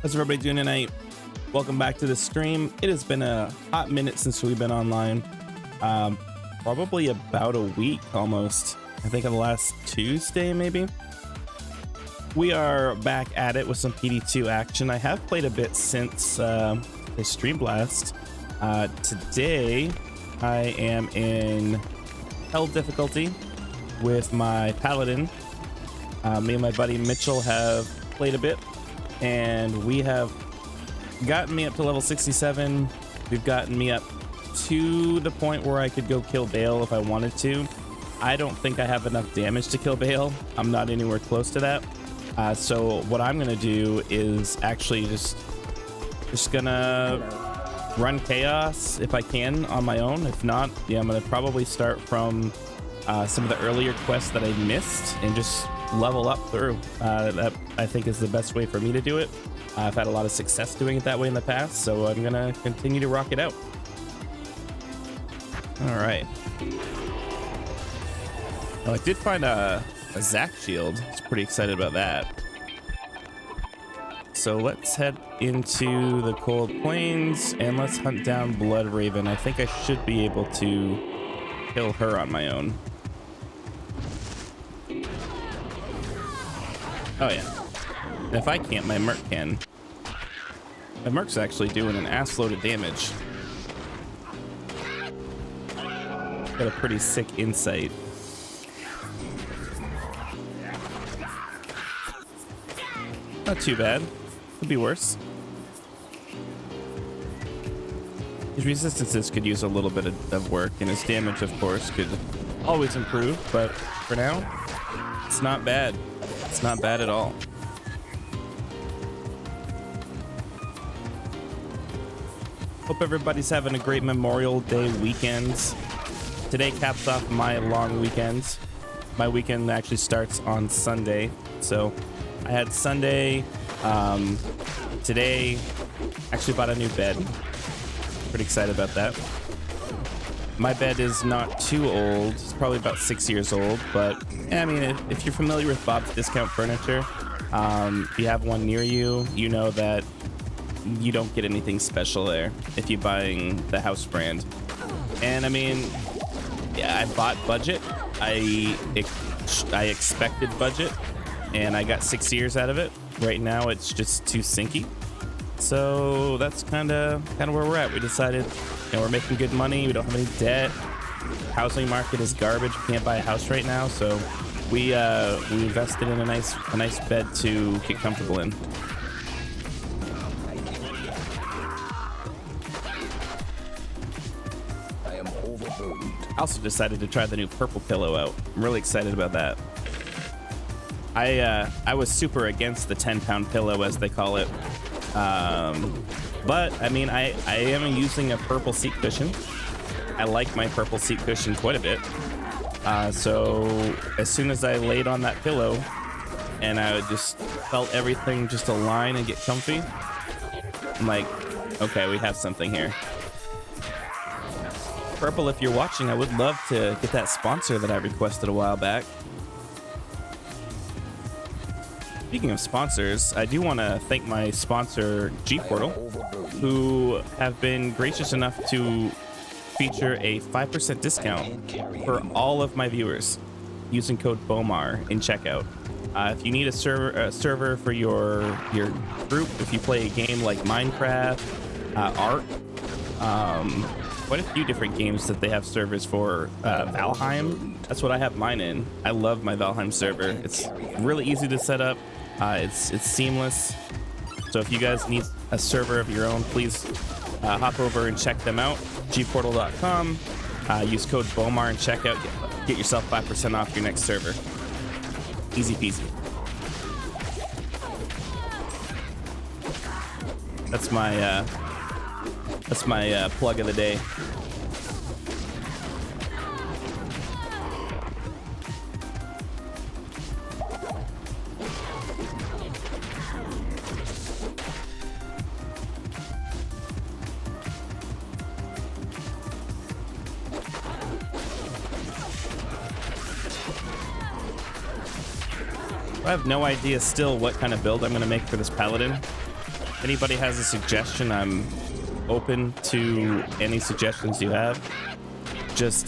How's everybody doing tonight? Welcome back to the stream. It has been a hot minute since we've been online. Probably about a week almost. I think on the last Tuesday, maybe. We are back at it with some PD2 action. I have played a bit since the stream blast. Today, I am in hell difficulty with my paladin. Me and my buddy Mitchell have played a bit, and we have gotten me up to level 67. We've gotten me up to the point where I could go kill Bale if I wanted to. I don't think I have enough damage to kill Bale. I'm not anywhere close to that. So what I'm gonna do is actually just gonna run chaos if I can on my own. If not, yeah, I'm gonna probably start from some of the earlier quests that I missed and just level up through. That I think is the best way for me to do it. I've had a lot of success doing it that way in the past, so I'm gonna continue to rock it out. All right. Oh, I did find a Zac shield. I was pretty excited about that. So let's head into the cold plains and let's hunt down Blood Raven. I think I should be able to kill her on my own. Oh yeah. And if I can't, my Merc can. My Merc's actually doing an ass load of damage. Got a pretty sick insight. Not too bad. Could be worse. His resistances could use a little bit of work, and his damage, of course, could always improve, but for now, it's not bad. It's not bad at all. Hope everybody's having a great Memorial Day weekend. Today caps off my long weekend. My weekend actually starts on Sunday. So I had Sunday, today, actually bought a new bed. Pretty excited about that. My bed is not too old. It's probably about 6 years old, but I mean, if you're familiar with Bob's Discount Furniture, if you have one near you, you know that you don't get anything special there if you're buying the house brand. And I mean, yeah, I bought budget. I expected budget, and I got 6 years out of it. Right now, it's just too sinky. So that's kind of where we're at. We decided, you know, we're making good money. We don't have any debt. Housing market is garbage. We can't buy a house right now, so we invested in a nice bed to get comfortable in. I also decided to try the new purple pillow out. I'm really excited about that. I was super against the 10-pound pillow, as they call it. But I mean, I am using a purple seat cushion. I like my purple seat cushion quite a bit. So as soon as I laid on that pillow and I just felt everything just align and get comfy, I'm like, okay, we have something here. Purple, if you're watching, I would love to get that sponsor that I requested a while back. Speaking of sponsors, I do want to thank my sponsor, G-Portal, who have been gracious enough to feature a 5% discount for all of my viewers using code BOMAR in checkout. If you need a server for your group, if you play a game like Minecraft, Ark, quite a few different games that they have servers for. Valheim, that's what I have mine in. I love my Valheim server. It's really easy to set up. It's seamless. So if you guys need a server of your own, please hop over and check them out. gportal.com. Use code BOMAR and checkout. Get yourself 5% off your next server. Easy peasy. That's my plug of the day. I have no idea still what kind of build I'm going to make for this paladin. Anybody has a suggestion, I'm open to any suggestions you have. Just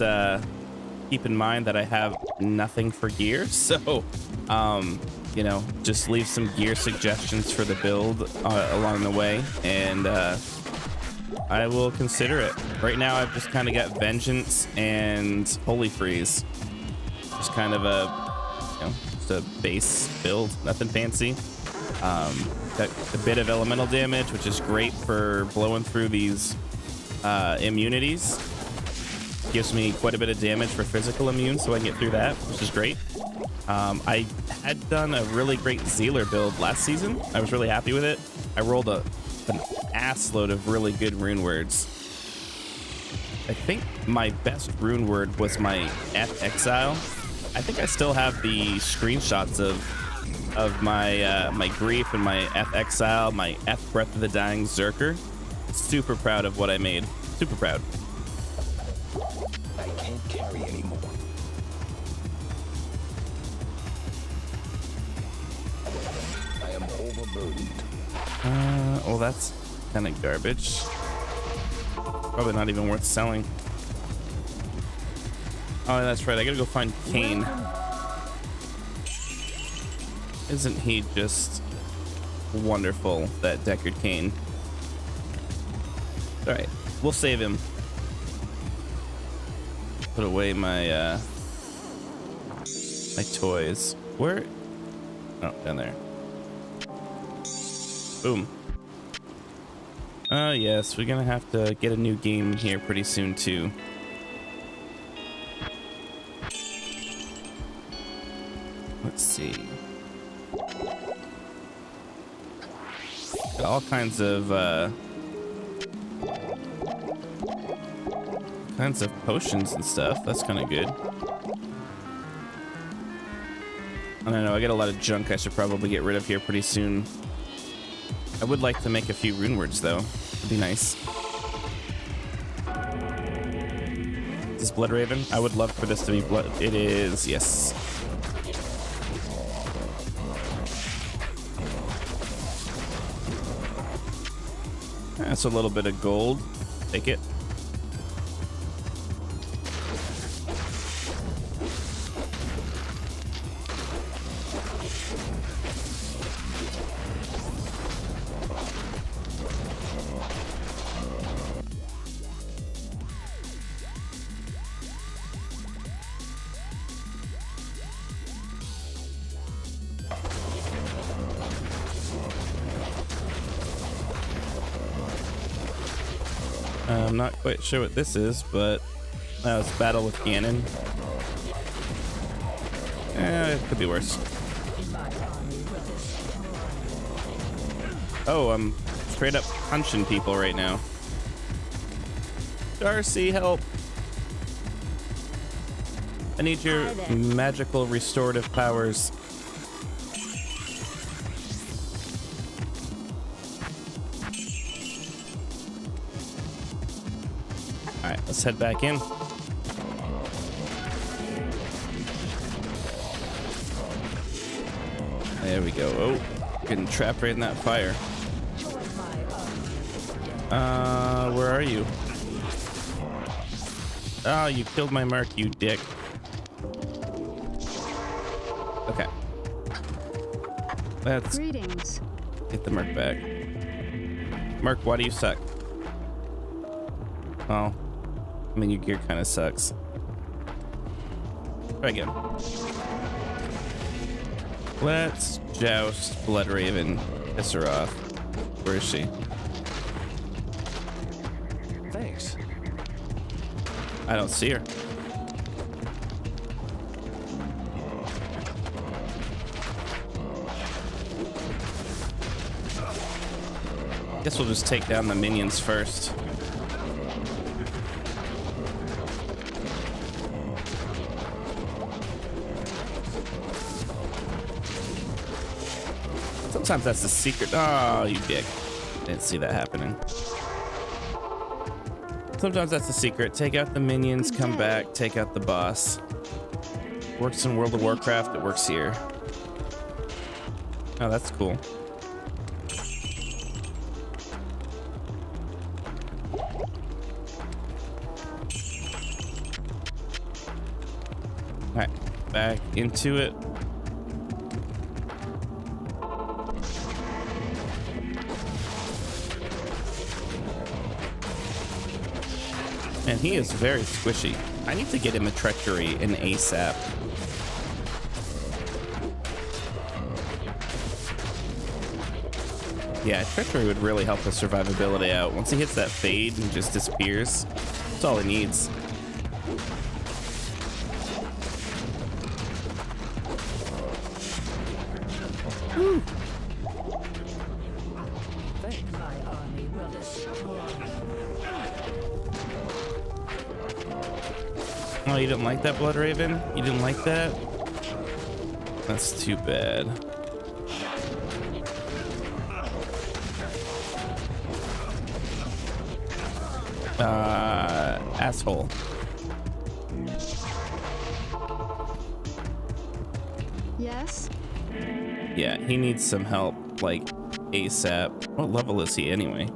keep in mind that I have nothing for gear, so you know, just leave some gear suggestions for the build along the way, and I will consider it. Right now I've just kind of got Vengeance and Holy Freeze, just kind of a, you know, just a base build, nothing fancy. Got a bit of elemental damage, which is great for blowing through these immunities. Gives me quite a bit of damage for physical immune, so I can get through that, which is great. I had done a really great Zealer build last season. I was really happy with it. I rolled an ass load of really good rune words. I think my best rune word was my F Exile. I think I still have the screenshots of my my Grief and my F Exile, my F Breath of the Dying Zerker. Super proud of what I made. Super proud. I can't carry anymore. I am overburdened. Well, that's kind of garbage. Probably not even worth selling. Oh, that's right. I gotta go find Kane. Isn't he just wonderful, that Deckard Kane? All right, we'll save him. Put away my my toys. Where? Oh, down there. Boom. Yes, we're gonna have to get a new game here pretty soon too. Let's see. Got all kinds of potions and stuff. That's kind of good. I don't know. I got a lot of junk I should probably get rid of here pretty soon. I would like to make a few rune words though. It'd be nice. Is this Blood Raven? I would love for this to be blood. It is, yes. That's a little bit of gold. Take it. I'm not quite sure what this is, but it's battle with Ganon. It could be worse. Oh, I'm straight up punching people right now. Darcy, help! I need your magical restorative powers. Alright, let's head back in. There we go. Oh, getting trapped right in that fire. Where are you? Oh, you killed my Mark, you dick. Okay. Let's get the Mark back. Mark, why do you suck? Oh, I mean, your gear kind of sucks. Try again. Let's joust Blood Raven. Piss her off. Where is she? Thanks. I don't see her. Guess we'll just take down the minions first. Sometimes that's the secret. Oh, you dick. Didn't see that happening. Sometimes that's the secret. Take out the minions, come back, take out the boss. Works in World of Warcraft, it works here. Oh, that's cool. All right, back into it. And he is very squishy. I need to get him a treachery in ASAP. Yeah, treachery would really help his survivability out. Once he hits that fade and just disappears, that's all he needs. Woo. Oh, you didn't like that, Blood Raven? You didn't like that? That's too bad. Asshole. Yes? Yeah, he needs some help, like, ASAP. What level is he anyway?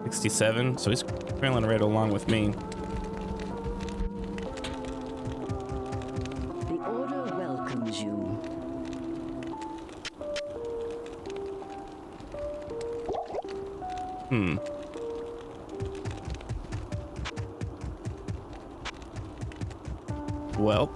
67, so he's trailing right along with me. The Order welcomes you. Well.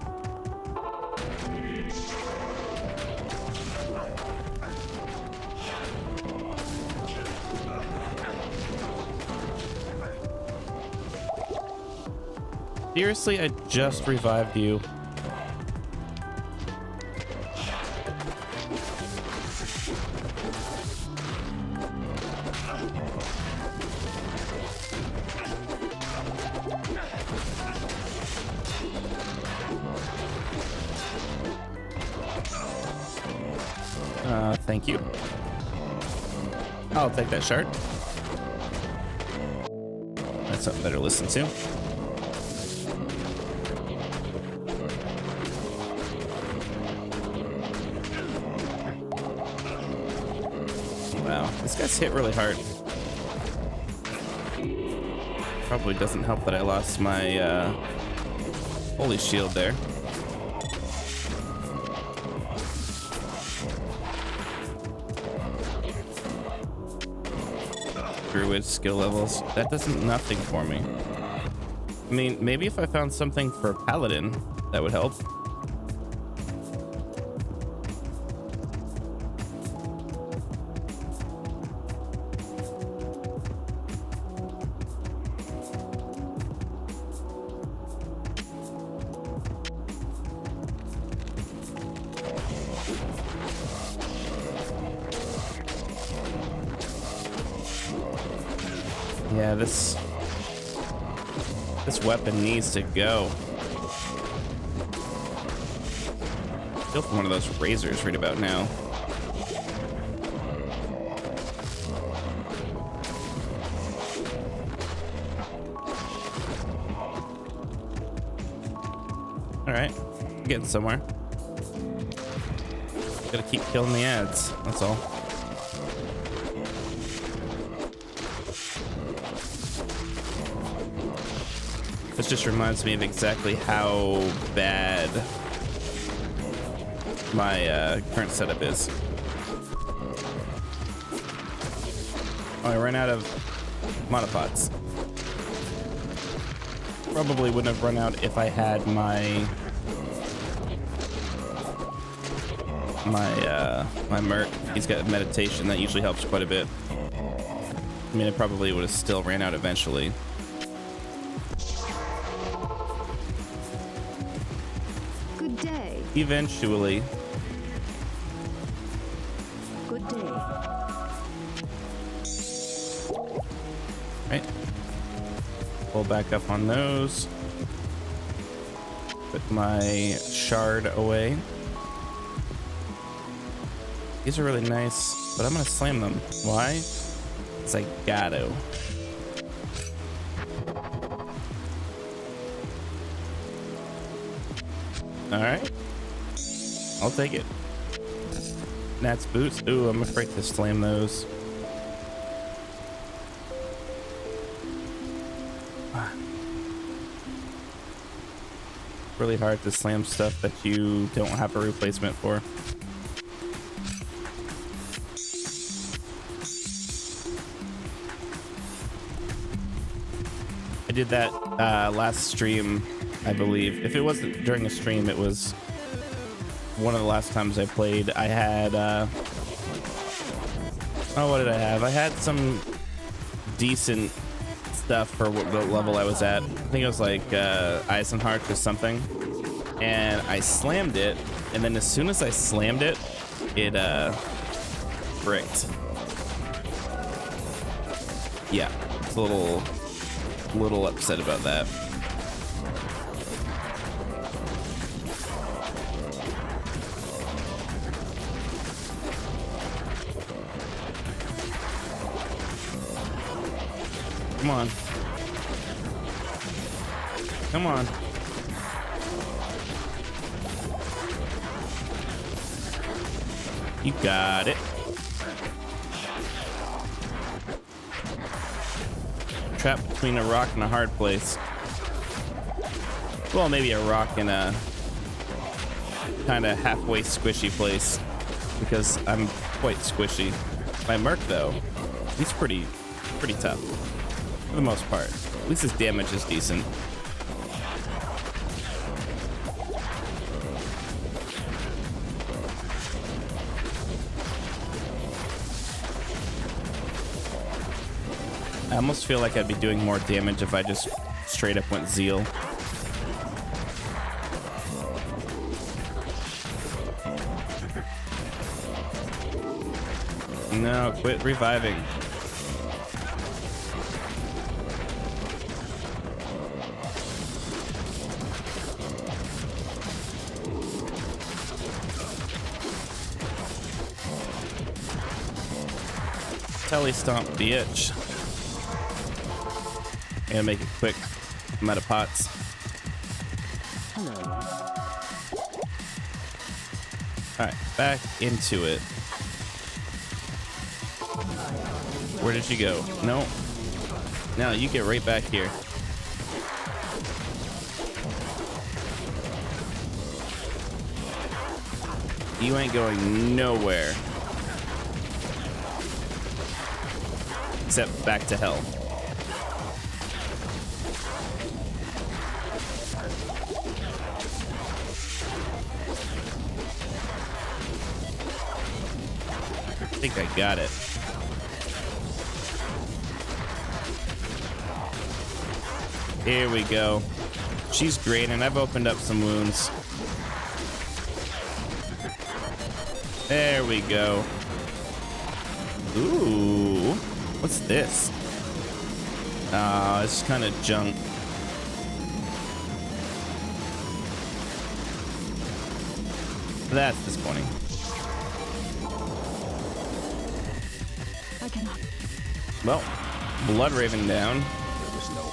Seriously, I just revived you. Thank you. I'll take that shard. That's something better to listen to. Wow, this guy's hit really hard. Probably doesn't help that I lost my holy shield there. Druid skill levels. That does nothing for me. I mean, maybe if I found something for Paladin, that would help. Yeah, this weapon needs to go. Feel from one of those razors right about now. All right, getting somewhere. Gotta keep killing the ads. That's all. This just reminds me of exactly how bad my current setup is. Oh, I ran out of monopods. Probably wouldn't have run out if I had my Merc. He's got meditation that usually helps quite a bit. I mean, it probably would have still ran out eventually. Good day. Eventually. Good day. Right. Pull back up on those. Put my shard away. These are really nice, but I'm gonna slam them. Why? Because I gotta. Alright. I'll take it. Nat's boots. Ooh, I'm afraid to slam those. really hard to slam stuff that you don't have a replacement for. I did that last stream, I believe. If it wasn't during a stream, it was one of the last times I played. I had oh, what did I have? I had some decent stuff for what level I was at. I think it was like Eisenhart or something. And I slammed it, and then as soon as I slammed it, it bricked. Yeah, it's a little upset about that. Come on. Come on. You got it. Trapped between a rock and a hard place. Well, maybe a rock and a kind of halfway squishy place, because I'm quite squishy. My Merc, though, he's pretty tough for the most part. At least his damage is decent. I almost feel like I'd be doing more damage if I just straight up went Zeal. No, quit reviving. Telly stomp, bitch. I'm gonna make it quick. I'm out of pots. Alright, back into it. Where did you go? No. No, you get right back here. You ain't going nowhere. Except back to hell. I think I got it. Here we go. She's great, and I've opened up some wounds. There we go. Ooh, what's this? It's kind of junk. That's disappointing. I cannot. Well, Blood Raven down. There was no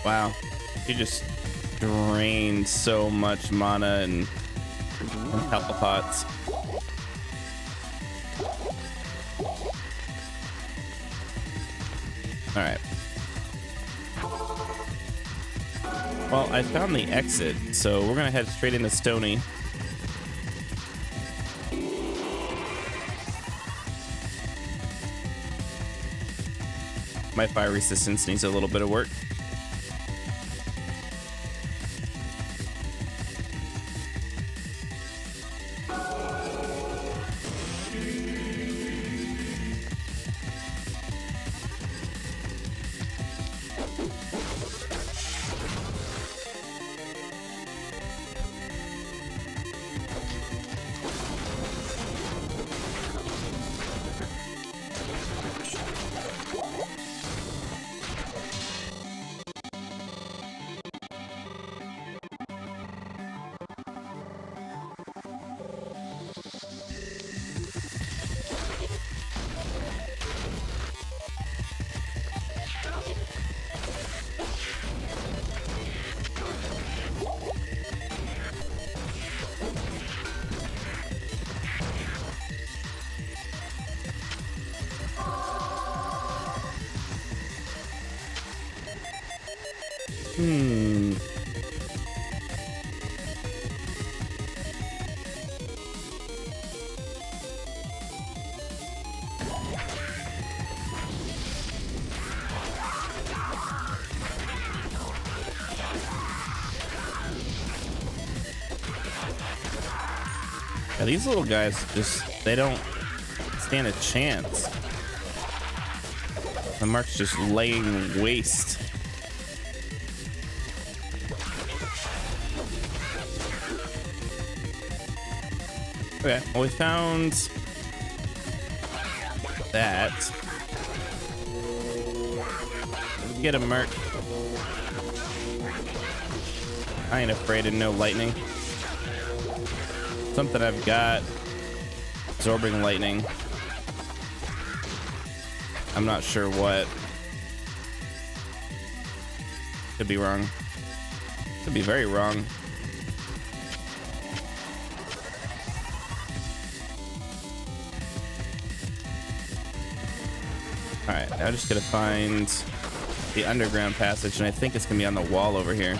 Wow, you just drained so much mana and health pots. All right. Well, I found the exit, so we're gonna head straight into Stony. My fire resistance needs a little bit of work. Hmm. Yeah, these little guys they don't stand a chance. The mark's just laying waste. Okay, well, we found that. Let's get a merc. I ain't afraid of no lightning. Something I've got. Absorbing lightning. I'm not sure what. Could be wrong. Could be very wrong. Alright, now just gotta find the underground passage, and I think it's gonna be on the wall over here.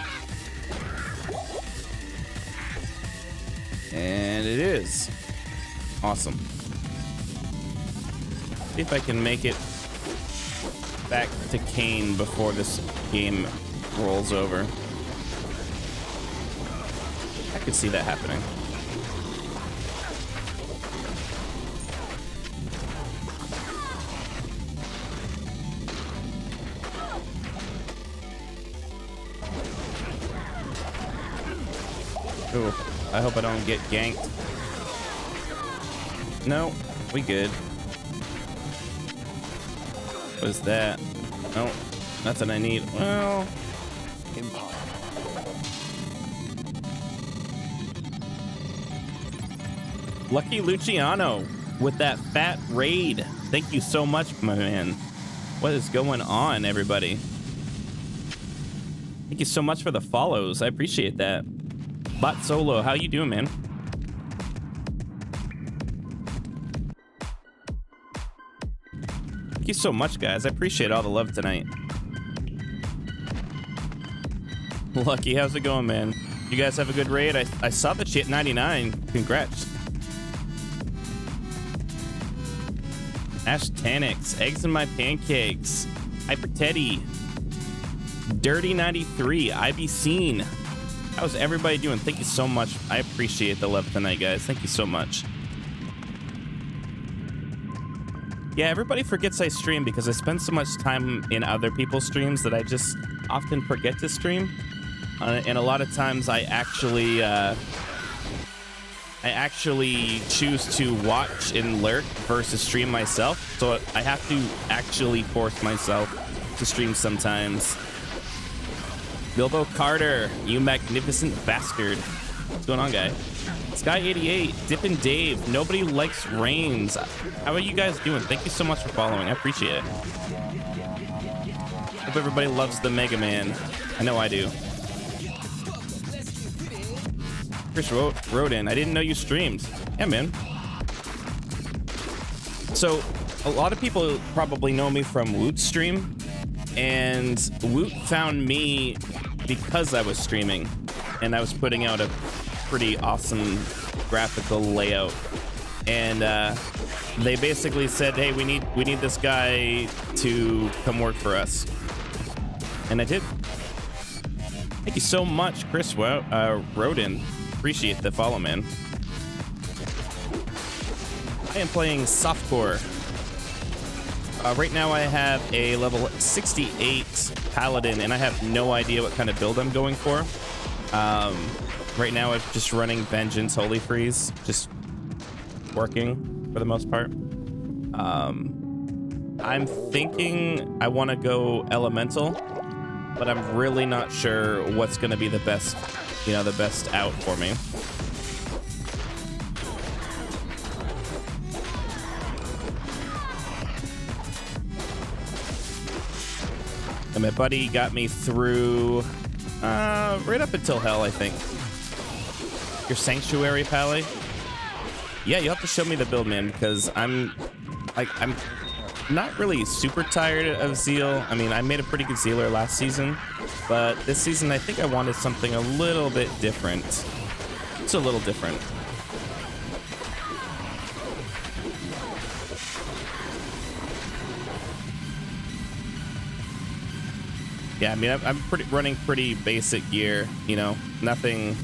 And it is. Awesome. See if I can make it back to Kane before this game rolls over. I could see that happening. Ooh, I hope I don't get ganked. No, we good. What is that? No, nothing I need. Well, Lucky Luciano with that fat raid. Thank you so much, my man. What is going on, everybody? Thank you so much for the follows. I appreciate that. Bot Solo, how you doing, man? Thank you so much, guys. I appreciate all the love tonight. Lucky, how's it going, man? You guys have a good raid? I saw that you hit 99. Congrats. Ash Tanix, Eggs in My Pancakes, Hyper Teddy, Dirty 93, IB Scene. How's everybody doing? Thank you so much. I appreciate the love tonight, guys. Thank you so much. Yeah, everybody forgets I stream because I spend so much time in other people's streams that I just often forget to stream. And a lot of times I actually choose to watch and lurk versus stream myself. So I have to actually force myself to stream sometimes. Bilbo Carter, you magnificent bastard. What's going on, guy? Sky88, Dippin' Dave, Nobody Likes Rains. How are you guys doing? Thank you so much for following. I appreciate it. Hope everybody loves the Mega Man. I know I do. Chris wrote in, I didn't know you streamed. Yeah, man. So, a lot of people probably know me from Woot's stream, and Woot found me because I was streaming, and I was putting out a pretty awesome graphical layout. And they basically said, hey, we need this guy to come work for us. And I did. Thank you so much, Chris wrote in. Appreciate the follow, man. I am playing softcore. Right now I have a level 68 paladin, and I have no idea what kind of build I'm going for. Right now I'm just running Vengeance, Holy Freeze, just working for the most part. I'm thinking I want to go Elemental, but I'm really not sure what's going to be the best, the best out for me. And my buddy got me through right up until hell, I think. Your Sanctuary, Pally? Yeah, you'll have to show me the build, man, because I'm not really super tired of Zeal. I mean, I made a pretty good Zealer last season, but this season I think I wanted something a little bit different. It's a little different. Yeah, I mean, I'm running pretty basic gear, you know, nothing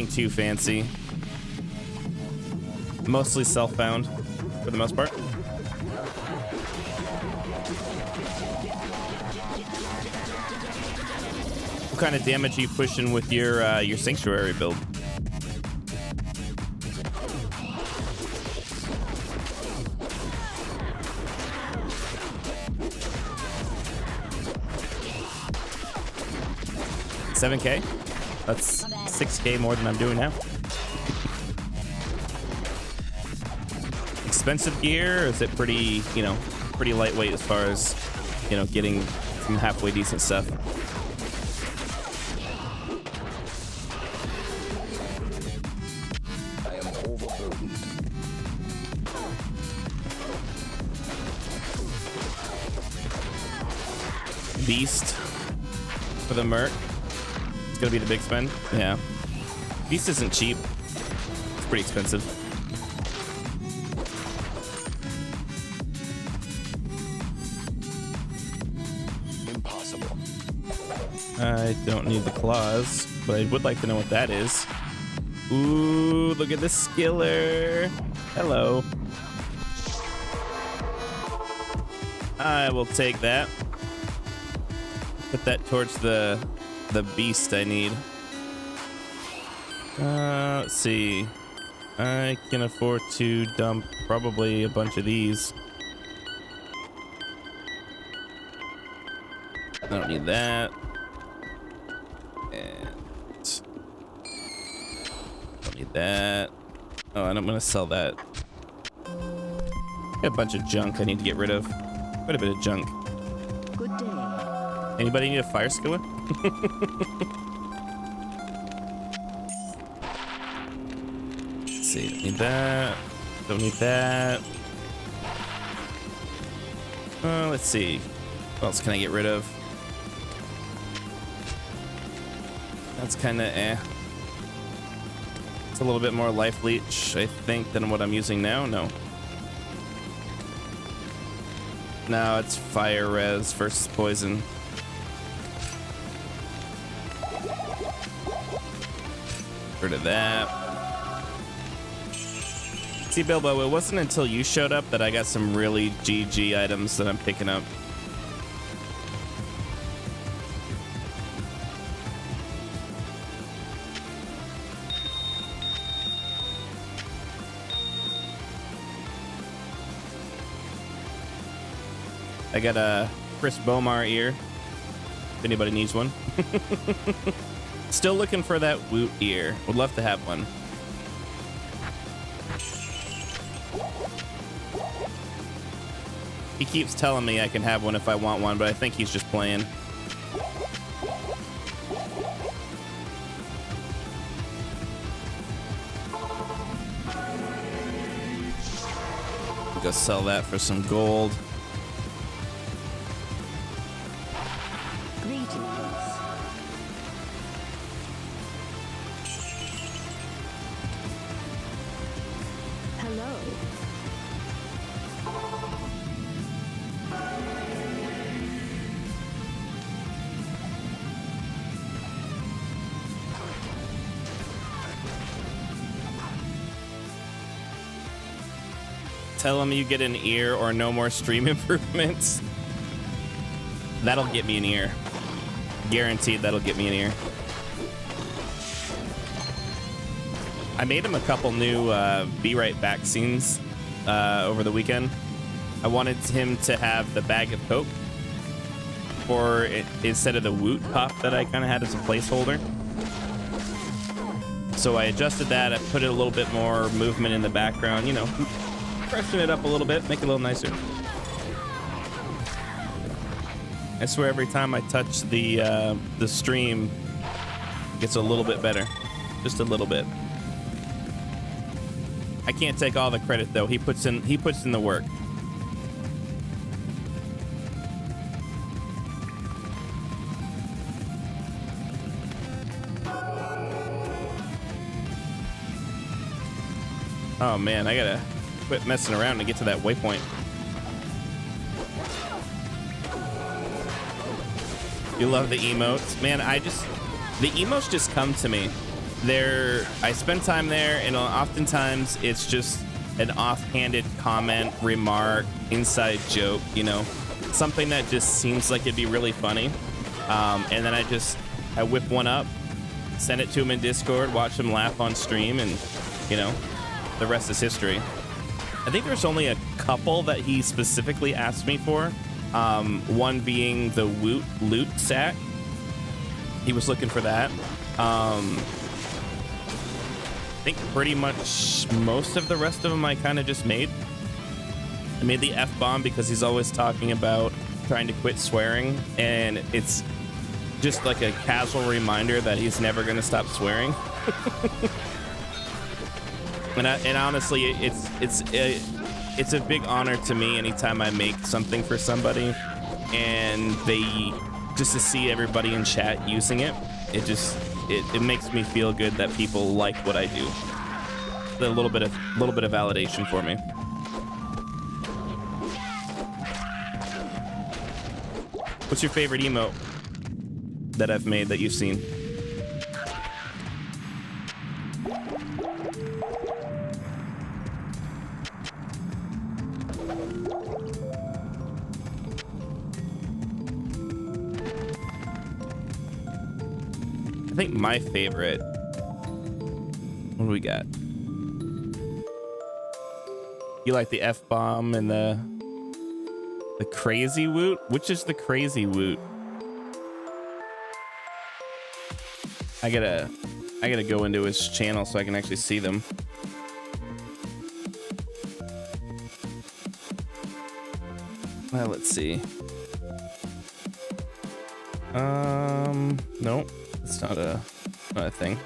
too fancy. Mostly self-found for the most part. What kind of damage are you pushing with your sanctuary build? $7K? That's $6K more than I'm doing now. Expensive gear, or is it pretty, you know, pretty lightweight as far as, you know, getting some halfway decent stuff? I am overburdened. Beast for the Merc. It's gonna be the big spend. Yeah. Beast isn't cheap. It's pretty expensive. Impossible. I don't need the claws, but I would like to know what that is. Ooh, look at this skiller. Hello. I will take that. Put that towards the beast I need. Let's see. I can afford to dump probably a bunch of these. I don't need that. And don't need that. Oh, and I'm gonna sell that. Got a bunch of junk I need to get rid of. Quite a bit of junk. Good day. Anybody need a fire skiller? Let's see, don't need that. Don't need that. Let's see. What else can I get rid of? That's kind of eh. It's a little bit more life leech, I think, than what I'm using now. No. No, it's fire res versus poison. Rid of that. See, Bilbo, it wasn't until you showed up that I got some really GG items that I'm picking up. I got a ChrisBomar ear, if anybody needs one. Still looking for that Woot ear. Would love to have one. He keeps telling me I can have one if I want one, but I think he's just playing. Go sell that for some gold. Tell him you get an ear or no more stream improvements. That'll get me an ear. Guaranteed that'll get me an ear. I made him a couple new Be Right Back scenes over the weekend. I wanted him to have the bag of Coke or instead of the Woot pop that I kind of had as a placeholder. So I adjusted that. I put it a little bit more movement in the background, you know, freshen it up a little bit, make it a little nicer. I swear every time I touch the stream, it gets a little bit better, just a little bit. I can't take all the credit though. He puts in the work. Oh man, I gotta quit messing around to get to that waypoint. You love the emotes, man. The emotes just come to me. I spend time there, and oftentimes it's just an offhanded comment, remark, inside joke, you know, something that just seems like it'd be really funny. And then I whip one up, send it to him in Discord, watch him laugh on stream, and you know, the rest is history. I think there's only a couple that he specifically asked me for. One being the loot sack. He was looking for that. I think pretty much most of the rest of them I kind of just made. I made the F-bomb because he's always talking about trying to quit swearing, and it's just like a casual reminder that he's never going to stop swearing. and honestly, it's a big honor to me anytime I make something for somebody and just to see everybody in chat using it. It makes me feel good that people like what I do. A little bit of validation for me. What's your favorite emote that I've made that you've seen? I think my favorite. What do we got? You like the F-bomb and the crazy woot? Which is the crazy woot? I gotta go into his channel so I can actually see them. Well, let's see. Nope. It's not a thing.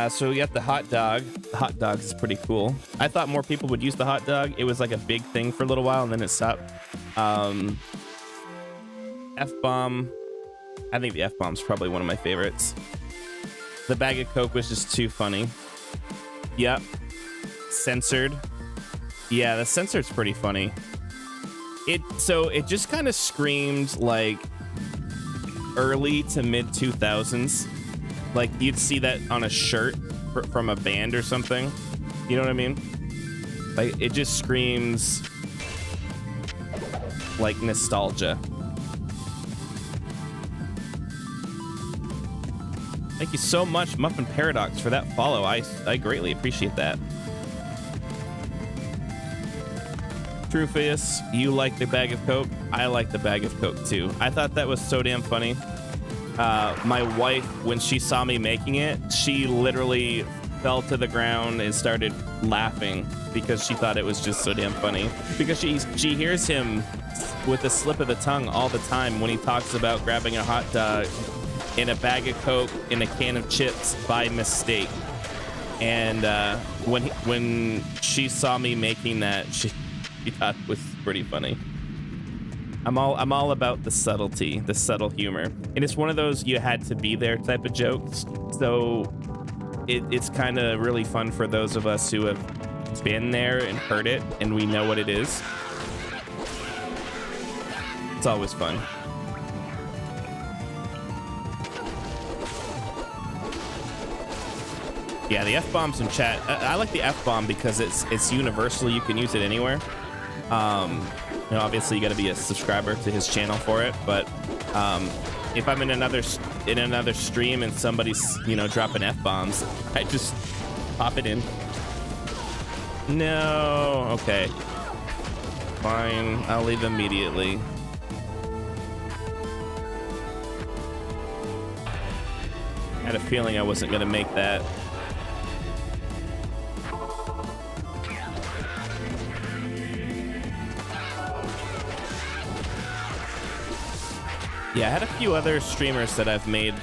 So we got the hot dog. The hot dog is pretty cool. I thought more people would use the hot dog. It was like a big thing for a little while and then it stopped. F-bomb. I think the F-bomb's probably one of my favorites. The bag of Coke was just too funny. Yep. Censored. Yeah, the censored's pretty funny. It just kind of screamed like early to mid 2000s. Like you'd see that on a shirt from a band or something. You know what I mean? Like it just screams like nostalgia. Thank you so much, Muffin Paradox, for that follow. I greatly appreciate that. Trufius, you like the bag of Coke? I like the bag of Coke too. I thought that was so damn funny. My wife, when she saw me making it, she literally fell to the ground and started laughing because she thought it was just so damn funny. Because she hears him with a slip of the tongue all the time when he talks about grabbing a hot dog in a bag of Coke in a can of chips by mistake. And when she saw me making that, she thought it was pretty funny. I'm all about the subtlety, the subtle humor, and it's one of those you had to be there type of jokes. So it's kind of really fun for those of us who have been there and heard it, and we know what it is. It's always fun. Yeah, the F-bomb's in chat. I like the F-bomb because it's universal. You can use it anywhere. You know, obviously you got to be a subscriber to his channel for it, but if I'm in another stream and somebody's, you know, dropping F-bombs, I just pop it in. No, okay, fine, I'll leave immediately. I had a feeling I wasn't gonna make that. Yeah, I had a few other streamers that I've made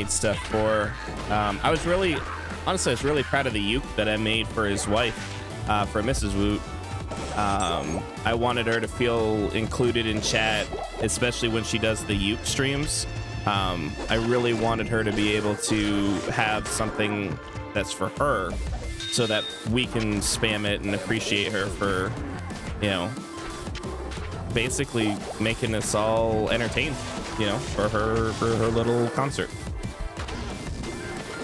stuff for. I was really proud of the uke that I made for his wife, for Mrs. Woot. I wanted her to feel included in chat, especially when she does the uke streams. I really wanted her to be able to have something that's for her so that we can spam it and appreciate her for, you know, basically making us all entertained, you know, for her little concert.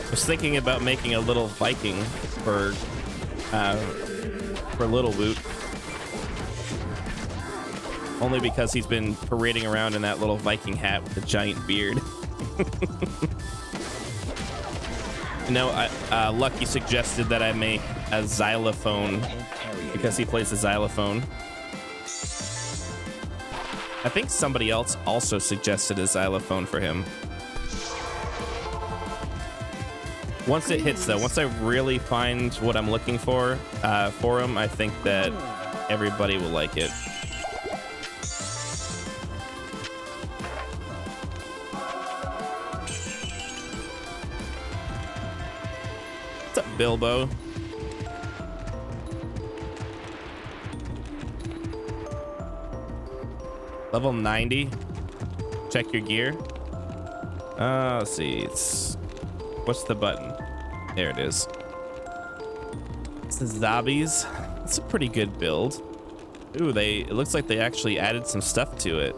I was thinking about making a little Viking for Little Woot, only because he's been parading around in that little Viking hat with a giant beard. You know, Lucky suggested that I make a xylophone because he plays the xylophone. I think somebody else also suggested a xylophone for him. Once it hits, though, once I really find what I'm looking for him, I think that everybody will like it. What's up, Bilbo? Level 90. Check your gear. Let's see. It's what's the button? There it is. It's the zombies. It's a pretty good build. Ooh, it looks like they actually added some stuff to it.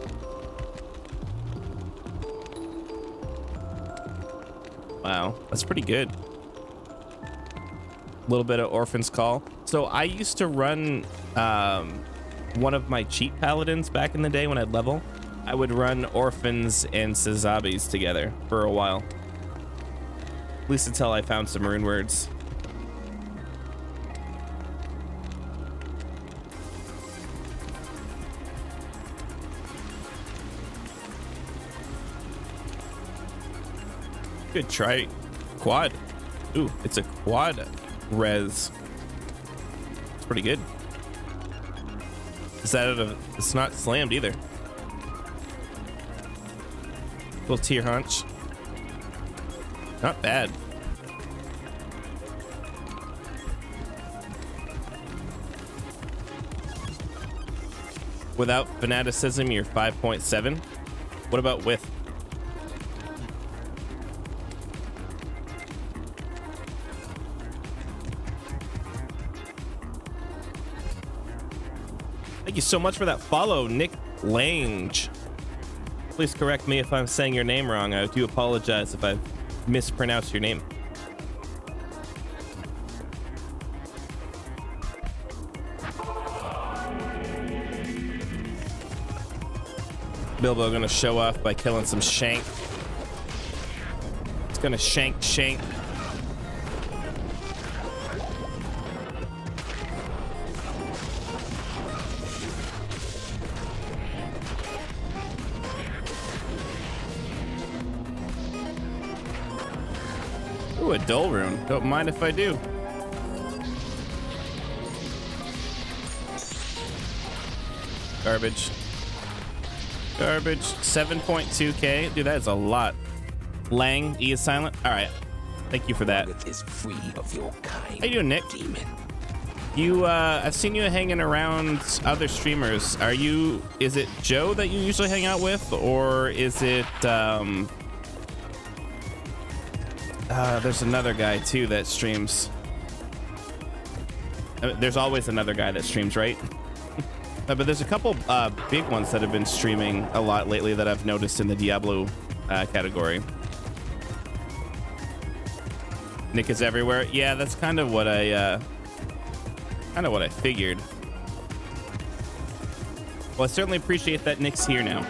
Wow, that's pretty good. A little bit of Orphan's Call. So I used to run one of my cheat paladins back in the day when I'd level. I would run Orphans and Zombies together for a while. At least until I found some rune words. Good try. Quad. Ooh, it's a quad res. It's pretty good. Is that it's not slammed either. Little tier hunch. Not bad. Without fanaticism, you're 5.7. What about with? Thank you so much for that follow, Nick Lange. Please correct me if I'm saying your name wrong. I do apologize if I've mispronounced your name. Bilbo gonna show off by killing some shank. It's gonna shank. Ooh, a dull rune. Don't mind if I do. Garbage. 7.2k. Dude, that is a lot. Lang, E is silent. All right. Thank you for that. Is free of your kind. How you doing, Nick? Demon. You, I've seen you hanging around other streamers. Is it Joe that you usually hang out with? Or is it, there's another guy too that streams. There's always another guy that streams, right? But there's a couple big ones that have been streaming a lot lately that I've noticed in the Diablo category. Nick is everywhere. Yeah, that's kind of what I figured. Well, I certainly appreciate that Nick's here now.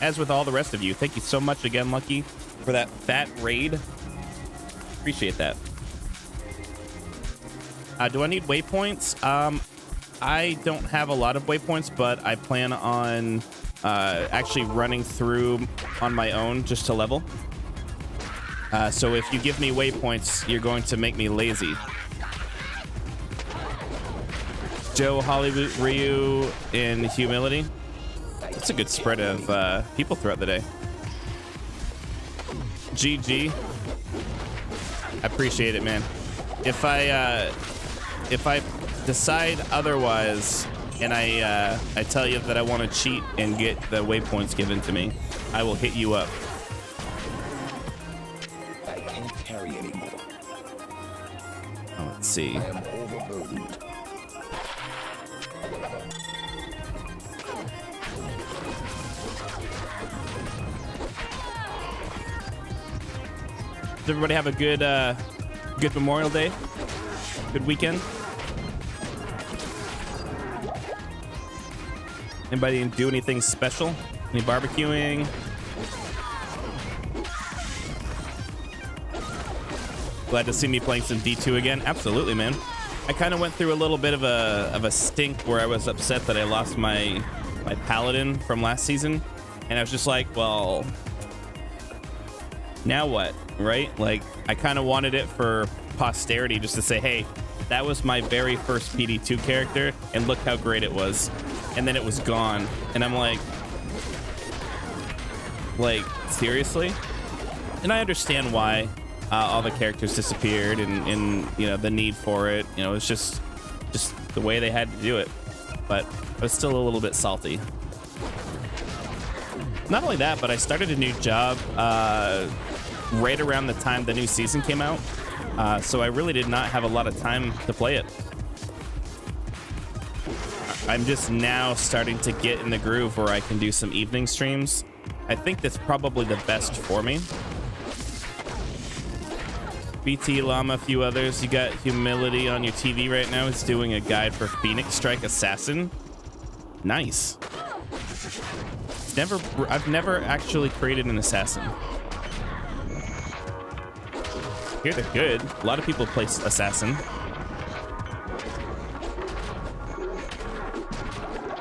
As with all the rest of you, thank you so much again, Lucky, for that fat raid. Appreciate that. Do I need waypoints? I don't have a lot of waypoints, but I plan on actually running through on my own just to level. So if you give me waypoints, you're going to make me lazy. Joe, Hollywood, Ryu, and Humility. That's a good spread of people throughout the day. GG. I appreciate it, man. If I decide otherwise, and I tell you that I want to cheat and get the waypoints given to me, I will hit you up. I can't carry anymore. Oh, let's see. I am overburdened. Does everybody have a good Memorial Day? Good weekend? Anybody do anything special? Any barbecuing? Glad to see me playing some D2 again. Absolutely, man. I kind of went through a little bit of a stink where I was upset that I lost my paladin from last season, and I was just like, well, now what, right? Like, I kind of wanted it for posterity, just to say, hey, that was my very first PD2 character, and look how great it was. And then it was gone, and I'm like, seriously? And I understand why all the characters disappeared, and you know, the need for it. You know, it's just the way they had to do it. But I was still a little bit salty. Not only that, but I started a new job right around the time the new season came out, so I really did not have a lot of time to play it. I'm just now starting to get in the groove where I can do some evening streams. I think that's probably the best for me. BT Llama, a few others. You got Humility on your TV right now. It's doing a guide for Phoenix Strike Assassin. Nice. I've never actually created an assassin. Here they're good. A lot of people play assassin.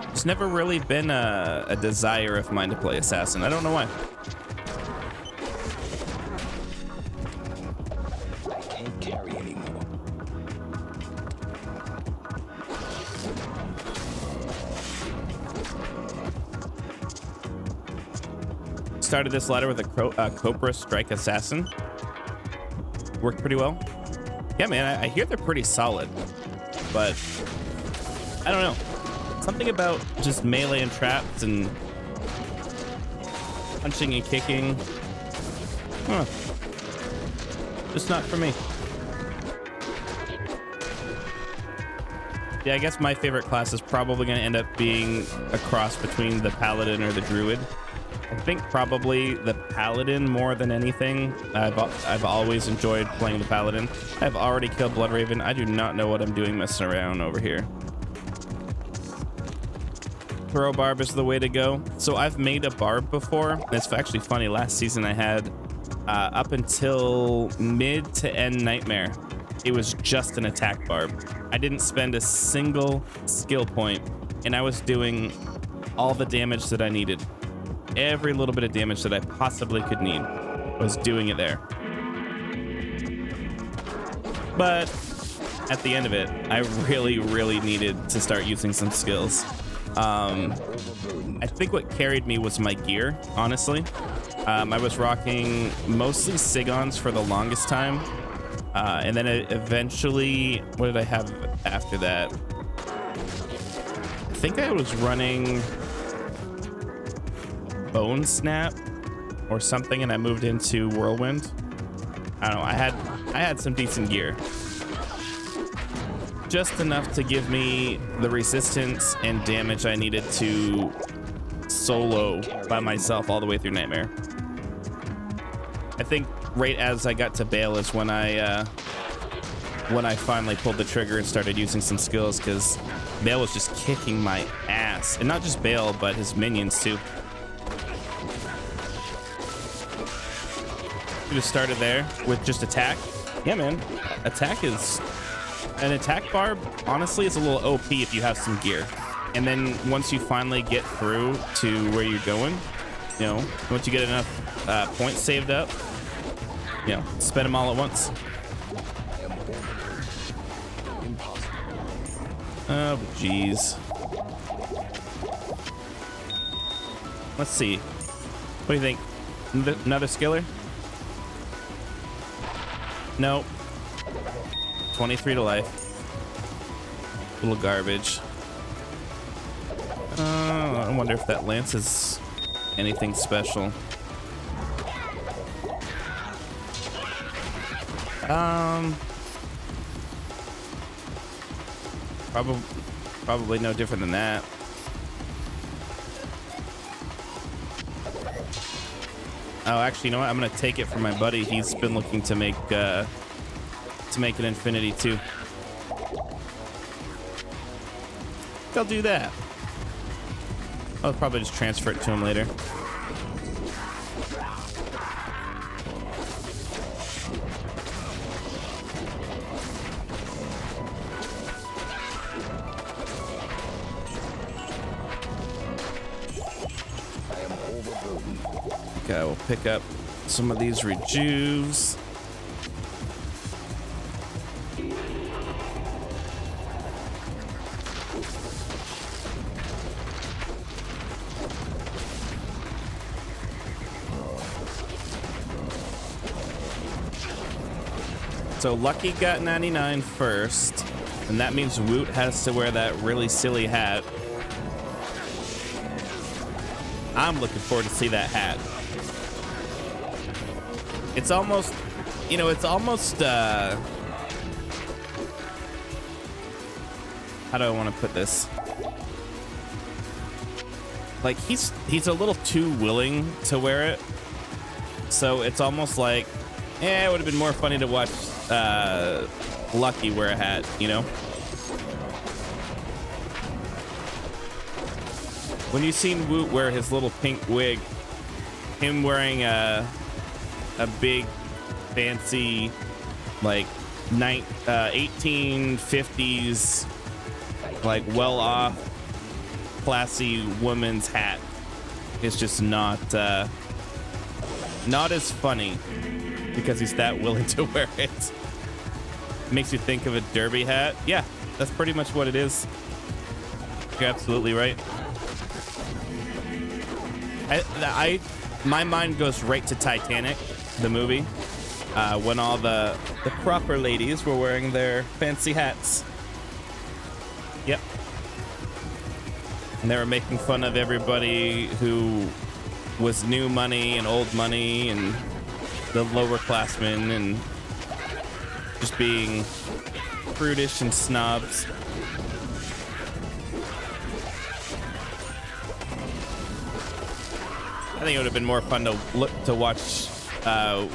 It's never really been a desire of mine to play assassin. I don't know why. I can't carry anymore. Started this ladder with a Cobra Strike Assassin. Worked pretty well. Yeah, man, I hear they're pretty solid, but I don't know. Something about just melee and traps and punching and kicking. Huh. Just not for me. Yeah, I guess my favorite class is probably going to end up being a cross between the Paladin or the Druid. I think probably the Paladin more than anything. I've always enjoyed playing the Paladin. I've already killed Bloodraven. I do not know what I'm doing messing around over here. Throw barb is the way to go. So I've made a barb before. It's actually funny. Last season I had up until mid to end Nightmare, it was just an attack barb. I didn't spend a single skill point, and I was doing all the damage that I needed. Every little bit of damage that I possibly could need, I was doing it there. But at the end of it, I really needed to start using some skills. I think what carried me was my gear, honestly. I was rocking mostly Sigons for the longest time. And then eventually, what did I have after that? I think I was running Bone Snap or something, and I moved into Whirlwind. I don't know. I had some decent gear. Just enough to give me the resistance and damage I needed to solo by myself all the way through Nightmare. I think right as I got to Bale is when I finally pulled the trigger and started using some skills, because Bale was just kicking my ass. And not just Bale, but his minions too. We just started there with just attack. Yeah, man. Attack is... An attack barb, honestly, is a little OP if you have some gear. And then once you finally get through to where you're going, you know, once you get enough points saved up, you know, spend them all at once. Oh, jeez. Let's see. What do you think? Another skiller? Nope. 23 to life. Little garbage. wonder if that lance is anything special. Probably no different than that. Oh, actually, you know what? I'm gonna take it from my buddy. He's been looking to make an infinity too. I'll do that. I'll probably just transfer it to him later. Okay, we'll pick up some of these rejuves. So Lucky got 99 first, and that means Woot has to wear that really silly hat. I'm looking forward to see that hat. It's almost, you know, it's almost, how do I want to put this? Like, he's a little too willing to wear it. So it's almost like, it would have been more funny to watch Lucky wear a hat, you know? When you seen Woot wear his little pink wig, him wearing a big fancy like 1850s like well-off classy woman's hat is just not as funny because he's that willing to wear it. Makes you think of a derby hat. Yeah, that's pretty much what it is. You're absolutely right. My mind goes right to Titanic, the movie, when all the proper ladies were wearing their fancy hats. Yep. And they were making fun of everybody who was new money and old money and the lower classmen and just being prudish and snobs. I think it would have been more fun to watch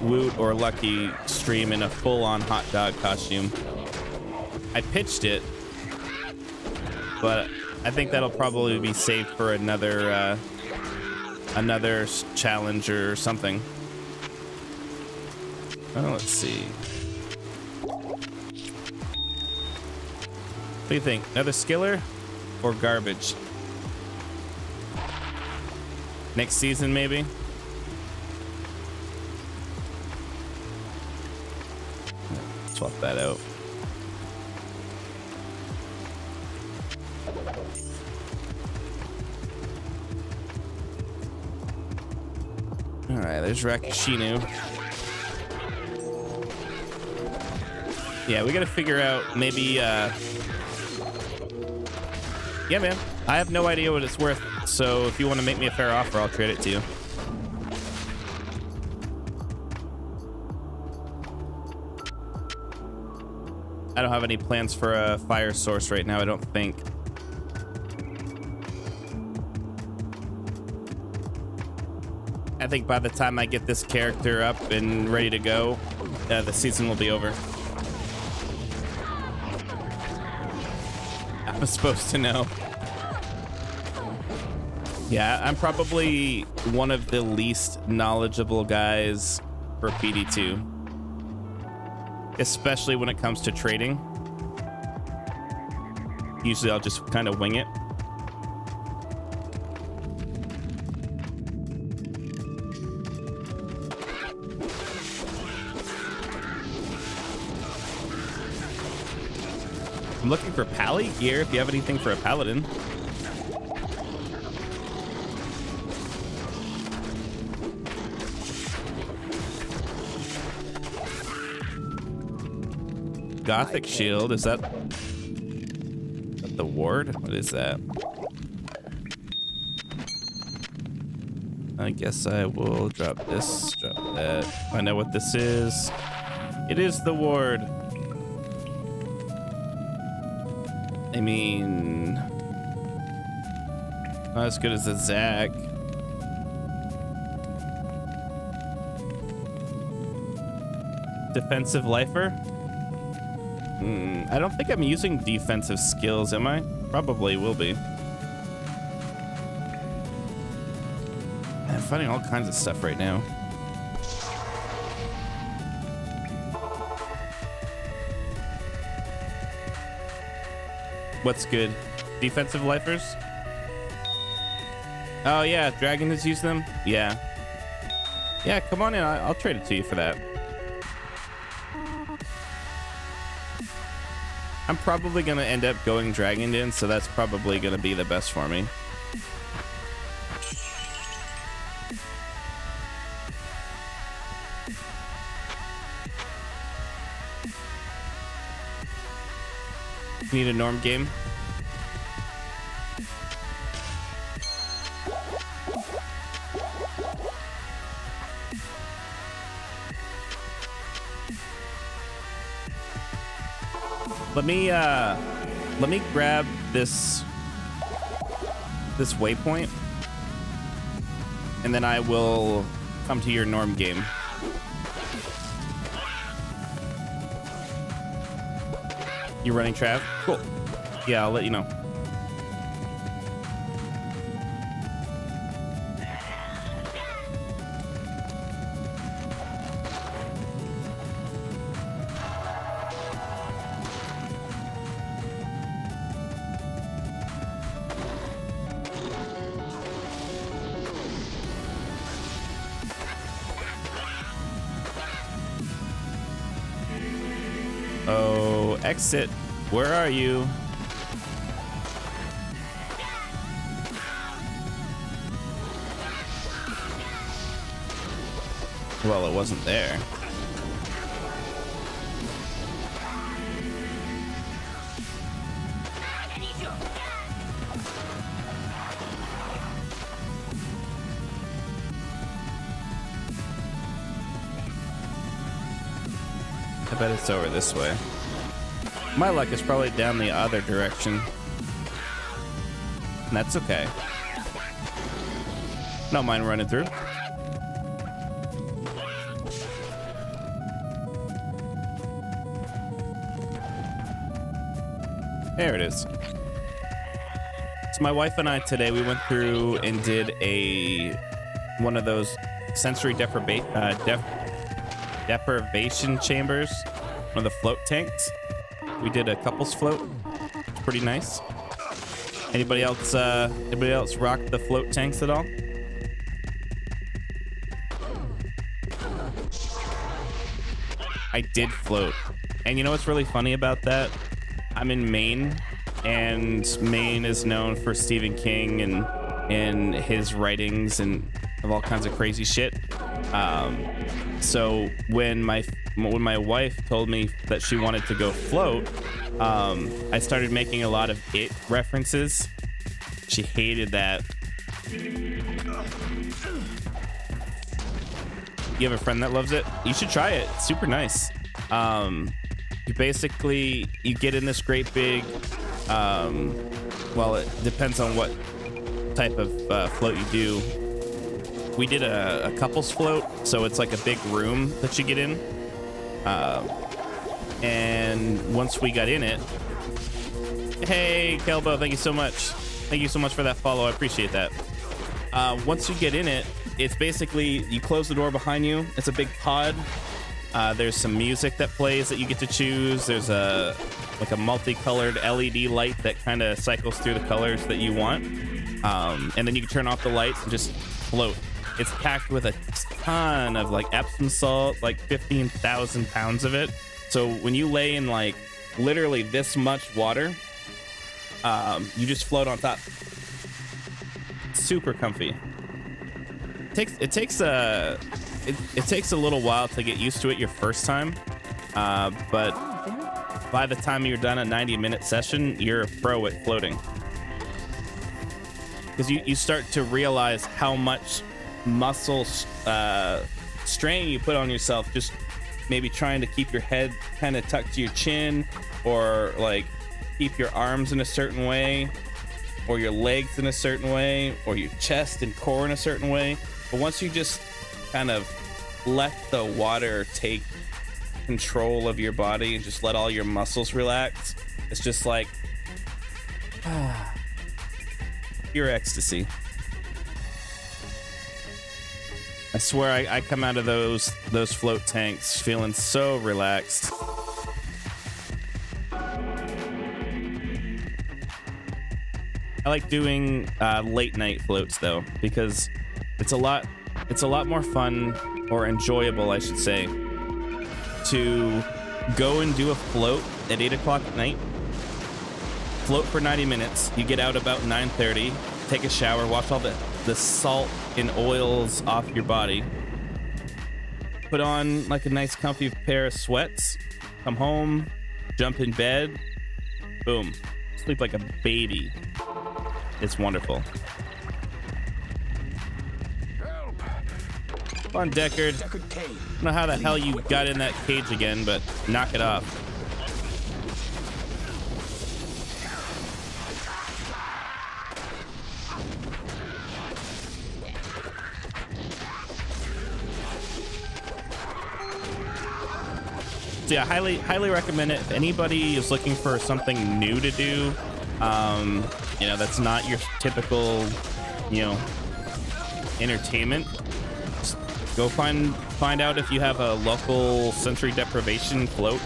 Woot or Lucky stream in a full-on hot dog costume. I pitched it, but I think that'll probably be saved for another challenge or something. Oh, let's see. What do you think? Another skiller or garbage? Next season, maybe? Swap that out. All right, there's Rakashinu. Yeah, we gotta figure out maybe, yeah, man. I have no idea what it's worth, so if you want to make me a fair offer, I'll trade it to you. I don't have any plans for a fire source right now, I don't think. I think by the time I get this character up and ready to go, the season will be over. I was supposed to know. Yeah, I'm probably one of the least knowledgeable guys for PD2. Especially when it comes to trading. Usually I'll just kind of wing it. I'm looking for pally gear if you have anything for a paladin. Gothic shield, is that the ward? What is that? I guess I will drop this, drop that. Find out what this is. It is the ward. I mean, not as good as the Zac. Defensive lifer? I don't think I'm using defensive skills, am I? Probably will be. I'm finding all kinds of stuff right now. What's good? Defensive lifers? Oh yeah, Dragon has used them? Yeah. Yeah, come on in. I'll trade it to you for that. I'm probably gonna end up going Dragoned in, so that's probably gonna be the best for me. Need a norm game? Let me grab this waypoint, and then I will come to your norm game. You running, Trav? Cool. Yeah, I'll let you know. Oh, exit. Where are you? Well, it wasn't there. I bet it's over this way. My luck is probably down the other direction. And that's okay. Don't mind running through. There it is. So my wife and I today, we went through and did one of those sensory deprivation chambers, one of the float tanks. We did a couples float. It's pretty nice. Anybody else rock the float tanks at all? I did float. And you know what's really funny about that? I'm in Maine, and Maine is known for Stephen King and his writings and of all kinds of crazy shit. So when my wife told me that she wanted to go float, I started making a lot of It references. She hated that. You have a friend that loves it? You should try it. It's super nice. You get in this great big, well, it depends on what type of float you do. We did a couples float, so it's like a big room that you get in. And once we got in it, hey, Kelbo, thank you so much. Thank you so much for that follow. I appreciate that. Once you get in it, it's basically, you close the door behind you. It's a big pod. There's some music that plays that you get to choose. There's like a multicolored LED light that kind of cycles through the colors that you want. And then you can turn off the lights and just float. It's packed with a ton of like Epsom salt, like 15,000 pounds of it. So when you lay in like literally this much water, you just float on top. Super comfy. It takes a little while to get used to it your first time, but by the time you're done a 90-minute session, you're a pro at floating. Because you start to realize how much muscle strain you put on yourself, just maybe trying to keep your head kind of tucked to your chin, or like keep your arms in a certain way, or your legs in a certain way, or your chest and core in a certain way. But once you just kind of let the water take control of your body and just let all your muscles relax, it's just like pure ecstasy. I swear I come out of those float tanks feeling so relaxed. I like doing late night floats though, because it's a lot more fun, or enjoyable I should say, to go and do a float at 8 o'clock at night, float for 90 minutes, you get out about 9:30, take a shower, wash all the salt and oils off your body, put on like a nice comfy pair of sweats, come home, jump in bed, boom, sleep like a baby. It's wonderful. Come on, Deckard. I don't know how the hell you got in that cage again, but knock it off. So yeah, highly recommend it. If anybody is looking for something new to do, you know, that's not your typical, you know, entertainment, just go find out if you have a local sensory deprivation float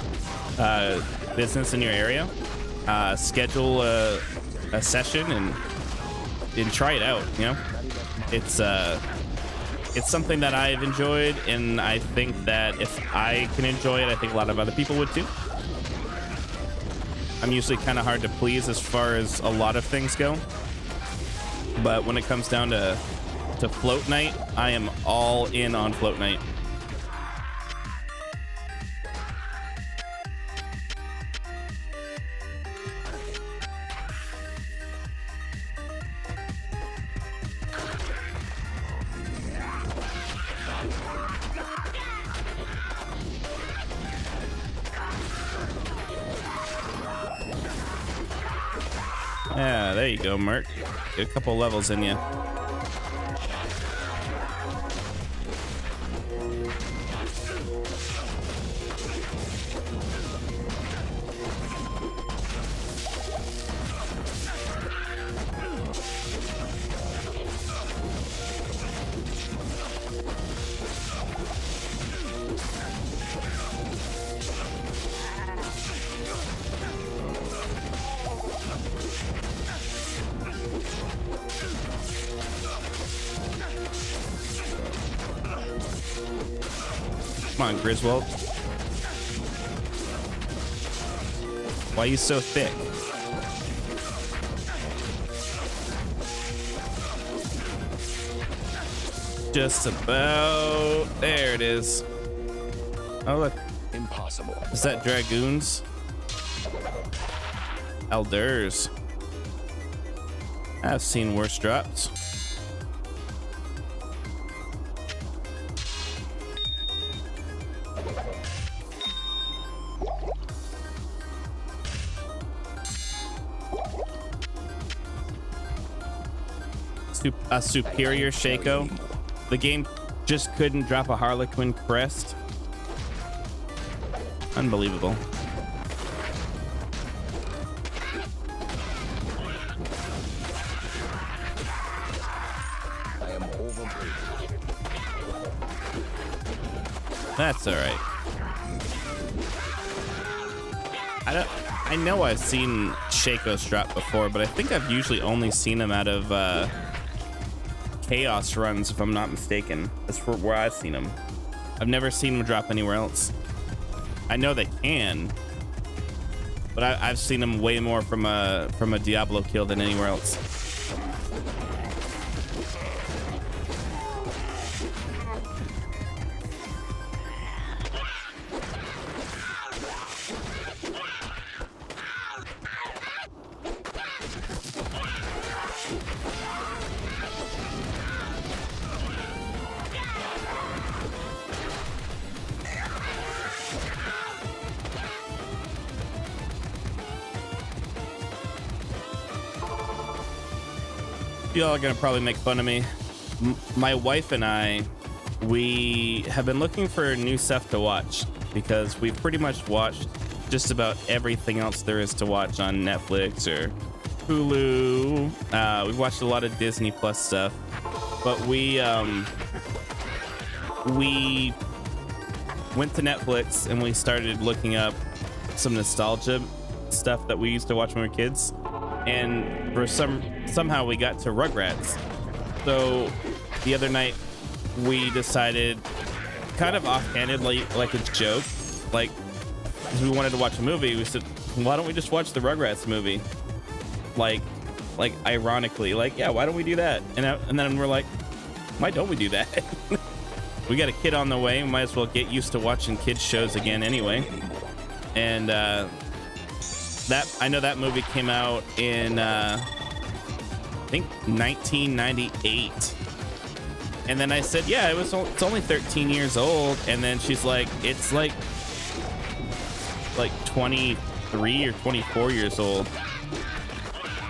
business in your area. Schedule a session and try it out. You know, it's something that I've enjoyed, and I think that if I can enjoy it, I think a lot of other people would too. I'm usually kind of hard to please as far as a lot of things go, but when it comes down to float night, I am all in on float night. Yeah, there you go, Merc. Get a couple levels in you. Come on, Griswold. Why are you so thick? Just about. There it is. Oh, look. Impossible. Is that Dragoons? Elders. I've seen worse drops. A superior Shaco. The game just couldn't drop a Harlequin crest. Unbelievable. I am overburdened. That's all right. I know I've seen Shakos drop before, but I think I've usually only seen them out of Chaos runs, if I'm not mistaken. That's where I've seen them. I've never seen them drop anywhere else. I know they can, but I've seen them way more from a Diablo kill than anywhere else. y'all are gonna probably make fun of me. My wife and I, we have been looking for new stuff to watch because we've pretty much watched just about everything else there is to watch on Netflix or Hulu. We've watched a lot of Disney Plus stuff, but we went to Netflix and we started looking up some nostalgia stuff that we used to watch when we were kids, and for somehow we got to Rugrats. So the other night we decided, kind of offhandedly, like a joke, like, because we wanted to watch a movie, we said, why don't we just watch the Rugrats movie? Like ironically, like, yeah, why don't we do that? And then we're like, why don't we do that? We got a kid on the way, we might as well get used to watching kids shows again anyway. And that, I know that movie came out in I think 1998. And then I said, yeah, it's only 13 years old. And then she's like, it's like 23 or 24 years old.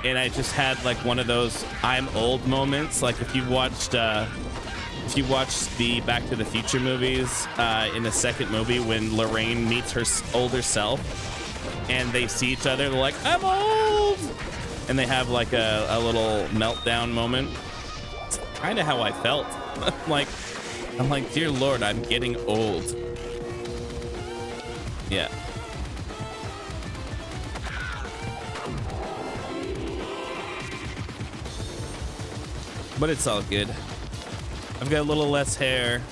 And I just had like one of those I'm old moments. Like if you watched the Back to the Future movies, in the second movie when Lorraine meets her older self and they see each other, they're like, I'm old, and they have like a little meltdown moment. It's kind of how I felt. I'm like, dear Lord, I'm getting old. Yeah. But it's all good. I've got a little less hair.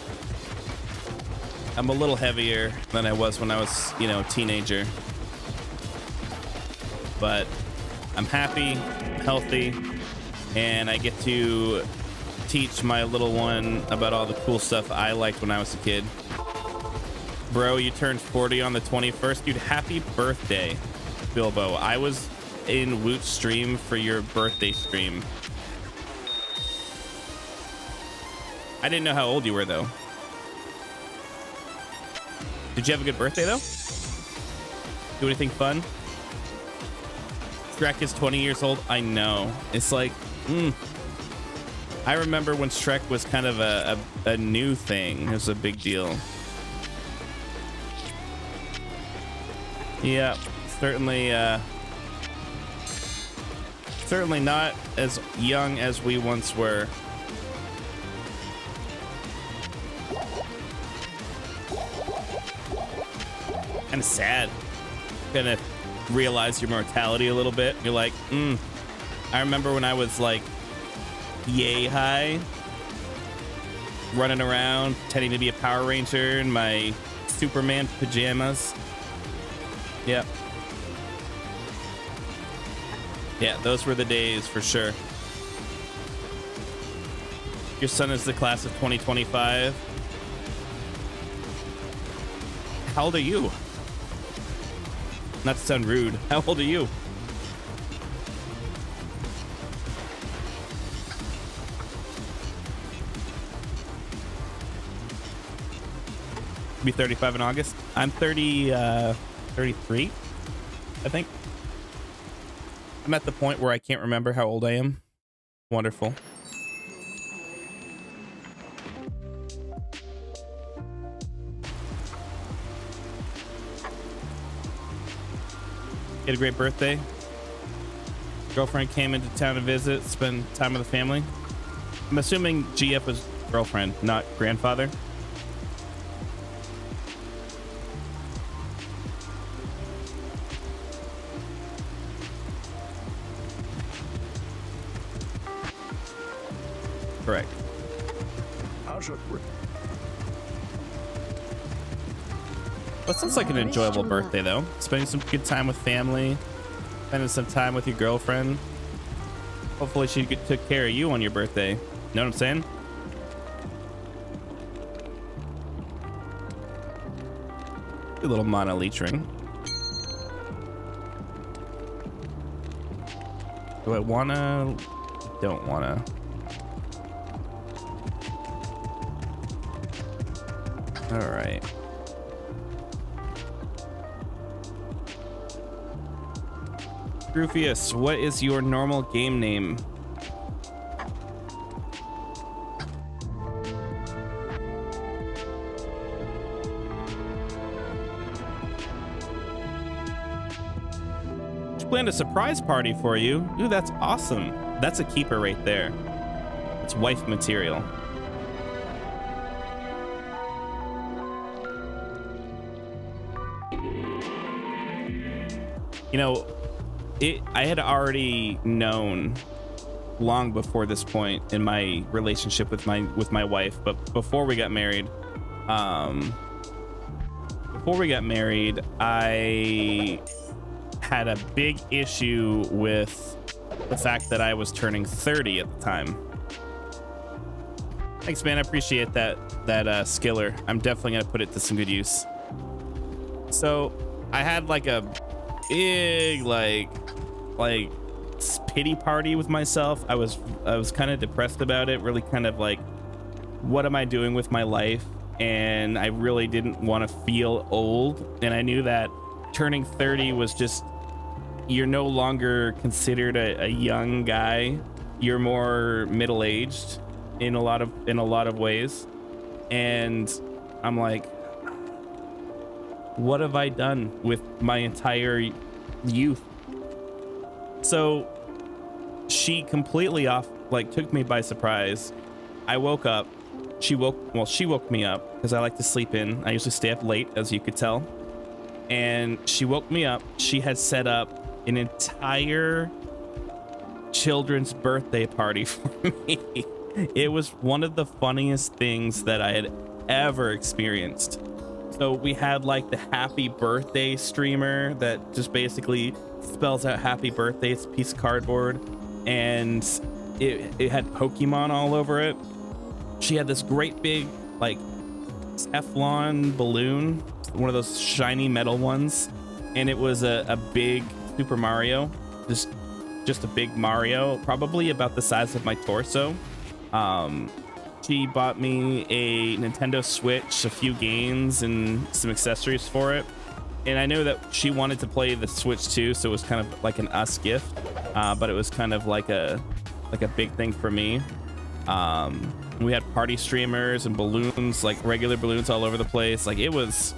I'm a little heavier than I was when I was, a teenager. But I'm happy, healthy, and I get to teach my little one about all the cool stuff I liked when I was a kid. Bro, you turned 40 on the 21st. Dude, happy birthday, Bilbo. I was in Woot's stream for your birthday stream. I didn't know how old you were, though. Did you have a good birthday, though? Do anything fun? Shrek is 20 years old. I know. It's like, I remember when Shrek was kind of a new thing. It was a big deal. Yeah, certainly not as young as we once were. Kind of sad. Gonna realize your mortality a little bit. You're like, I remember when I was like yay high, running around pretending to be a Power Ranger in my Superman pajamas. Yep. Yeah, those were the days for sure. Your son is the class of 2025. How old are you? Not to sound rude. How old are you? Be 35 in August. I'm 33, I think. I'm at the point where I can't remember how old I am. Wonderful. You had a great birthday. Girlfriend came into town to visit, spend time with the family. I'm assuming GF was girlfriend, not grandfather. Correct. That sounds like an enjoyable birthday, though. Spending some good time with family, spending some time with your girlfriend. Hopefully she took care of you on your birthday. You know what I'm saying? A little mono leech ring. Do I wanna? Don't wanna. All right. Rufus, what is your normal game name? planned a surprise party for you. Ooh, that's awesome. That's a keeper right there. It's wife material. You know, I had already known long before this point in my relationship with my wife, but before we got married, I had a big issue with the fact that I was turning 30 at the time. Thanks, man. I appreciate that skiller. I'm definitely gonna put it to some good use. So I had like a big like pity party with myself. I was kind of depressed about it, really kind of like, what am I doing with my life? And I really didn't want to feel old, and I knew that turning 30 was just, you're no longer considered a young guy, you're more middle-aged in a lot of ways. And I'm like, what have I done with my entire youth? So she completely took me by surprise. I woke up. She woke me up because I like to sleep in. I usually stay up late, as you could tell. And she woke me up. She had set up an entire children's birthday party for me. It was one of the funniest things that I had ever experienced. So we had like the happy birthday streamer that just basically spells out happy birthday. It's a piece of cardboard, and it had Pokemon all over it. She had this great big like Teflon balloon, one of those shiny metal ones, and it was a big Super Mario, just a big Mario, probably about the size of my torso. She bought me a Nintendo Switch, a few games, and some accessories for it. And I know that she wanted to play the Switch too, so it was kind of like an us gift, but it was kind of like a big thing for me. We had party streamers and balloons, like regular balloons all over the place. Like it was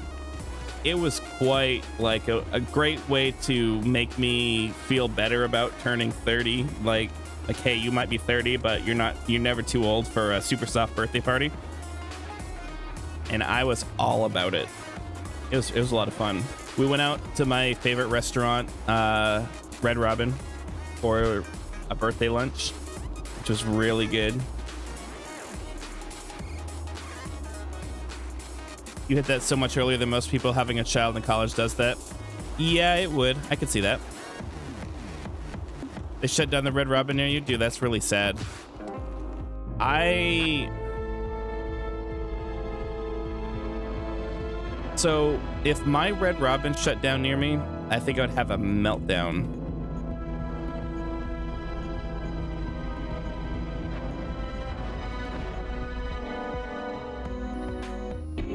quite like a great way to make me feel better about turning 30. Like, hey, you might be 30, but you're never too old for a super soft birthday party. And I was all about it. It was a lot of fun. We went out to my favorite restaurant, Red Robin, for a birthday lunch, which was really good. You hit that so much earlier than most people. Having a child in college does that. Yeah, it would. I could see that. They shut down the Red Robin near you? Dude, that's really sad. So if my Red Robin shut down near me, I think I would have a meltdown.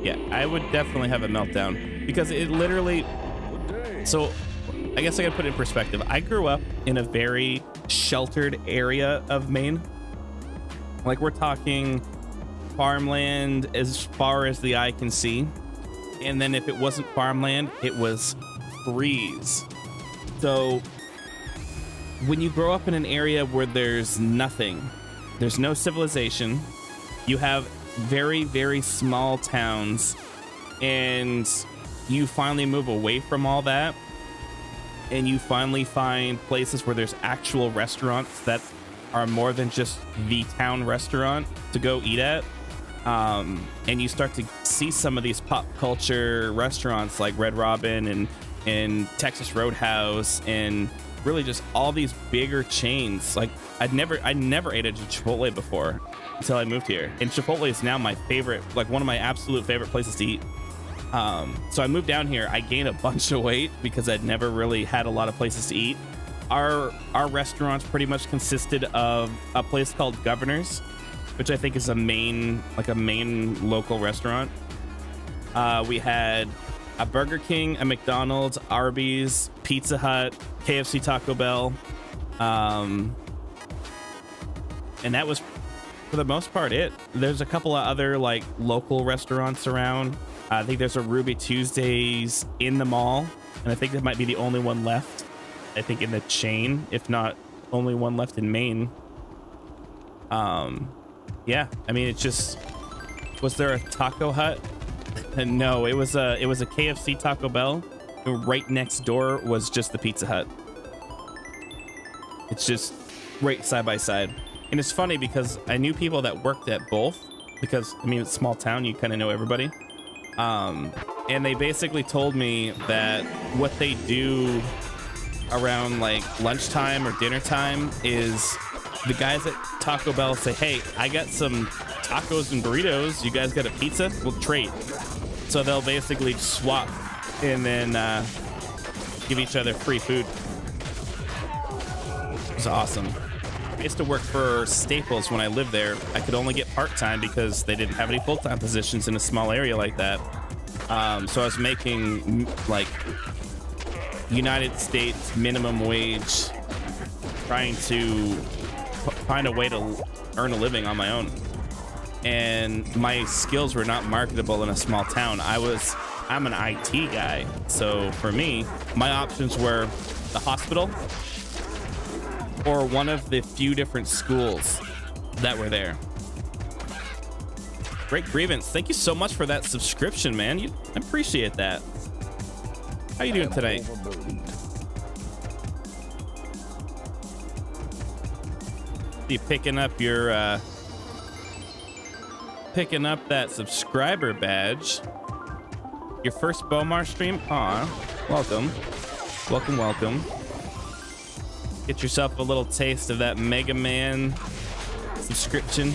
Yeah, I would definitely have a meltdown because it literally... So I guess I gotta put it in perspective. I grew up in a very sheltered area of Maine. Like, we're talking farmland as far as the eye can see. And then if it wasn't farmland, it was trees. So when you grow up in an area where there's nothing, there's no civilization, you have very, very small towns, and you finally move away from all that, and you finally find places where there's actual restaurants that are more than just the town restaurant to go eat at. And you start to see some of these pop culture restaurants like Red Robin and Texas Roadhouse, and really just all these bigger chains. Like I never ate at Chipotle before until I moved here, and Chipotle is now my favorite, like one of my absolute favorite places to eat. So I moved down here. I gained a bunch of weight because I'd never really had a lot of places to eat. Our restaurants pretty much consisted of a place called Governor's, which I think is a main local restaurant. We had a Burger King, a McDonald's, Arby's, Pizza Hut, KFC, Taco Bell. And that was, for the most part, it. There's a couple of other like local restaurants around. I think there's a Ruby Tuesdays in the mall, and I think that might be the only one left. I think, in the chain, if not only one left in Maine. Yeah, I mean, it just, was there a Taco Hut? No, it was a KFC Taco Bell. Right next door was just the Pizza Hut. It's just right side by side. And it's funny because I knew people that worked at both, because I mean, it's a small town, you kind of know everybody. And they basically told me that what they do around like lunchtime or dinner time is the guys at Taco Bell say, hey, I got some tacos and burritos. You guys got a pizza? We'll trade. So they'll basically swap and then give each other free food. It was awesome. I used to work for Staples when I lived there. I could only get part-time because they didn't have any full-time positions in a small area like that. So I was making like United States minimum wage, trying to find a way to earn a living on my own. And my skills were not marketable in a small town. I'm an IT guy. So for me, my options were the hospital or one of the few different schools that were there. Great Grievance, thank you so much for that subscription, man. I appreciate that. How you doing tonight? You picking up your picking up that subscriber badge. Your first Bomar stream? Aw, welcome. Welcome. Get yourself a little taste of that Mega Man subscription.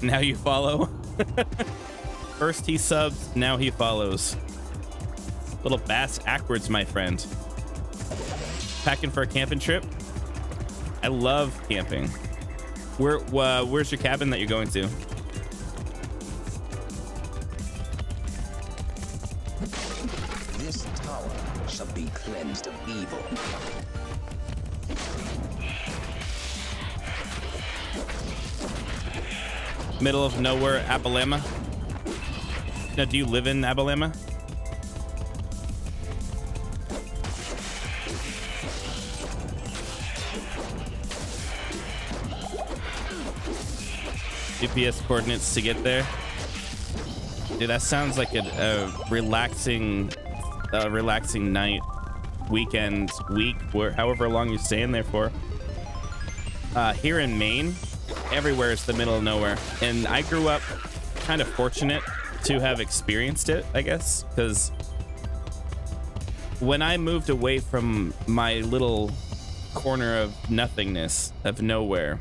Now you follow. First he subs, now he follows. Little bass backwards, my friend. Packing for a camping trip? I love camping. Where's your cabin that you're going to? This tower shall be cleansed of evil. Middle of nowhere, Abilama. Now, do you live in Abilama? GPS coordinates to get there. Dude, that sounds like a relaxing night, weekend, week, however long you're staying there for. Here in Maine, everywhere is the middle of nowhere, and I grew up kind of fortunate to have experienced it, I guess, because when I moved away from my little corner of nothingness, of nowhere,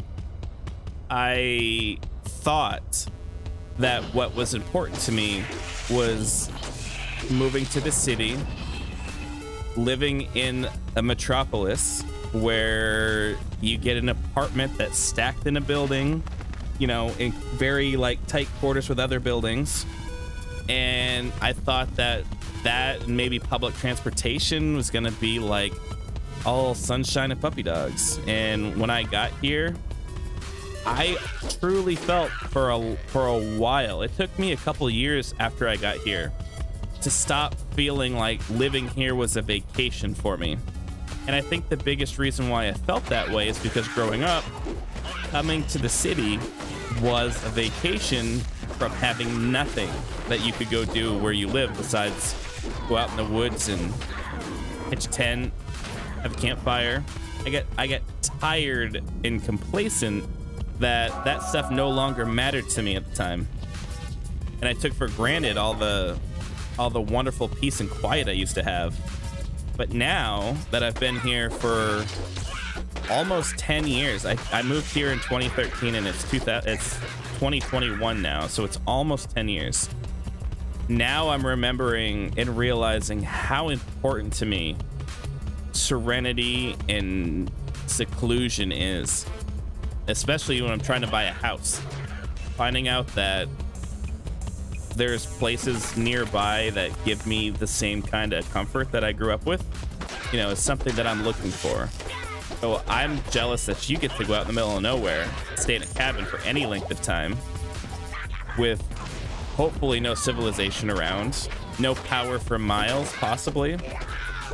I thought that what was important to me was moving to the city, living in a metropolis where you get an apartment that's stacked in a building, you know, in very like tight quarters with other buildings. And I thought that and maybe public transportation was gonna be like all sunshine and puppy dogs. And when I got here, I truly felt for a while, it took me a couple years after I got here to stop feeling like living here was a vacation for me. And I think the biggest reason why I felt that way is because growing up, coming to the city was a vacation from having nothing that you could go do where you live besides go out in the woods and pitch a tent, have a campfire. I get tired and complacent that stuff no longer mattered to me at the time. And I took for granted all the wonderful peace and quiet I used to have. But now that I've been here for almost 10 years, I moved here in 2013 and it's 2021 now, so it's almost 10 years. Now I'm remembering and realizing how important to me serenity and seclusion is, especially when I'm trying to buy a house. Finding out that there's places nearby that give me the same kind of comfort that I grew up with, you know, is something that I'm looking for. So I'm jealous that you get to go out in the middle of nowhere, stay in a cabin for any length of time with hopefully no civilization around, no power for miles, possibly,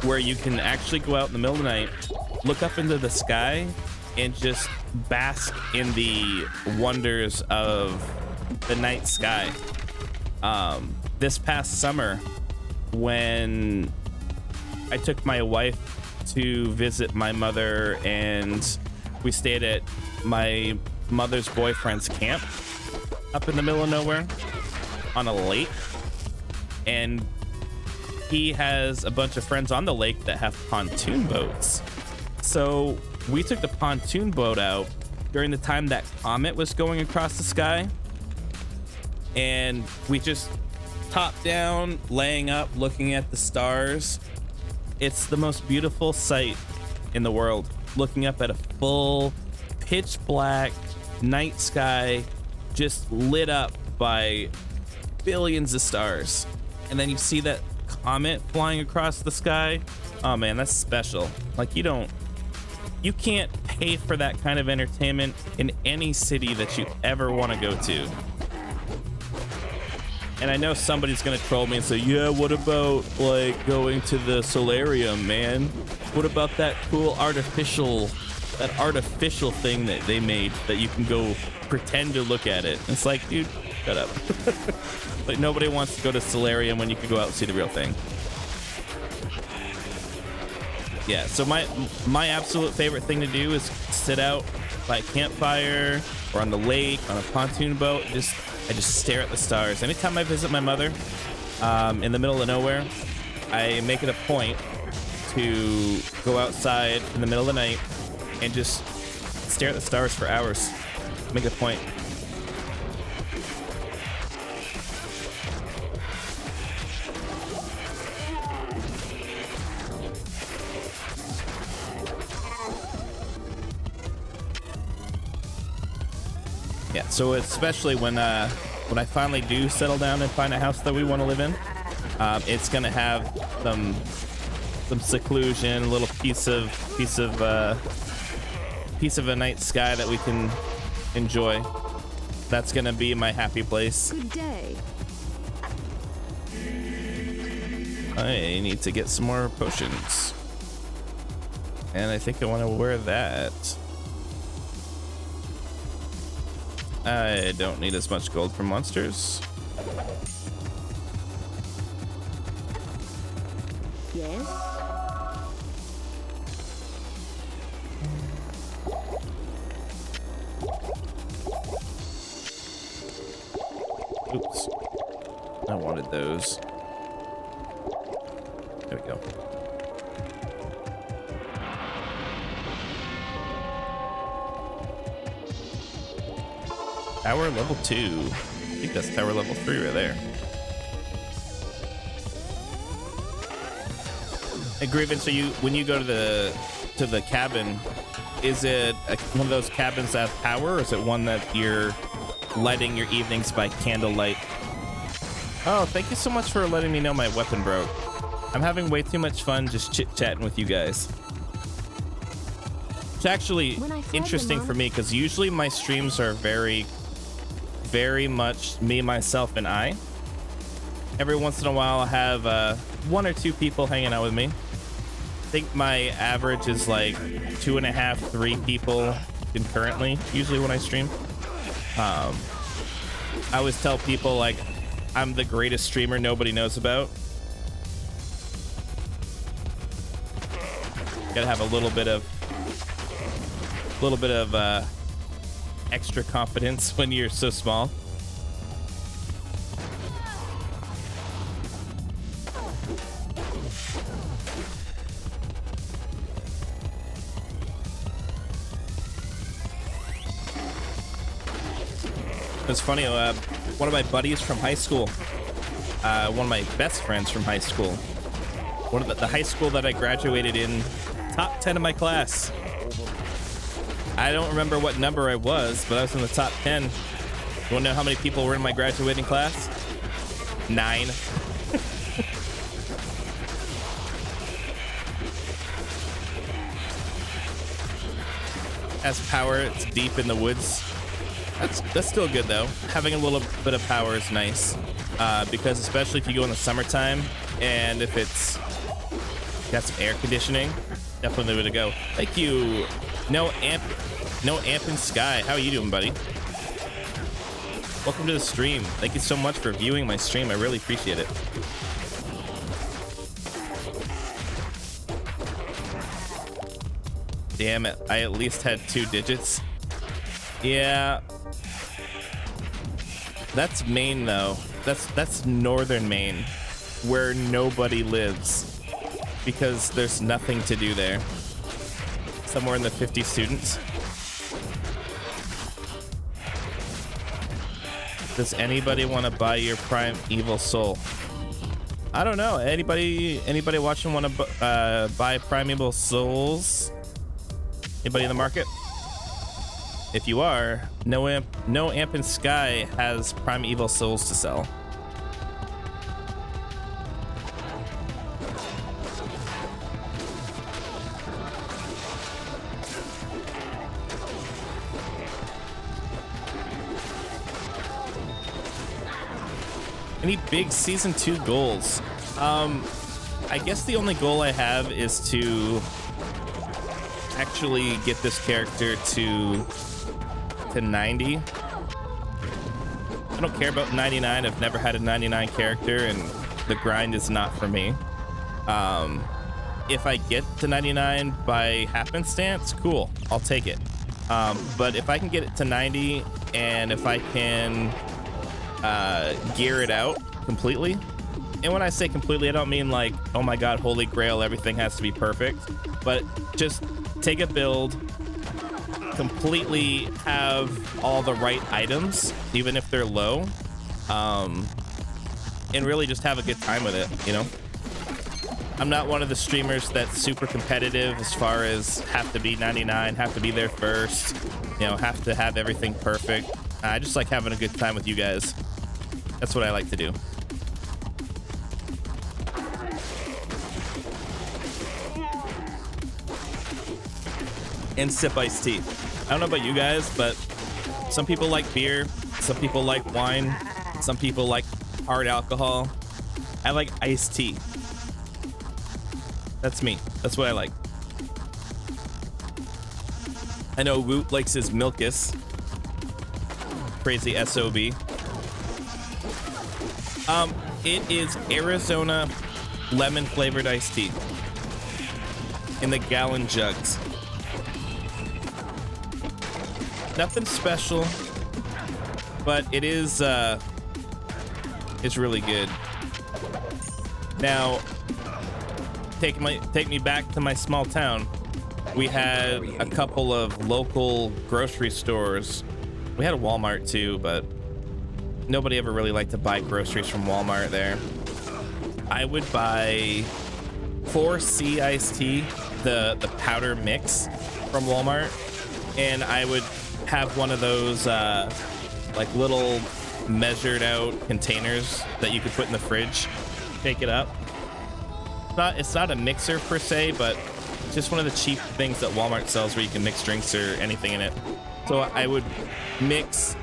where you can actually go out in the middle of the night, look up into the sky, and just bask in the wonders of the night sky. This past summer, when I took my wife to visit my mother, and we stayed at my mother's boyfriend's camp up in the middle of nowhere on a lake, and he has a bunch of friends on the lake that have pontoon boats. So we took the pontoon boat out during the time that comet was going across the sky, and we just top down, laying up, looking at the stars. It's the most beautiful sight in the world, looking up at a full pitch black night sky, just lit up by billions of stars. And then you see that comet flying across the sky. Oh man, that's special. Like, you can't pay for that kind of entertainment in any city that you ever want to go to. And I know somebody's gonna troll me and say, yeah, what about like going to the solarium, man? What about that cool artificial thing that they made that you can go pretend to look at it? It's like, dude, shut up. Like, nobody wants to go to solarium when you can go out and see the real thing. Yeah, so my absolute favorite thing to do is sit out by a campfire or on the lake on a pontoon boat. I just stare at the stars. Anytime I visit my mother in the middle of nowhere, I make it a point to go outside in the middle of the night and just stare at the stars for hours. Make it a point. Yeah, so especially when I finally do settle down and find a house that we want to live in, it's gonna have some seclusion, a little piece of a night sky that we can enjoy. That's gonna be my happy place. Good day. I need to get some more potions, and I think I want to wear that. I don't need as much gold from monsters. Yes. Oops. I wanted those. There we go. Tower level 2. I think that's tower level 3 right there. Hey, Grievin, so when you go to the cabin, is it one of those cabins that have power, or is it one that you're lighting your evenings by candlelight? Oh, thank you so much for letting me know my weapon broke. I'm having way too much fun just chit-chatting with you guys. It's actually interesting for me because usually my streams are very much me, myself, and I. Every once in a while I have one or two people hanging out with me. I think my average is like 2.5, 3 people concurrently usually when I stream. I always tell people like I'm the greatest streamer nobody knows about. Gotta have a little bit of extra confidence when you're so small. It's funny, one of my buddies from high school, one of my best friends from high school, one of the high school that I graduated in, top 10 of my class. I don't remember what number I was, but I was in the top 10. You want to know how many people were in my graduating class? 9. Has power, it's deep in the woods. That's still good though. Having a little bit of power is nice. because especially if you go in the summertime and if it's got some air conditioning, definitely the way to go. Thank you. No amp in sky. How are you doing, buddy? Welcome to the stream. Thank you so much for viewing my stream. I really appreciate it. Damn it, I at least had 2 digits. Yeah. That's Maine though. That's northern Maine, where nobody lives because there's nothing to do there. Somewhere in the 50 students. Does anybody want to buy your Primeval Soul? I don't know. Anybody watching want to buy Primeval Souls? Anybody in the market? If you are, no amp in sky has Primeval Souls to sell. Any big season 2 goals? I guess the only goal I have is to actually get this character to 90. I don't care about 99. I've never had a 99 character and the grind is not for me. If I get to 99 by happenstance, cool, I'll take it. But if I can get it to 90 and if I can gear it out completely, and when I say completely, I don't mean like, oh my god, holy grail, everything has to be perfect, but just take a build, completely have all the right items, even if they're low, and really just have a good time with it, you know? I'm not one of the streamers that's super competitive as far as have to be 99, have to be there first, you know, have to have everything perfect. I just like having a good time with you guys. That's what I like to do. And sip iced tea. I don't know about you guys, but some people like beer, some people like wine, some people like hard alcohol. I like iced tea. That's me. That's what I like. I know Woot likes his Milkus. Crazy SOB. It is Arizona lemon flavored iced tea in the gallon jugs. Nothing special, but it is it's really good. Now, take me back to my small town. We had a couple of local grocery stores. We had a Walmart too, but nobody ever really liked to buy groceries from Walmart there. I would buy 4C iced tea, the powder mix from Walmart, and I would have one of those like little measured out containers that you could put in the fridge, shake it up. It's not a mixer per se, but just one of the cheap things that Walmart sells where you can mix drinks or anything in it. So I would mix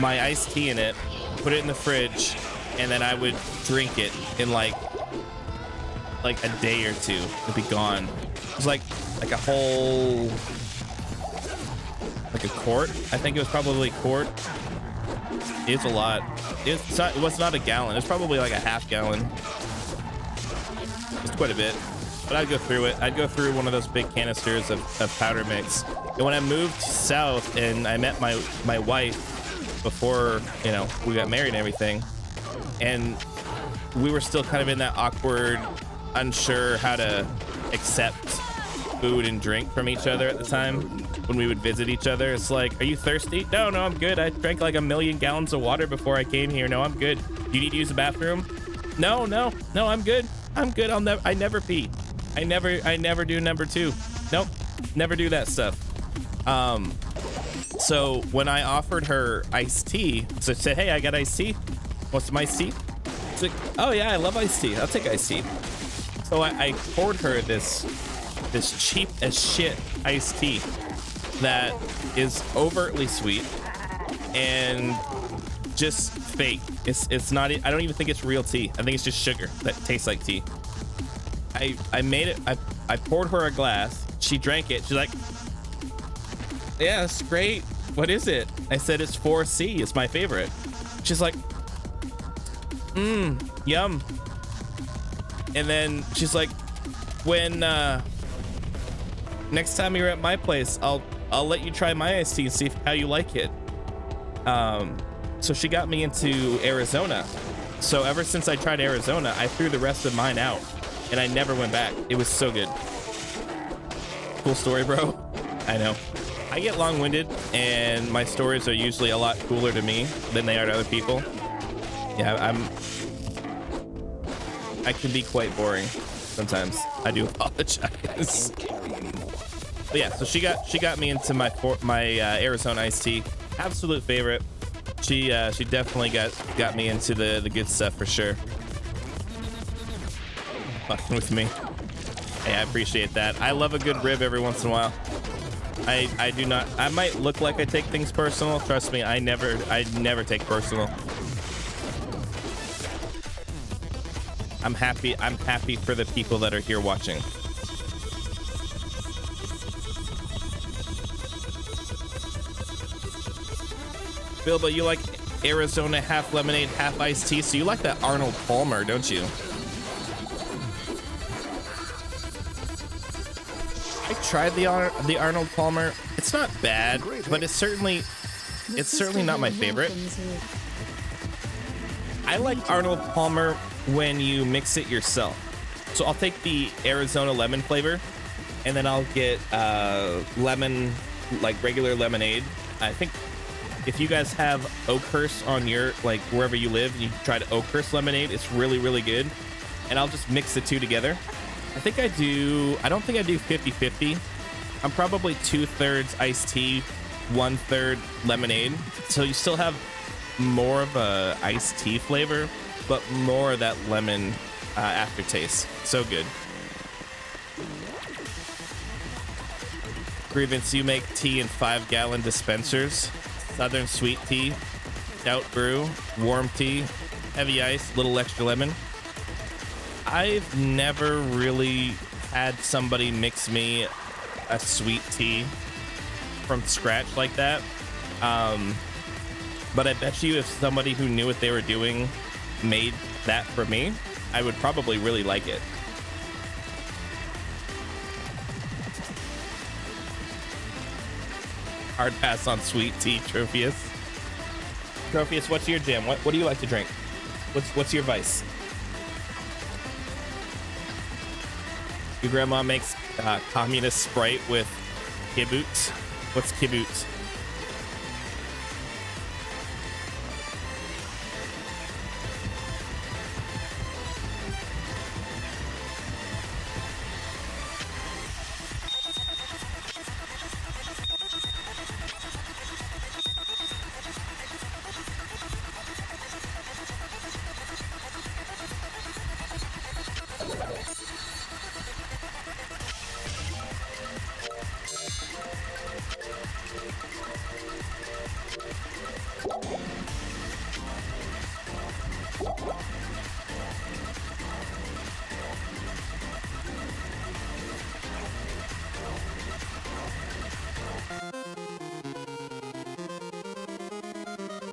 my iced tea in it, put it in the fridge, and then I would drink it in like a day or two. It'd be gone. It was like a whole, like a quart. I think it was probably a quart. It's a lot. It was not a gallon. It's probably like a half gallon. It's quite a bit. But I'd go through it. I'd go through one of those big canisters of powder mix. And when I moved south and I met my wife before, you know, we got married and everything, and we were still kind of in that awkward, unsure how to accept food and drink from each other at the time when we would visit each other. It's like, are you thirsty? No, I'm good. I drank like 1 million gallons of water before I came here. No, I'm good. You need to use the bathroom? No, I'm good. I never pee. I never do number 2. Nope, never do that stuff. So when I offered her iced tea, so I said, hey, I got iced tea. Want some iced tea? She's like, oh yeah, I love iced tea. I'll take iced tea. So I poured her this cheap as shit iced tea that is overtly sweet and just fake. It's not. I don't even think it's real tea. I think it's just sugar that tastes like tea. I made it. I poured her a glass. She drank it. She's like, yeah, it's great. What is it? I said it's 4C. It's my favorite. She's like, yum. And then she's like, when next time you're at my place, I'll let you try my iced tea and see how you like it. So she got me into Arizona. So ever since I tried Arizona, I threw the rest of mine out and I never went back. It was so good. Cool story, bro. I know. I get long-winded and my stories are usually a lot cooler to me than they are to other people. Yeah, I can be quite boring sometimes. I do apologize. But yeah, so she got me into my Arizona iced tea. Absolute favorite. She definitely got me into the good stuff for sure. Fucking with me. Hey, I appreciate that. I love a good rib every once in a while. I do not. I might look like I take things personal. Trust me, I never take personal. I'm happy for the people that are here watching. Bilbo, you like Arizona half lemonade, half iced tea, so you like that Arnold Palmer, don't you? I tried the Arnold Palmer. It's not bad, but it's certainly not my favorite. I like Arnold Palmer when you mix it yourself. So I'll take the Arizona lemon flavor, and then I'll get lemon, like regular lemonade. I think if you guys have Oakhurst on your, like wherever you live, you try to Oakhurst lemonade, it's really, really good. And I'll just mix the two together. I don't think I do 50-50. I'm probably 2/3 iced tea, 1/3 lemonade. So you still have more of a iced tea flavor, but more of that lemon aftertaste. So good. Grievance, you make tea in 5-gallon dispensers. Southern sweet tea, stout brew, warm tea, heavy ice, little extra lemon. I've never really had somebody mix me a sweet tea from scratch like that. But I bet you if somebody who knew what they were doing made that for me, I would probably really like it. Hard pass on sweet tea, Trophius. Trophius, what's your jam? What do you like to drink? What's your vice? Your grandma makes communist Sprite with kibbutz. What's kibbutz?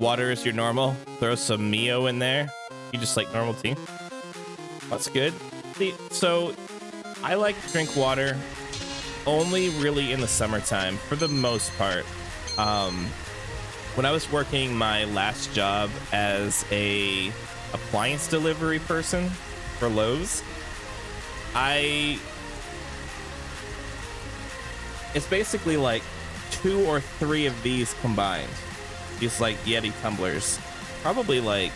Water is your normal. Throw some Mio in there. You just like normal tea. That's good. So I like to drink water only really in the summertime for the most part. When I was working my last job as a appliance delivery person for Lowe's, it's basically like 2 or 3 of these combined. These like Yeti tumblers, probably like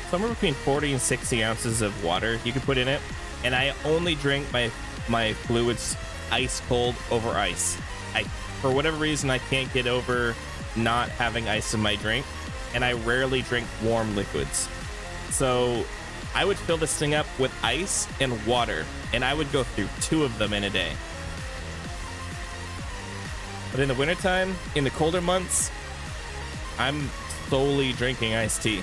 somewhere between 40 and 60 ounces of water you could put in it. And I only drink my fluids ice cold over ice. For whatever reason, I can't get over not having ice in my drink, and I rarely drink warm liquids. So I would fill this thing up with ice and water, and I would go through 2 of them in a day. But in the wintertime, in the colder months, I'm solely drinking iced tea.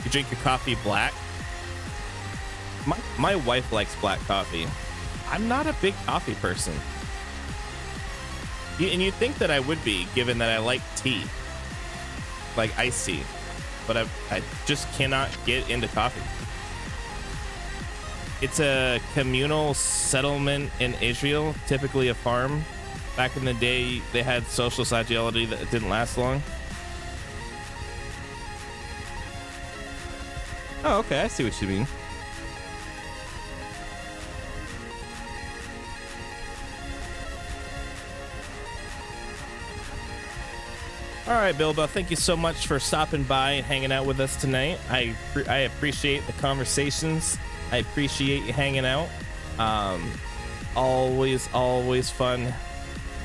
You drink your coffee black? My wife likes black coffee. I'm not a big coffee person. And you'd think that I would be, given that I like tea. Like iced tea. But I just cannot get into coffee. It's a communal settlement in Israel, typically a farm. Back in the day, they had social sociality that didn't last long. Oh, okay, I see what you mean. All right, Bilbo, thank you so much for stopping by and hanging out with us tonight. I appreciate the conversations. I appreciate you hanging out. Always fun.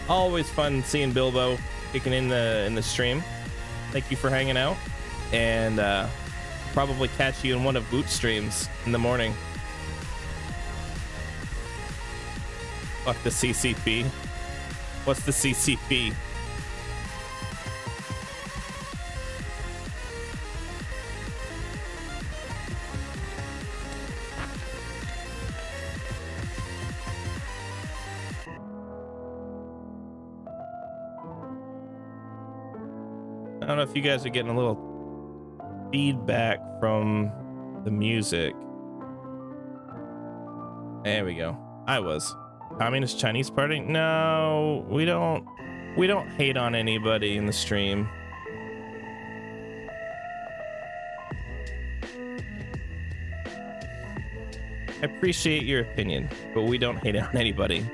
Always fun seeing Bilbo kicking in the stream. Thank you for hanging out, and probably catch you in one of Boot's streams in the morning. Fuck the CCP. What's the CCP? I don't know if you guys are getting a little feedback from the music. There we go. I was. Communist Chinese Party? No, we don't hate on anybody in the stream. I appreciate your opinion, but we don't hate on anybody.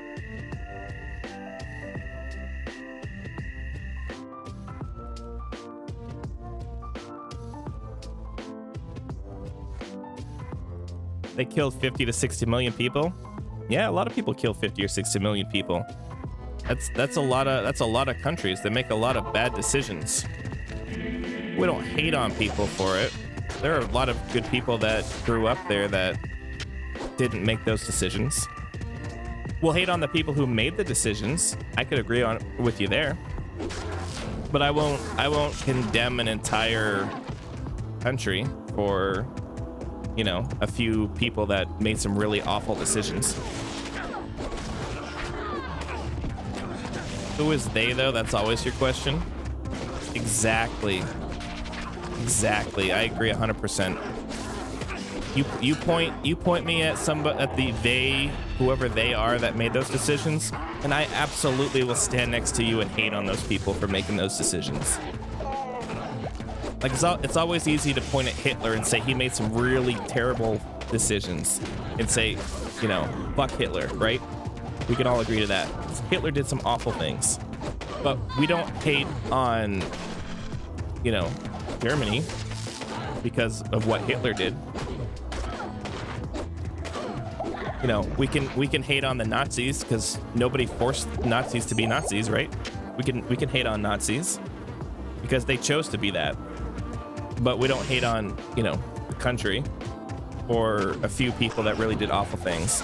They killed 50 to 60 million people. Yeah, a lot of people kill 50 or 60 million people. That's a lot of countries that make a lot of bad decisions. We don't hate on people for it. There are a lot of good people that grew up there that didn't make those decisions. We'll hate on the people who made the decisions. I could agree with you there. But I won't condemn an entire country for, you know, a few people that made some really awful decisions. Who is they, though? That's always your question. Exactly. I agree 100%. You point me at somebody, at the they, whoever they are that made those decisions, and I absolutely will stand next to you and hate on those people for making those decisions. Like, it's always easy to point at Hitler and say he made some really terrible decisions and say, you know, fuck Hitler, right? We can all agree to that. Hitler did some awful things, but we don't hate on, you know, Germany because of what Hitler did. You know, we can hate on the Nazis because nobody forced Nazis to be Nazis, right? We can hate on Nazis because they chose to be that. But we don't hate on, you know, the country or a few people that really did awful things.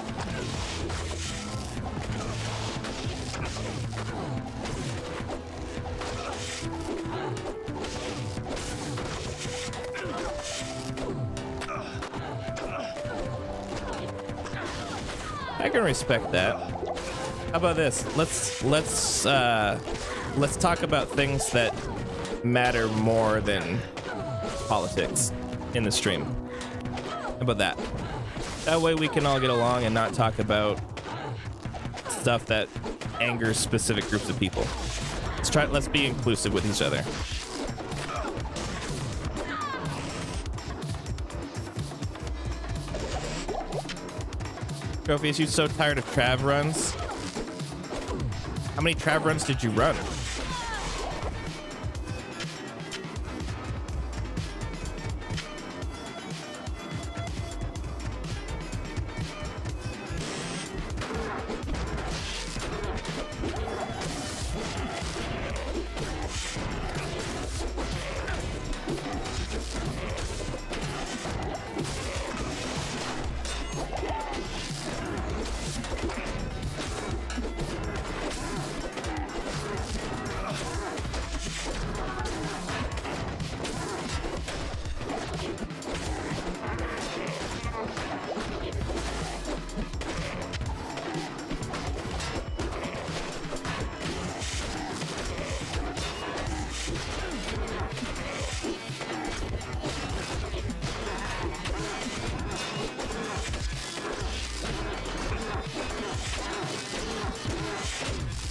I can respect that. How about this? Let's talk about things that matter more than politics in the stream. How about that? That way we can all get along and not talk about stuff that angers specific groups of people. Let's be inclusive with each other. Trophy, is you so tired of trav runs? How many trav runs did you run?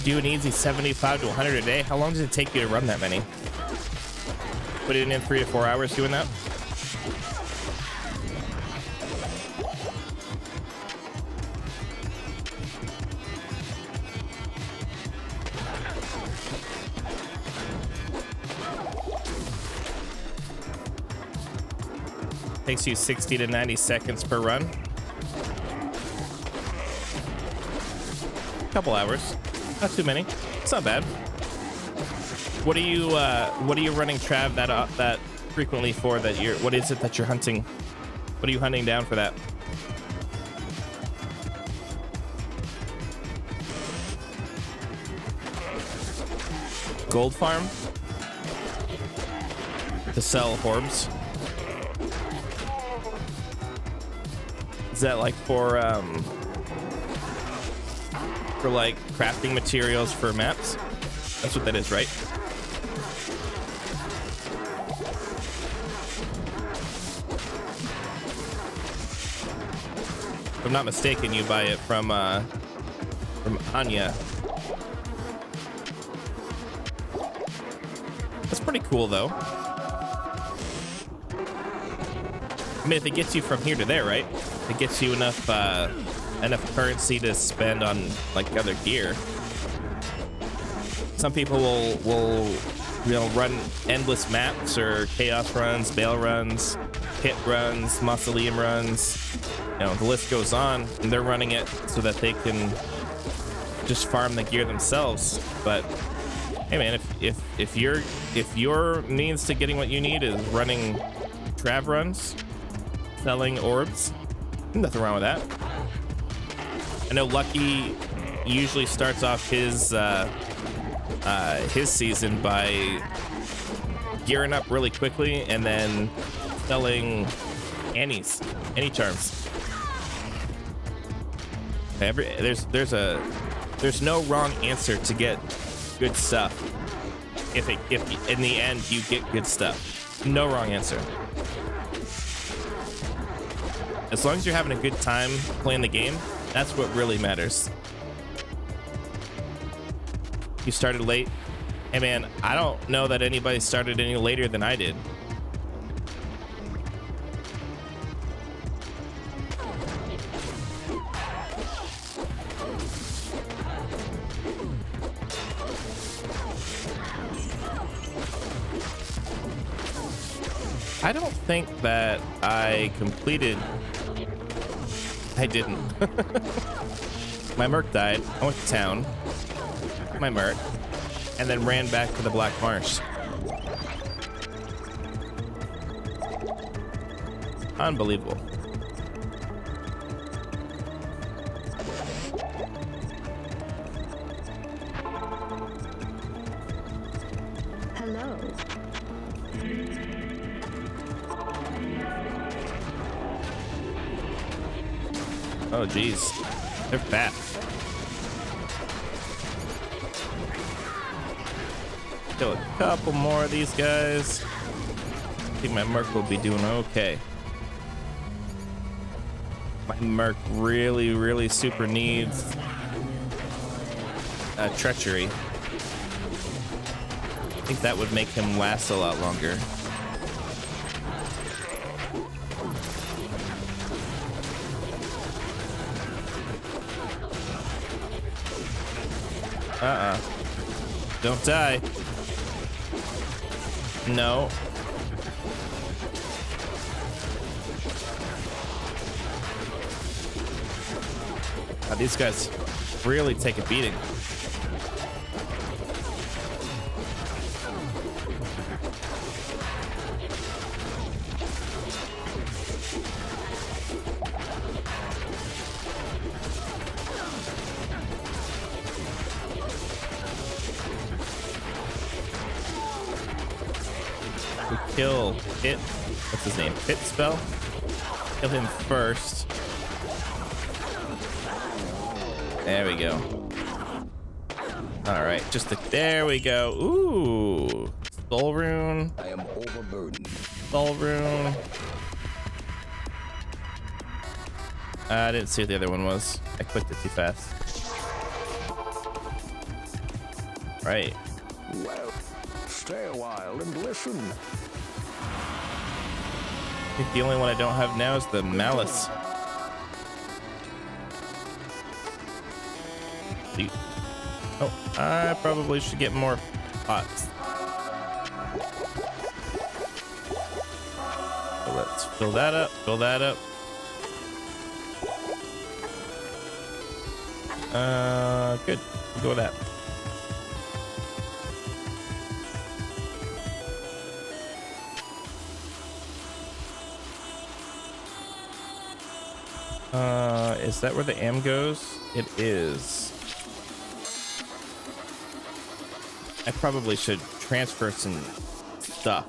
do an easy 75 to 100 a day. How long does it take you to run that many? Put it in 3 to 4 hours doing that? Takes you 60 to 90 seconds per run. Couple hours, not too many. It's not bad. What are you running Trav that frequently for? That you're, what is it that you're hunting? What are you hunting down for that? Gold farm to sell orbs. Is that like for like crafting materials for maps? That's what that is, right? If I'm not mistaken, you buy it from Anya. That's pretty cool, though. I mean, if it gets you from here to there, right? It gets you enough enough currency to spend on like other gear. Some people will run endless maps or chaos runs, bale runs, pit runs, mausoleum runs. The list goes on, and they're running it so that they can just farm the gear themselves. But hey, man, if your means to getting what you need is running trav runs, selling orbs, nothing wrong with that. I know Lucky usually starts off his season by gearing up really quickly and then selling any charms. There's no wrong answer to get good stuff. If in the end you get good stuff, no wrong answer. As long as you're having a good time playing the game, that's what really matters. You started late. Hey man, I don't know that anybody started any later than I did. I don't think that I completed. I didn't. My Merc died. I went to town. My Merc. And then ran back to the Black Marsh. Unbelievable. Hello. Oh, geez. They're fat. Kill a couple more of these guys. I think my Merc will be doing okay. My Merc really super needs treachery. I think that would make him last a lot longer. Don't die. No. These guys really take a beating. Kill Pit. What's his name? Pit spell. Kill him first. There we go. All right, there we go. Ooh, Soul Rune. I am overburdened. Soul Rune. I didn't see what the other one was. I clicked it too fast. Right. Well, stay a while and listen. I think the only one I don't have now is the Malice. Oh, I probably should get more pots. So let's fill that up, fill that up. Good. We'll go with that. Is that where the M goes? It is. I probably should transfer some stuff.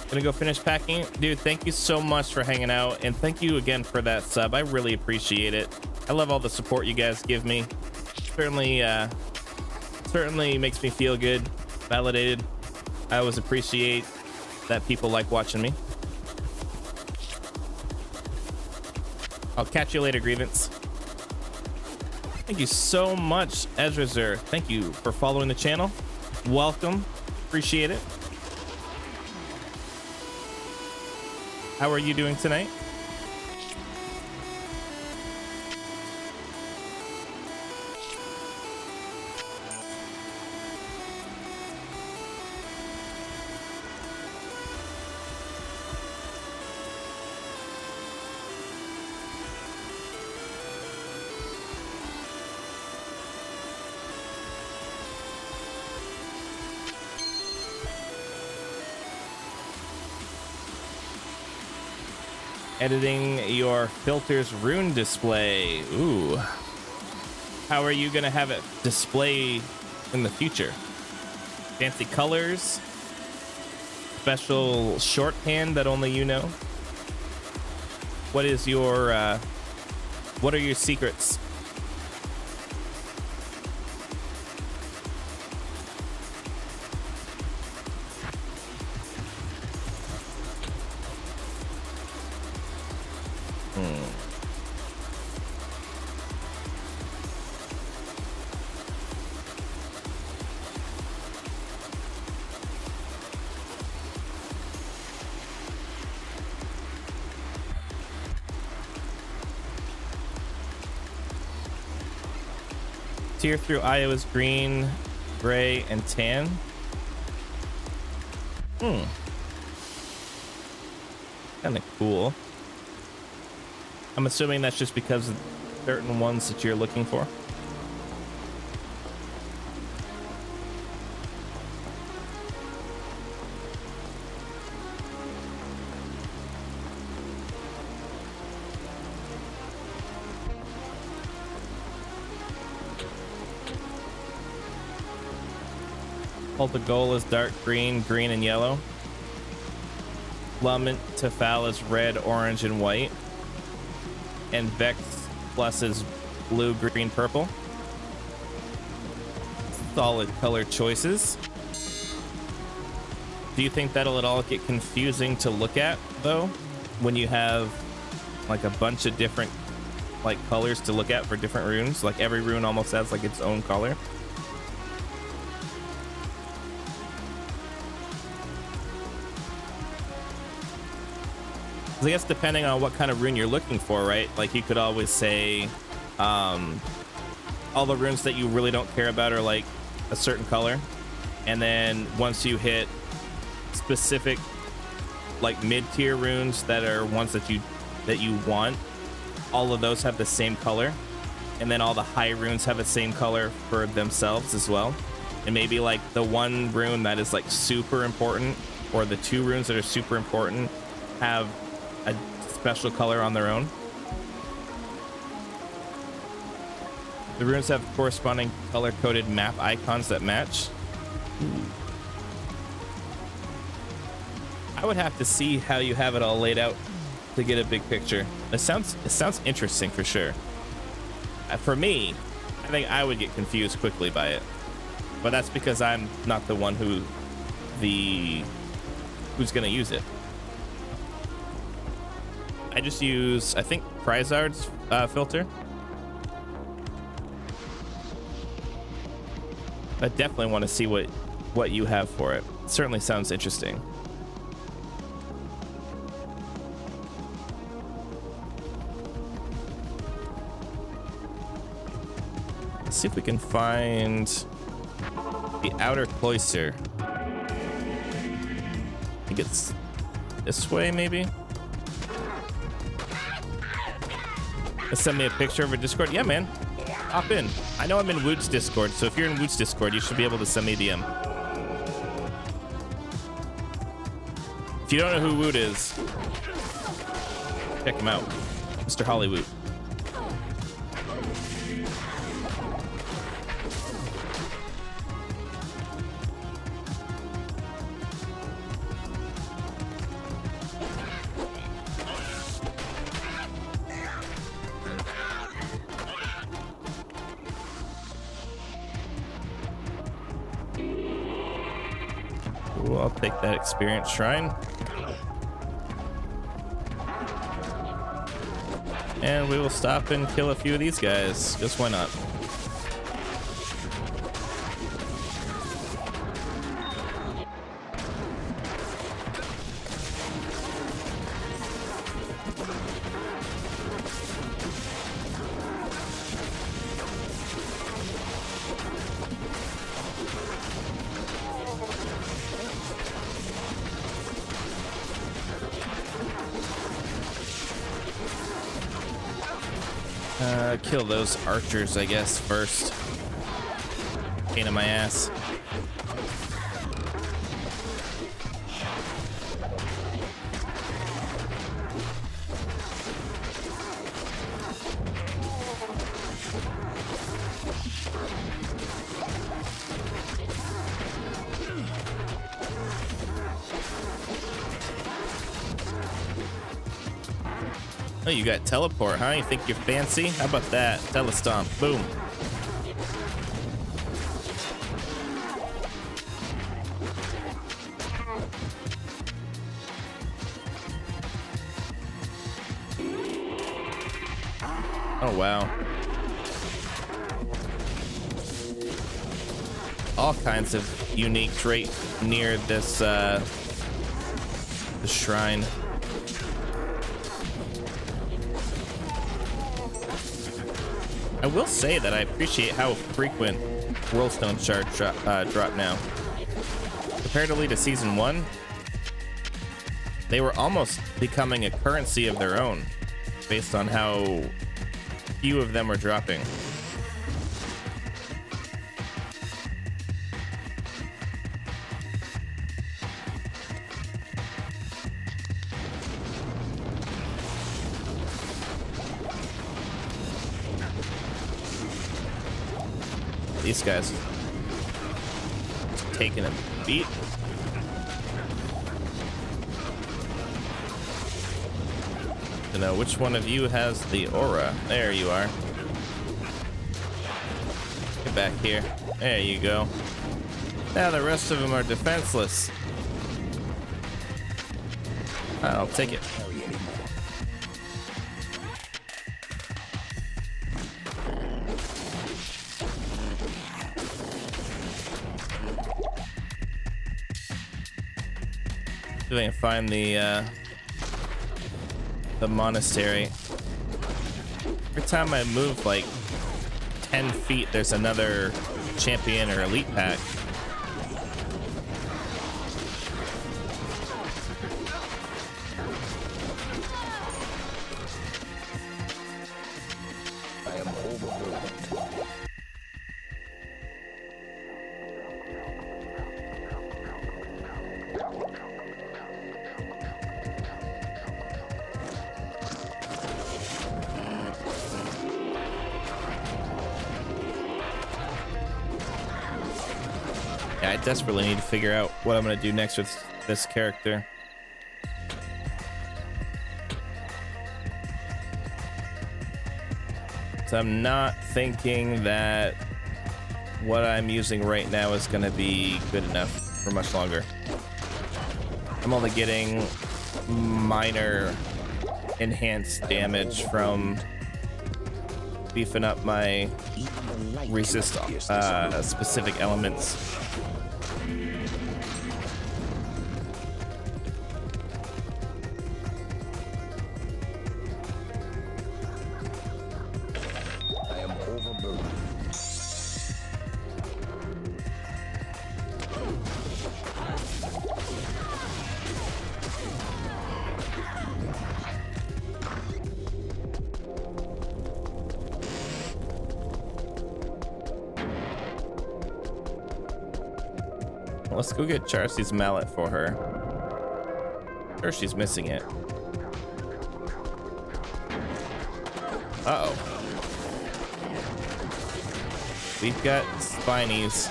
Gonna go finish packing. Dude, thank you so much for hanging out, and thank you again for that sub. I really appreciate it. I love all the support you guys give me. Certainly makes me feel good, validated. I always appreciate that people like watching me. I'll catch you later, Grievance. Thank you so much, Ezrazer. Thank you for following the channel. Welcome. Appreciate it. How are you doing tonight? Editing your filters rune display. Ooh. How are you gonna have it display in the future? Fancy colors? Special shorthand that only you know? What is your, what are your secrets? Tier through Iowa is green, gray, and tan. Kind of cool. I'm assuming that's just because of certain ones that you're looking for. The goal is dark green, green, and yellow. Lament Tefal is red, orange, and white. And Vex Plus is blue, green, purple. Solid color choices. Do you think that'll at all get confusing to look at, though, when you have like a bunch of different like colors to look at for different runes? Like every rune almost has like its own color. I guess depending on what kind of rune you're looking for, right? Like you could always say all the runes that you really don't care about are like a certain color, and then once you hit specific like mid-tier runes that are ones that you want, all of those have the same color, and then all the high runes have the same color for themselves as well. And maybe like the one rune that is like super important, or the two runes that are super important, have a special color on their own. The runes have corresponding color-coded map icons that match. I would have to see how you have it all laid out to get a big picture. It sounds interesting for sure. For me, I think I would get confused quickly by it, but that's because I'm not the one who's gonna use it. I just use, I think, Cryzard's filter. I definitely want to see what you have for it. Certainly sounds interesting. Let's see if we can find the outer cloister. I think it's this way, maybe. Send me a picture over Discord. Yeah, man. Hop in. I know I'm in Woot's Discord, so if you're in Woot's Discord, you should be able to send me a DM. If you don't know who Woot is, check him out. Mr. Hollywood. Ooh, I'll take that experience shrine. And we will stop and kill a few of these guys. Just why not? Kill those archers, I guess, first. Pain in my ass. Oh, you got teleport, huh? You think you're fancy? How about that? Telestomp. Boom. Oh, wow. All kinds of unique right near this, the shrine. I will say that I appreciate how frequent Worldstone shards drop now. Comparatively to Season 1, they were almost becoming a currency of their own based on how few of them were dropping. These guys taking a beat. To know which one of you has the aura. There you are. Get back here. There you go. Now the rest of them are defenseless. I'll take it. See if I can find the monastery. Every time I move like 10 feet, there's another champion or elite pack. I am overwhelmed. Yeah, I desperately need to figure out what I'm gonna do next with this character. So I'm not thinking that what I'm using right now is gonna be good enough for much longer. I'm only getting minor enhanced damage from beefing up my Even the light resist cannot pierce this room. specific elements. I am overburdened. Let's go get Charcy's mallet for her. Sure, she's missing it. Uh-oh. We've got spinies.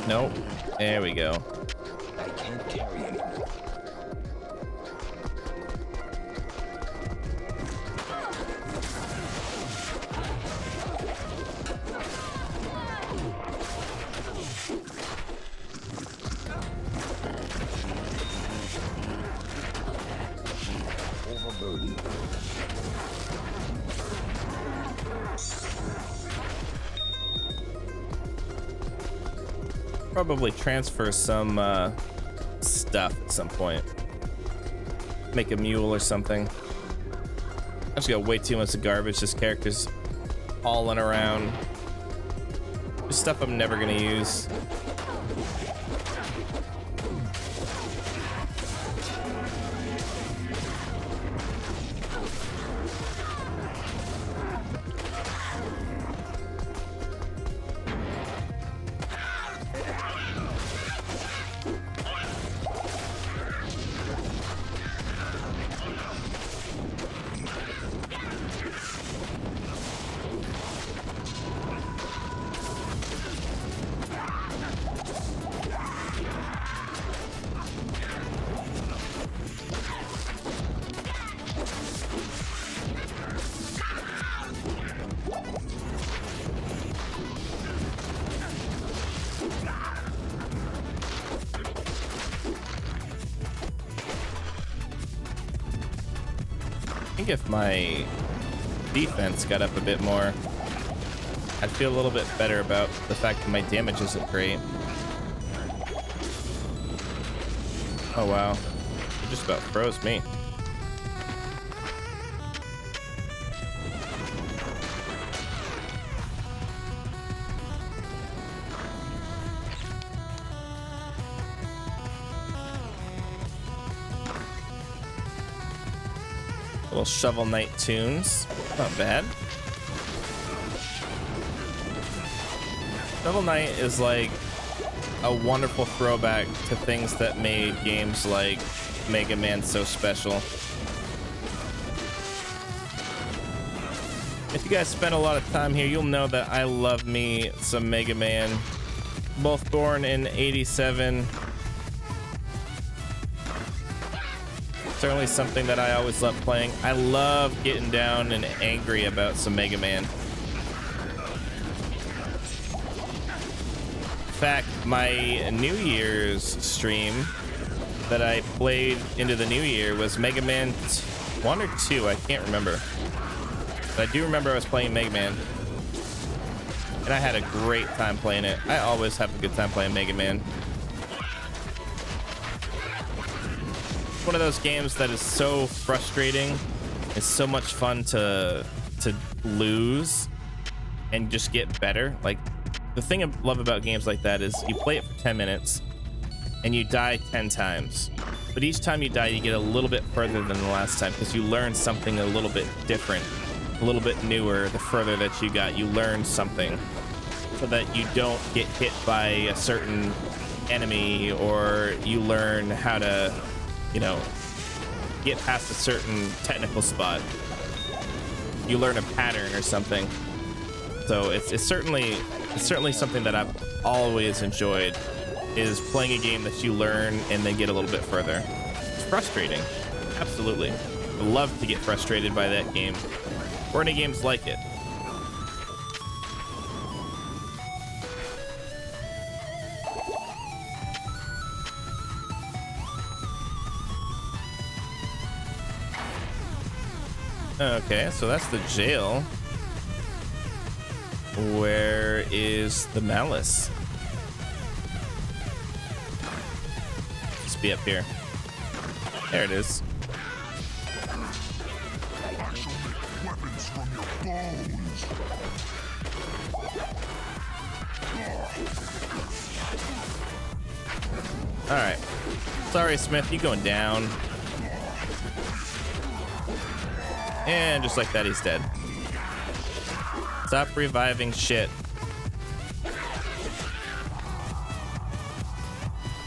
Nope. There we go. I can't carry anymore. Overburdened. Probably transfer some stuff at some point. Make a mule or something. I just got way too much garbage. Just characters hauling around. Just stuff I'm never gonna use. I think if my defense got up a bit more, I'd feel a little bit better about the fact that my damage isn't great. Oh wow, it just about froze me. Little Shovel Knight tunes, not bad. Shovel Knight is like a wonderful throwback to things that made games like Mega Man so special. If you guys spend a lot of time here, you'll know that I love me some Mega Man. Both born in '87. Certainly something that I always love playing. I love getting down and angry about some Mega Man. In fact, my New Year's stream that I played into the new year was Mega Man 1 or 2, I can't remember. But I do remember I was playing Mega Man. And I had a great time playing it. I always have a good time playing Mega Man. One of those games that is so frustrating. It's so much fun to lose and just get better. Like, the thing I love about games like that is you play it for 10 minutes and you die 10 times. But each time you die, you get a little bit further than the last time because you learn something a little bit different, a little bit newer. The further that you got, you learn something so that you don't get hit by a certain enemy, or you learn how to, you know, get past a certain technical spot. You learn a pattern or something. So it's certainly something that I've always enjoyed, is playing a game that you learn and then get a little bit further. It's frustrating, absolutely. I love to get frustrated by that game or any games like it. Okay, so that's the jail. Where is the malice? Just be up here. There it is. All right. Sorry, Smith, you going down. And just like that, he's dead. Stop reviving shit.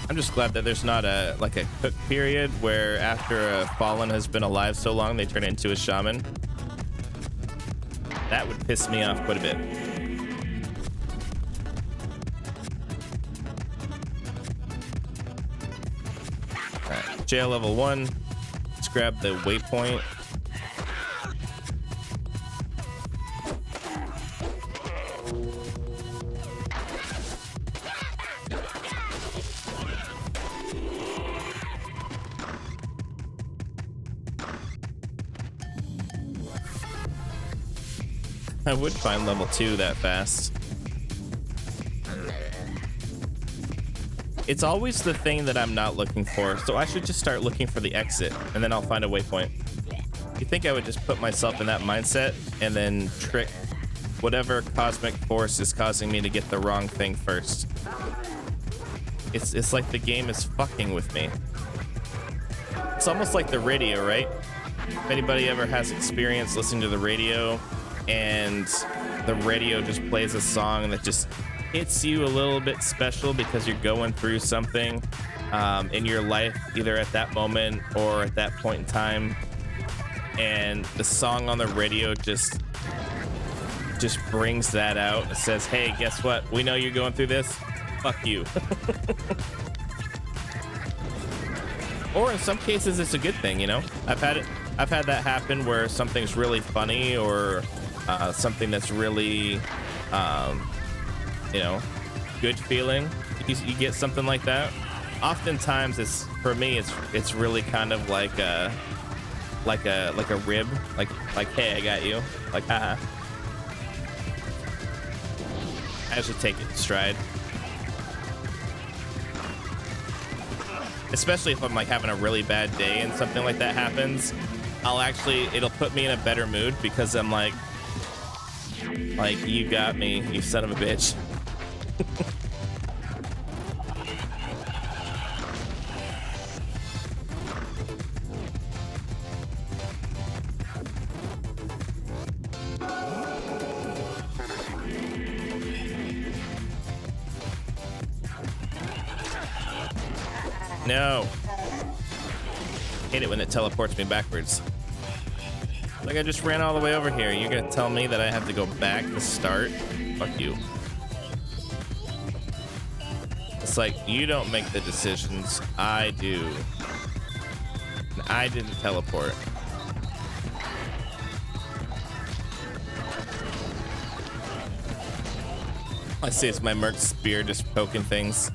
I'm just glad that there's not a cook period where after a fallen has been alive so long they turn into a shaman. That would piss me off quite a bit. Alright, jail level 1. Let's grab the waypoint. I would find level 2 that fast. It's always the thing that I'm not looking for, so I should just start looking for the exit, and then I'll find a waypoint. You think I would just put myself in that mindset and then trick whatever cosmic force is causing me to get the wrong thing first? It's like the game is fucking with me. It's almost like the radio, right? If anybody ever has experience listening to the radio and the radio just plays a song that just hits you a little bit special because you're going through something in your life, either at that moment or at that point in time, and the song on the radio just brings that out. It says, hey, guess what? We know you're going through this. Fuck you. Or in some cases it's a good thing, you know? I've had that happen where something's really funny or something that's really you know, good feeling. You get something like that. Oftentimes it's, for me, it's really kind of like a rib, like hey, I got you, like haha. I should take it in stride. Especially if I'm like having a really bad day and something like that happens, it'll put me in a better mood because I'm like you got me, you son of a bitch. No. Hate it when it teleports me backwards. Like I just ran all the way over here. You're gonna tell me that I have to go back to start? Fuck you. It's like you don't make the decisions, I do. And I didn't teleport. I see it's my Merc spear just poking things.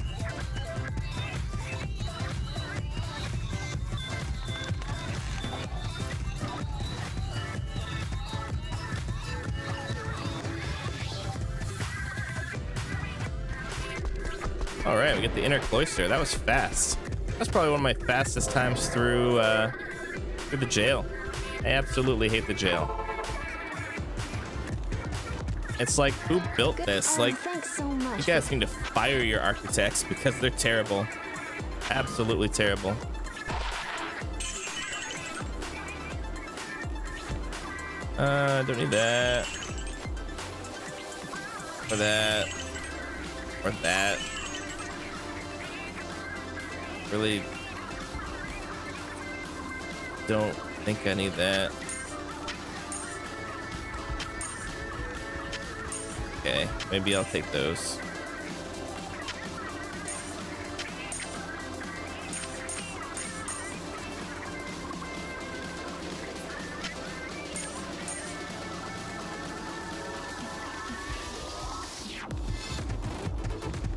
All right, we get the inner cloister. That was fast. That's probably one of my fastest times through the jail. I absolutely hate the jail. It's like, who built this? Like, Thanks so much. you guys need to fire your architects because they're terrible. Absolutely terrible. Don't need that. Or that. Or that. Really don't think I need that. Okay, maybe I'll take those.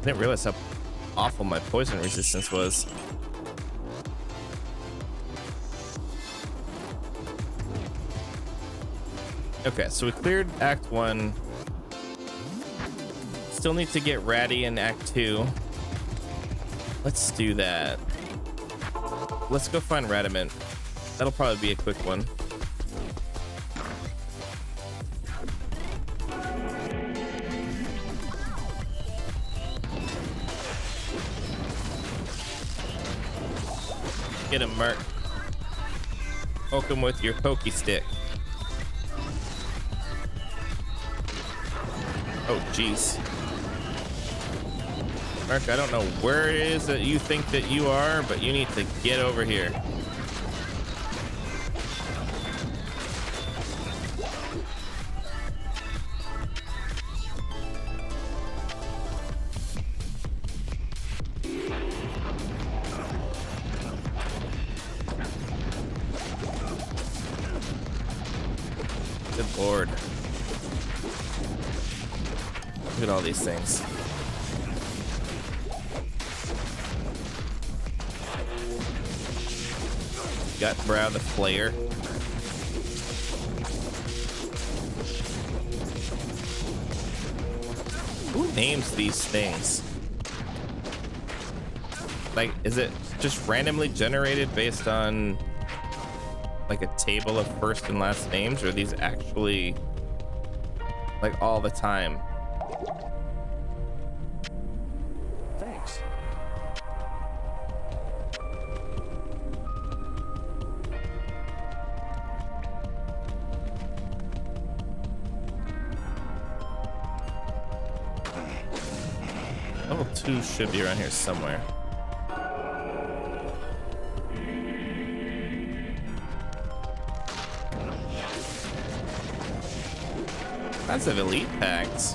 I didn't realize how awful my poison resistance was. Okay, so we cleared Act 1. Still need to get Ratty in Act 2. Let's do that. Let's go find Radamant. That'll probably be a quick one. Get him, Merc. Poke him with your pokey stick. Oh, jeez. Merc, I don't know where it is that you think that you are, but you need to get over here. Good lord. Look at all these things. Got Brow the Flayer. Who names these things? Like, is it just randomly generated based on like a table of first and last names, or are these actually like all the time? Thanks. Level 2 should be around here somewhere. Lots of elite packs.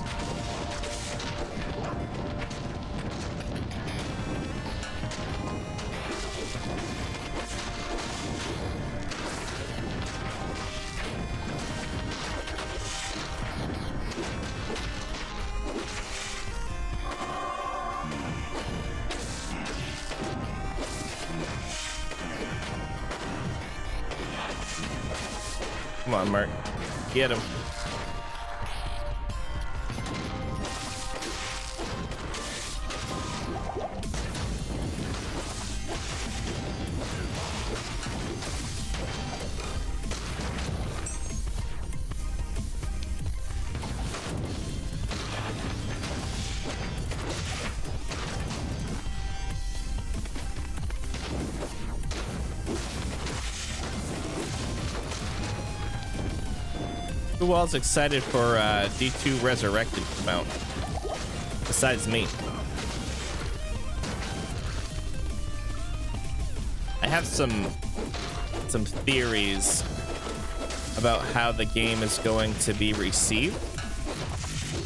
Come on, Mark. Get him. Who all's excited for D2 Resurrected to come out? Besides me. I have some theories about how the game is going to be received.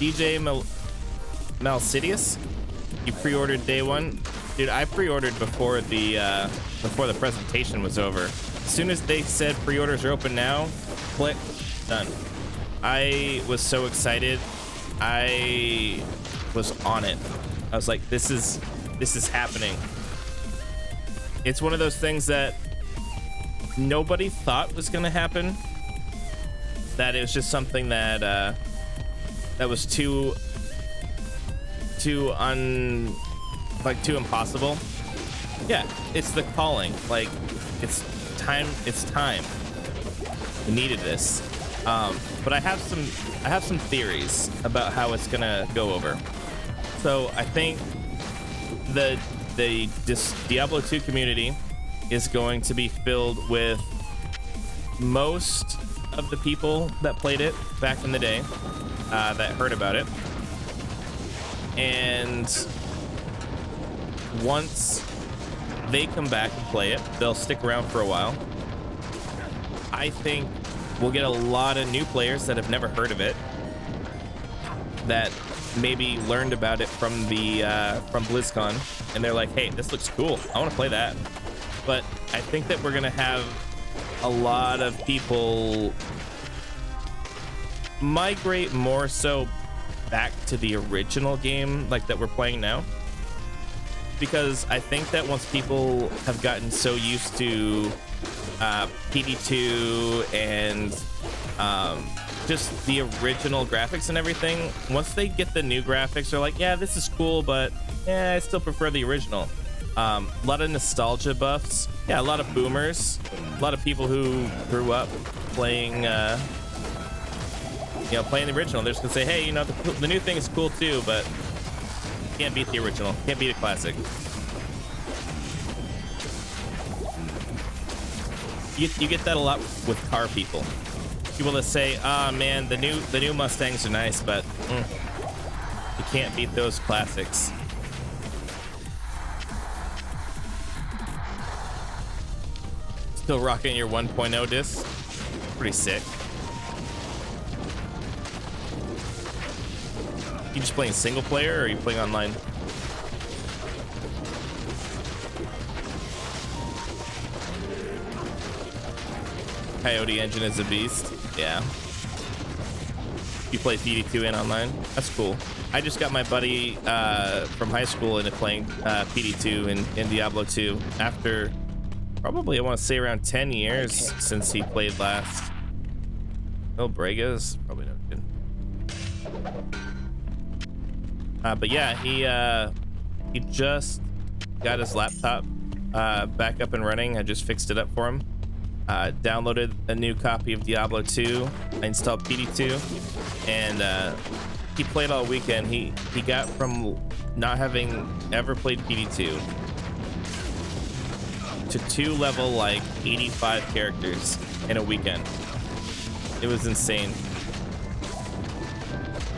DJ Malcidius, you pre-ordered day one. Dude, I pre-ordered before the presentation was over. As soon as they said pre-orders are open now, click, done. I was so excited. I was on it. I was like, this is happening. It's one of those things that nobody thought was gonna happen. That it was just something that that was too impossible. Yeah, it's the calling. Like, it's time. We needed this. But I have some theories about how it's gonna go over. So I think this Diablo 2 community is going to be filled with most of the people that played it back in the day, that heard about it. And once they come back and play it, they'll stick around for a while. I think we'll get a lot of new players that have never heard of it, that maybe learned about it from BlizzCon, and they're like, hey, this looks cool, I want to play that. But I think that we're gonna have a lot of people migrate more so back to the original game, like that we're playing now, because I think that once people have gotten so used to PD2 and just the original graphics and everything. Once they get the new graphics, they're like, yeah, this is cool, but yeah, I still prefer the original. A lot of nostalgia buffs. Yeah, a lot of boomers, a lot of people who grew up playing, playing the original. They're just gonna say, hey, the new thing is cool too, but can't beat the original, can't beat a classic. You get that a lot with car people. People that say, "Ah, man, the new Mustangs are nice, but you can't beat those classics." Still rocking your 1.0 disc. Pretty sick. You just playing single player, or are you playing online? Coyote engine is a beast. Yeah. You play PD2 in online? That's cool. I just got my buddy from high school into playing PD2 in Diablo 2 after probably, I want to say, around 10 years since he played last. No Bregas? Probably no good. But yeah, he just got his laptop back up and running. I just fixed it up for him. Downloaded a new copy of Diablo 2. I installed PD2, and he played all weekend. He got from not having ever played PD2 to 2 level like 85 characters in a weekend. It was insane.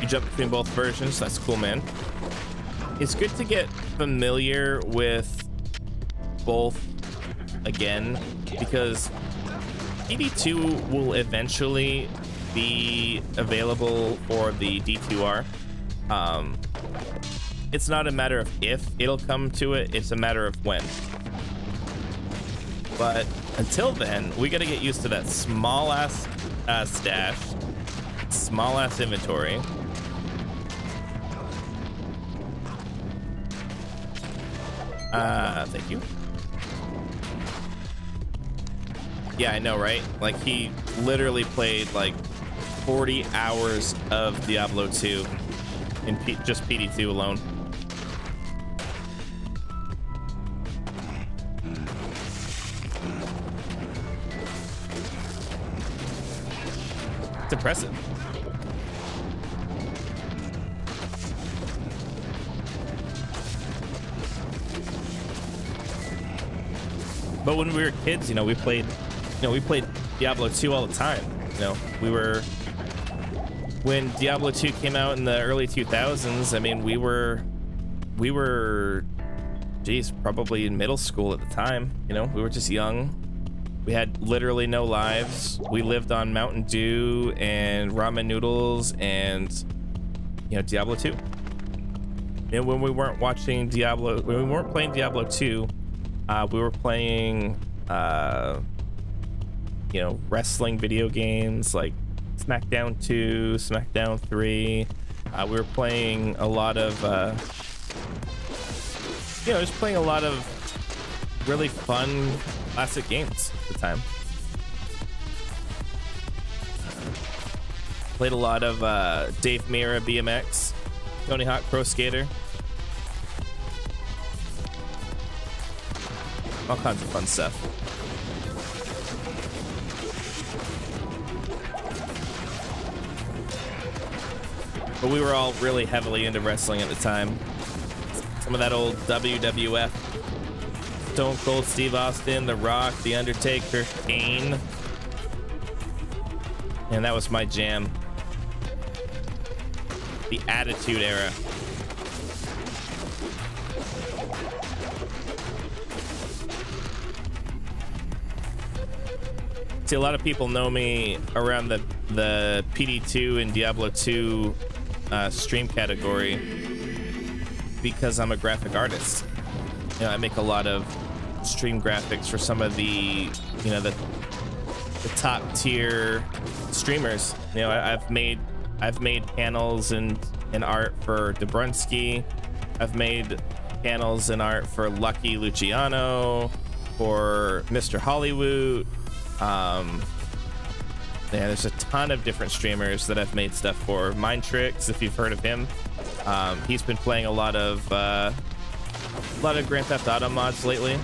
You jump between both versions. That's cool, man. It's good to get familiar with both again, because PD2 will eventually be available for the D2R. It's not a matter of if it'll come to it, it's a matter of when. But until then, we gotta get used to that small ass stash, small ass inventory. Thank you. Yeah, I know, right? Like, he literally played like 40 hours of Diablo 2 in just PD2 alone. It's impressive. But when we were kids, we played Diablo 2 all the time. When Diablo 2 came out in the early 2000s, I mean, we were, geez, probably in middle school at the time. We were just young. We had literally no lives. We lived on Mountain Dew and ramen noodles and, Diablo 2. And when we weren't watching Diablo, when we weren't playing Diablo 2, we were playing, wrestling video games like SmackDown 2, SmackDown 3. We were playing a lot of, just playing a lot of really fun classic games at the time. Played a lot of Dave Mirra BMX, Tony Hawk Pro Skater. All kinds of fun stuff. But we were all really heavily into wrestling at the time. Some of that old WWF. Stone Cold Steve Austin, The Rock, The Undertaker, Kane. And that was my jam. The Attitude Era. See, a lot of people know me around the PD2 and Diablo 2 stream category because I'm a graphic artist. I make a lot of stream graphics for some of the top tier streamers. I've made panels and art for Dobrunsky. I've made panels and art for Lucky Luciano, for Mr. Hollywood. Yeah, there's a ton of different streamers that I've made stuff for. Mind Tricks, if you've heard of him, he's been playing a lot of Grand Theft Auto mods lately.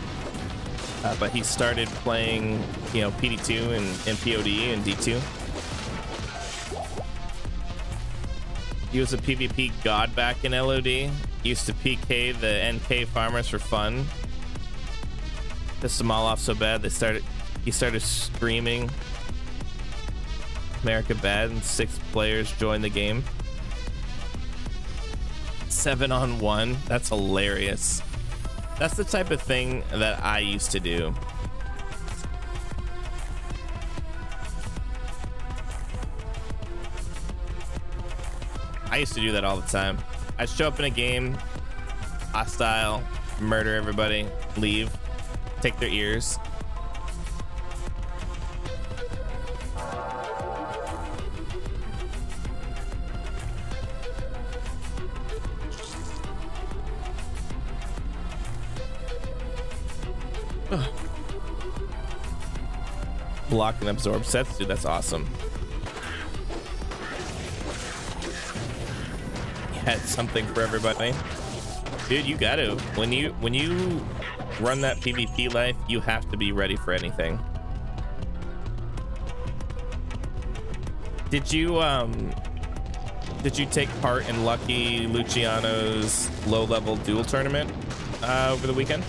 But he started playing, you know, PD2 and POD and D2. He was a PvP god back in LOD. Used to PK the NK farmers for fun. Pissed them all off so bad he started screaming America bad, and 6 players joined the game. 7-on-1. That's hilarious. That's the type of thing that I used to do. I used to do that all the time. I'd show up in a game, hostile, murder everybody, leave, take their ears. Block and absorb sets, dude, that's awesome. Yeah, it's something for everybody. Dude, you gotta. When you run that PvP life, you have to be ready for anything. Did you take part in Lucky Luciano's low-level duel tournament over the weekend?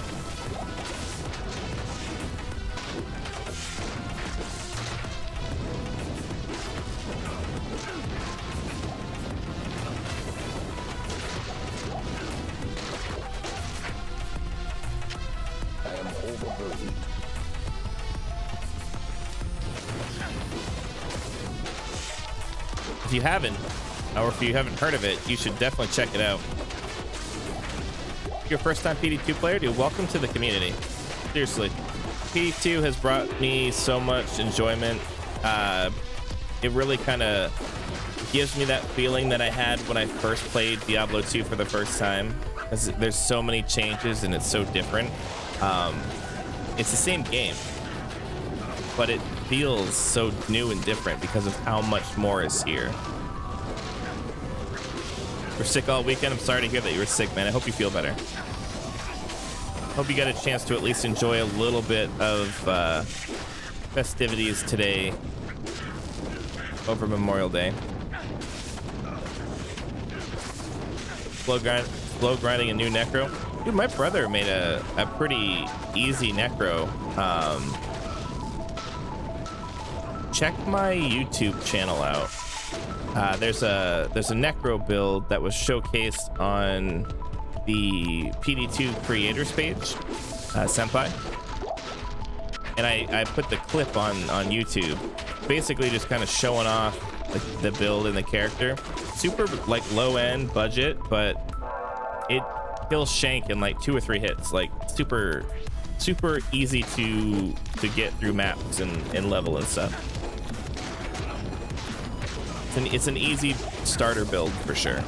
If you haven't, or if you haven't heard of it, you should definitely check it out. If you're a first-time PD2 player, dude, welcome to the community. Seriously, PD2 has brought me so much enjoyment. It really kind of gives me that feeling that I had when I first played Diablo 2 for the first time. Because there's so many changes and it's so different. It's the same game, but it feels so new and different because of how much more is here. We're sick all weekend. I'm sorry to hear that you were sick, man. I hope you feel better. Hope you got a chance to at least enjoy a little bit of festivities today over Memorial Day. Slow grinding a new necro. Dude, my brother made a pretty easy necro. Check my YouTube channel out. There's a necro build that was showcased on the PD2 creators page, Senpai, and I put the clip on YouTube, basically just kind of showing off the build and the character. Super like low end budget, but it kills Shank in like 2 or 3 hits. Like super easy to get through maps and level and stuff. It's an easy starter build for sure.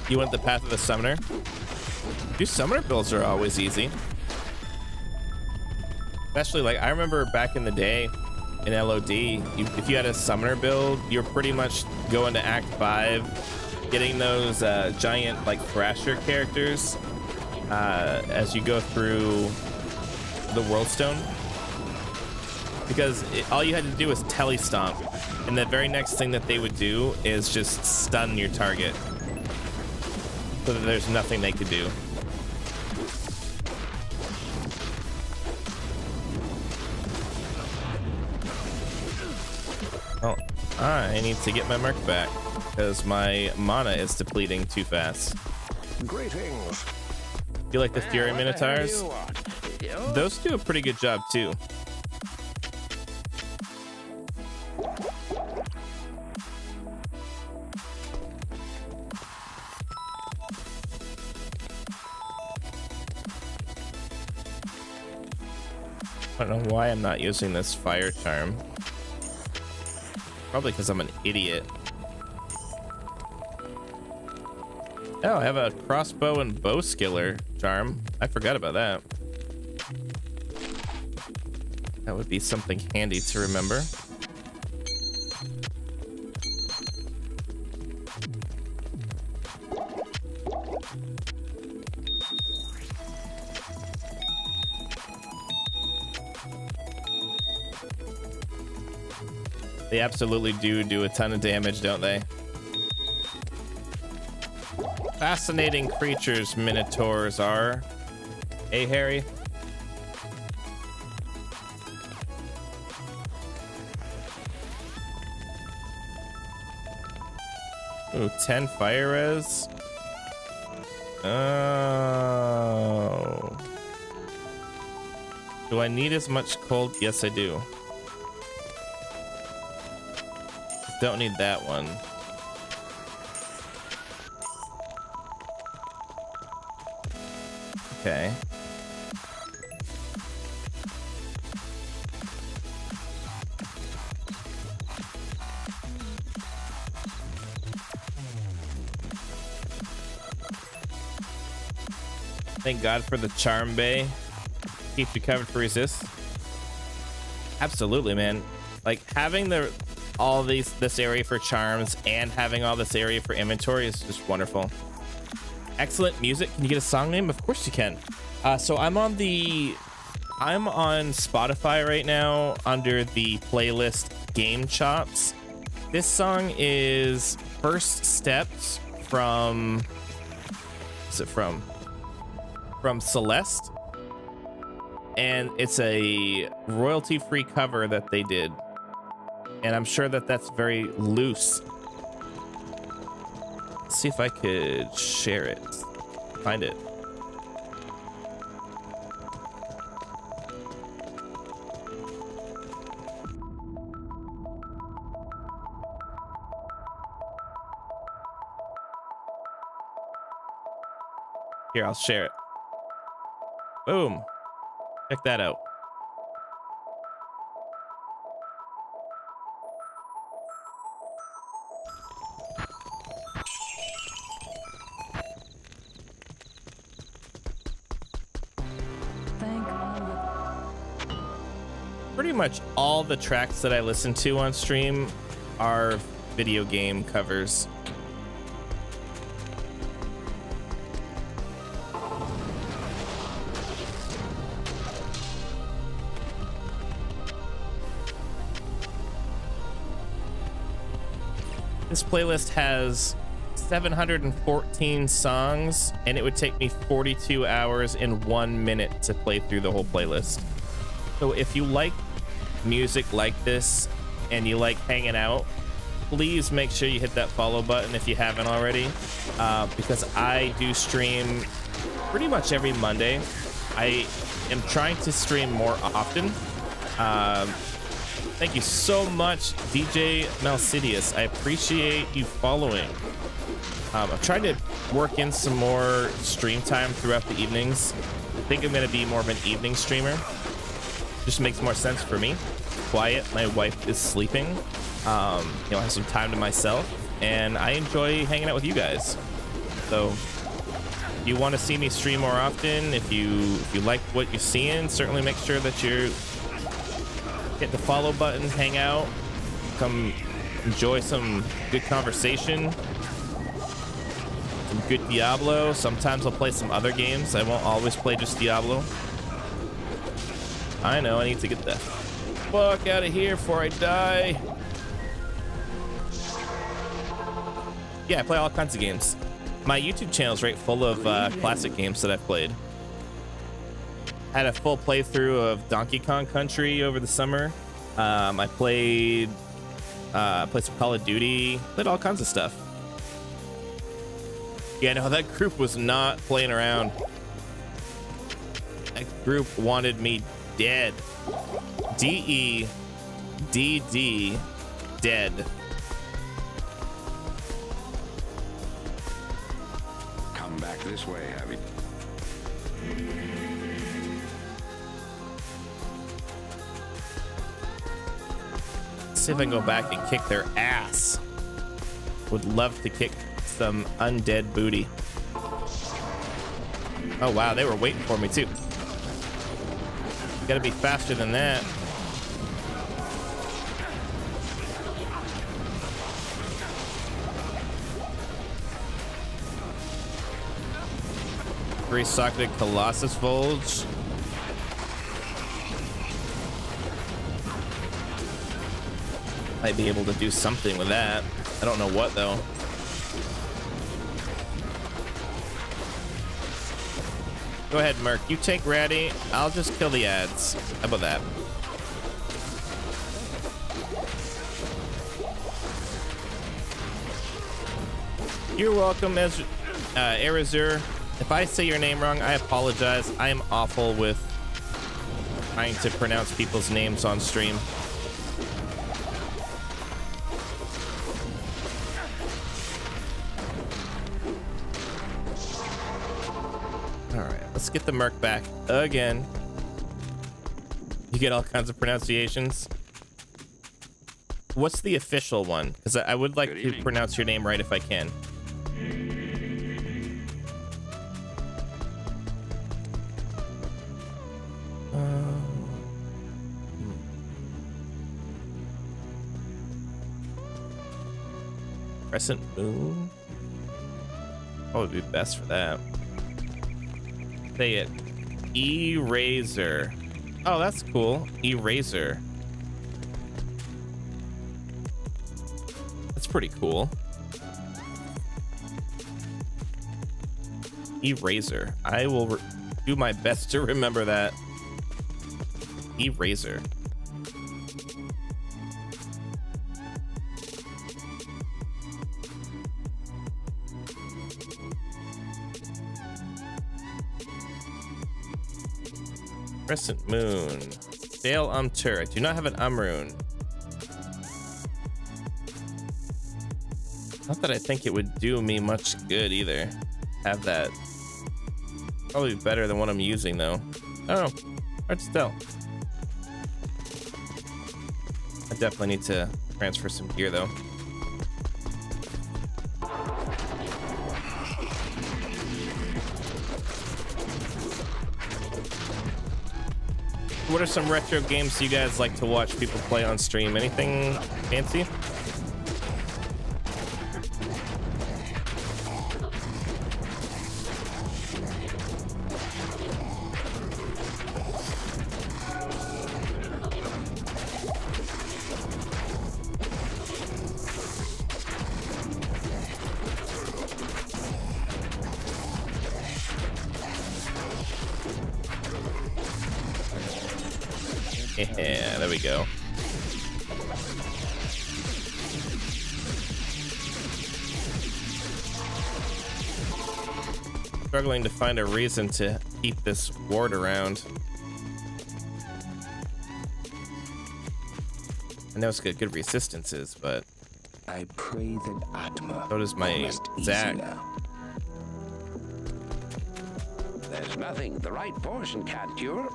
You went the path of the summoner? Dude, summoner builds are always easy. Especially like I remember back in the day in LOD, if you had a summoner build, you're pretty much going to Act 5, getting those giant like Thrasher characters as you go through the World Stone, because all you had to do was telestomp, and the very next thing that they would do is just stun your target, so that there's nothing they could do. Oh, I need to get my merc back because my mana is depleting too fast. Greetings. You like the Fury Minotaurs? Those do a pretty good job too. I don't know why I'm not using this fire charm. Probably because I'm an idiot. Oh, I have a crossbow and bow skiller charm. I forgot about that. That would be something handy to remember. They absolutely do a ton of damage, don't they? Fascinating creatures minotaurs are. Hey, Harry. Ooh, 10 fire res. Oh. Do I need as much cold? Yes, I do. Don't need that one. Okay. Thank God for the charm bay. Keeps you covered for resist. Absolutely, man. Like having this area for charms and having all this area for inventory is just wonderful. Excellent music. Can you get a song name? Of course you can. So I'm on Spotify right now under the playlist Game Chops. This song is First Steps from Celeste, and it's a royalty-free cover that they did, and I'm sure that that's very loose. Let's see if I could share it, find it. Here, I'll share it. Boom. Check that out. Pretty much all the tracks that I listen to on stream are video game covers. This playlist has 714 songs, and it would take me 42 hours and 1 minute to play through the whole playlist. So if you like music like this and you like hanging out, please make sure you hit that follow button if you haven't already, because I do stream pretty much every Monday. I am trying to stream more often. Thank you so much, DJ Malcidius. I appreciate you following. I'm trying to work in some more stream time throughout the evenings. I think I'm going to be more of an evening streamer. Just makes more sense for me. Quiet. My wife is sleeping. I have some time to myself, and I enjoy hanging out with you guys. So if you want to see me stream more often, if you like what you're seeing, certainly make sure that you hit the follow button, hang out, come enjoy some good conversation, some good Diablo. Sometimes I'll play some other games. I won't always play just Diablo. I know, I need to get the fuck out of here before I die. Yeah, I play all kinds of games. My YouTube channel is right full of classic games that I've played. Had a full playthrough of Donkey Kong Country over the summer. I played some Call of Duty, played all kinds of stuff. Yeah, no, that group was not playing around. That group wanted me dead. D-E-D-D, dead. Come back this way, Avid. See if I can go back and kick their ass. Would love to kick some undead booty. Oh wow, they were waiting for me too. Gotta be faster than that. Three-socketed Colossus Volge. Might be able to do something with that. I don't know what though. Go ahead, Merc. You take Ratty. I'll just kill the ads. How about that? You're welcome, Erazur. If I say your name wrong, I apologize. I am awful with trying to pronounce people's names on stream. Let's get the Merc back again. You get all kinds of pronunciations. What's the official one? Because I would like to pronounce your name right if I can. Crescent Moon? Probably be best for that. Say it. Eraser. Oh, that's cool. Eraser. That's pretty cool. Eraser. I will do my best to remember that. Eraser. Crescent Moon. Dale Umtur. I do not have an Umrune. Not that I think it would do me much good either. Have that. Probably better than what I'm using though. I don't know. Hard to tell. I definitely need to transfer some gear though. What are some retro games you guys like to watch people play on stream? Anything fancy? Yeah, there we go. Struggling to find a reason to keep this ward around. I know it's got good resistances, but I pray that Atma so does my Zac. There's nothing the right portion can't cure.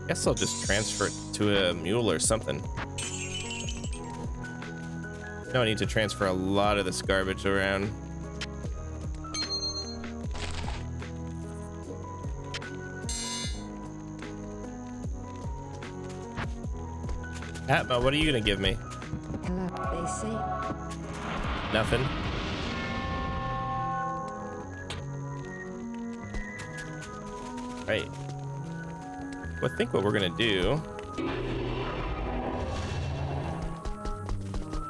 Guess I'll just transfer it to a mule or something. No, I need to transfer a lot of this garbage around. Atma, what are you gonna give me? Hello, they say. Nothing. Right. Well, I think what we're gonna do,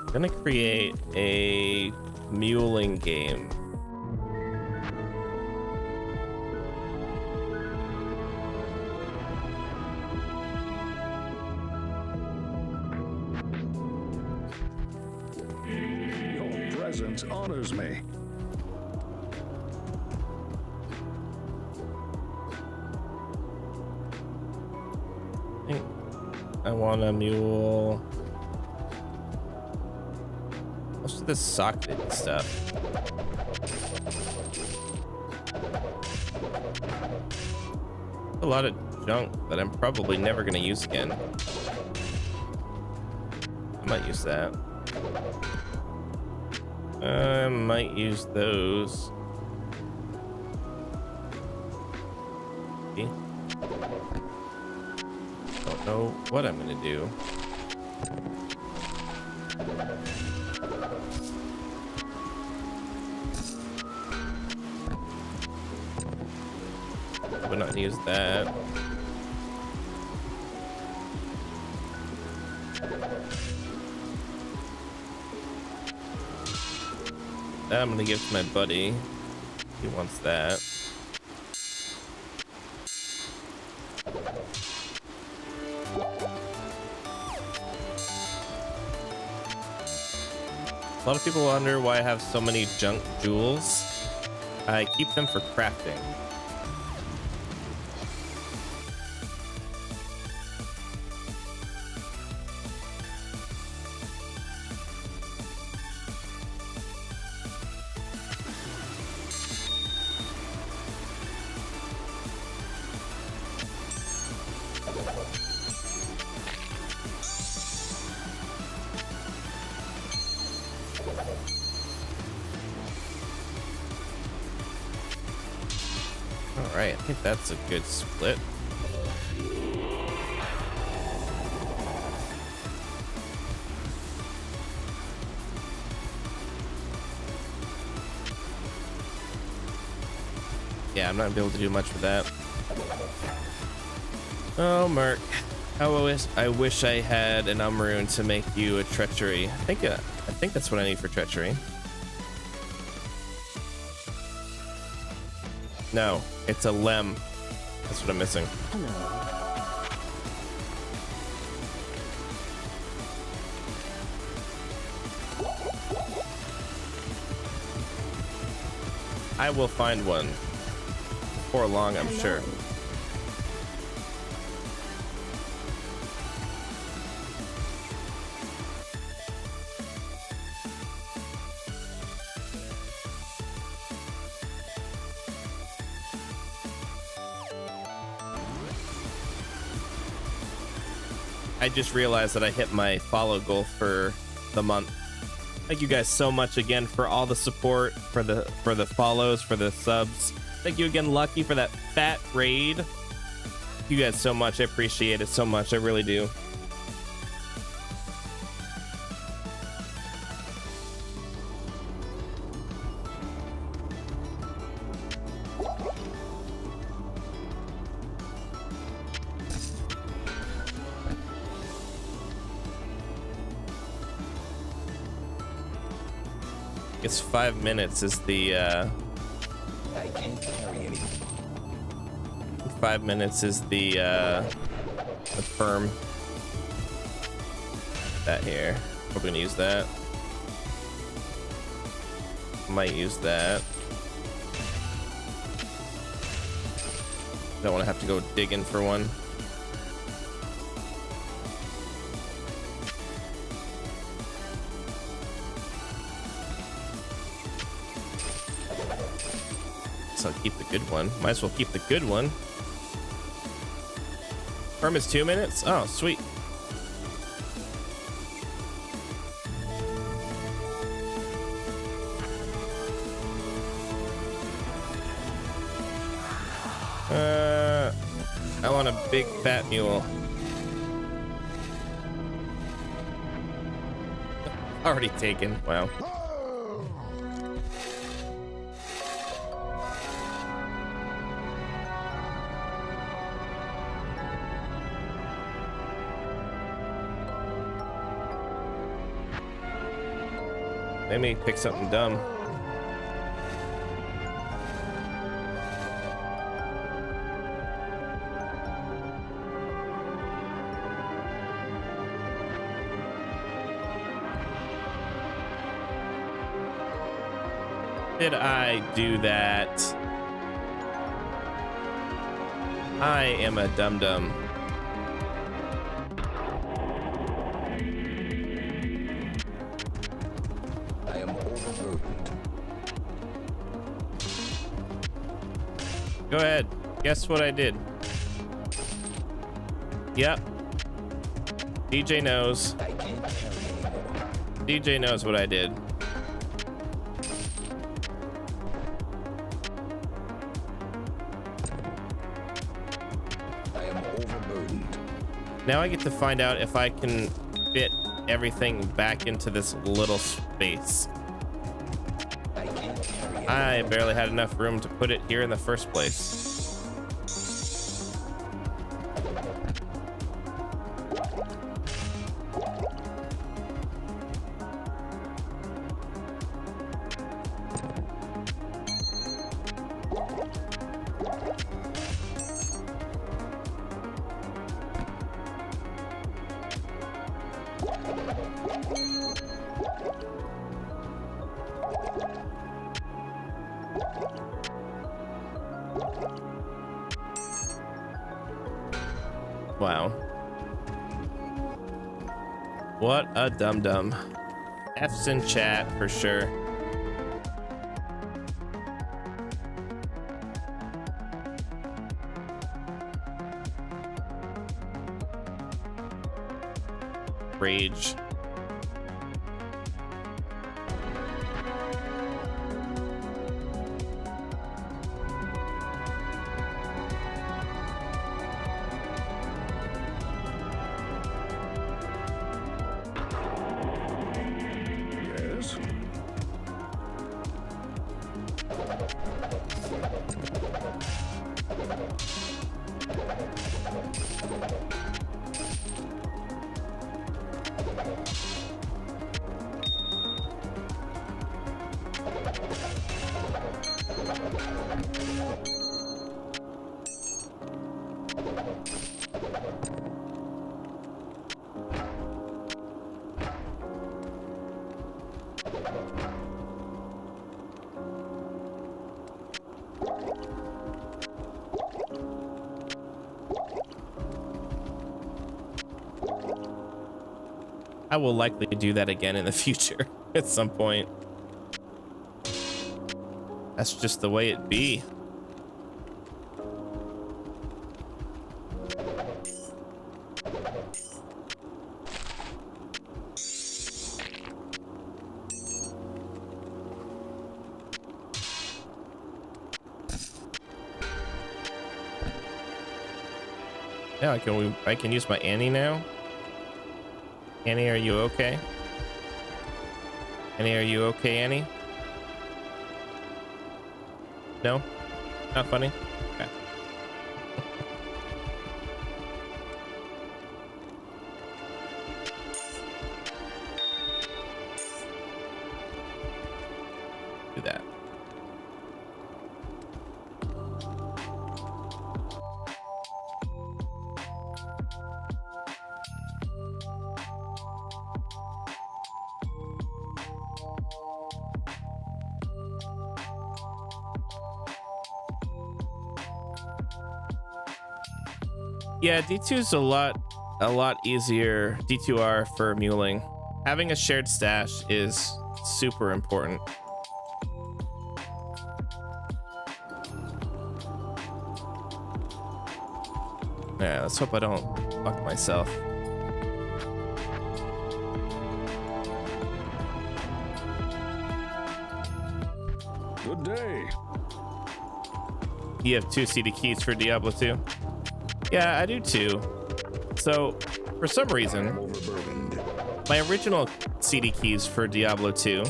I'm gonna create a muling game. Your presence honors me. I want a mule. Most of this socketed stuff. A lot of junk that I'm probably never gonna use again. I might use that. I might use those. Don't know what I'm gonna do. Would not use that. That I'm gonna give to my buddy. He wants that. A lot of people wonder why I have so many junk jewels. I keep them for crafting. All right, I think that's a good split. Yeah, I'm not gonna be able to do much with that. Oh, Merc. I wish I had an Umrune to make you a treachery. I think that's what I need for treachery. No, it's a Lem. That's what I'm missing. I will find one before long, I'm sure. I just realized that I hit my follow goal for the month. Thank you guys so much again for all the support, for the follows, for the subs. Thank you again, Lucky, for that fat raid. Thank you guys so much. I appreciate it so much. I really do. It's 5 minutes is the I can't carry any. 5 minutes is the perm. That here. Probably gonna use that. Might use that. Don't want to have to go digging for one. I'll keep the good one. Might as well keep the good one. Perm is 2 minutes? Oh, sweet. I want a big fat mule. Already taken. Wow. Let me pick something dumb. Did I do that? I am a dum-dum. Go ahead. Guess what I did? Yep. DJ knows. I can't carry anymore. DJ knows what I did. I am overburdened. Now I get to find out if I can fit everything back into this little space. I can't carry it. I barely had enough room to put it here in the first place. Wow. What a dum-dum. F's in chat for sure. Rage. Yes? I will likely do that again in the future at some point. That's just the way it be. Yeah, I can use my Annie now. Annie, are you okay? Annie, are you okay, Annie? No? Not funny? Okay. Do that. Yeah, D2 is a lot easier. D2R for muling. Having a shared stash is super important. Yeah, let's hope I don't fuck myself. Good day. You have 2 CD keys for Diablo 2? Yeah, I do too. So, for some reason, Overburdened. my original CD keys for Diablo 2,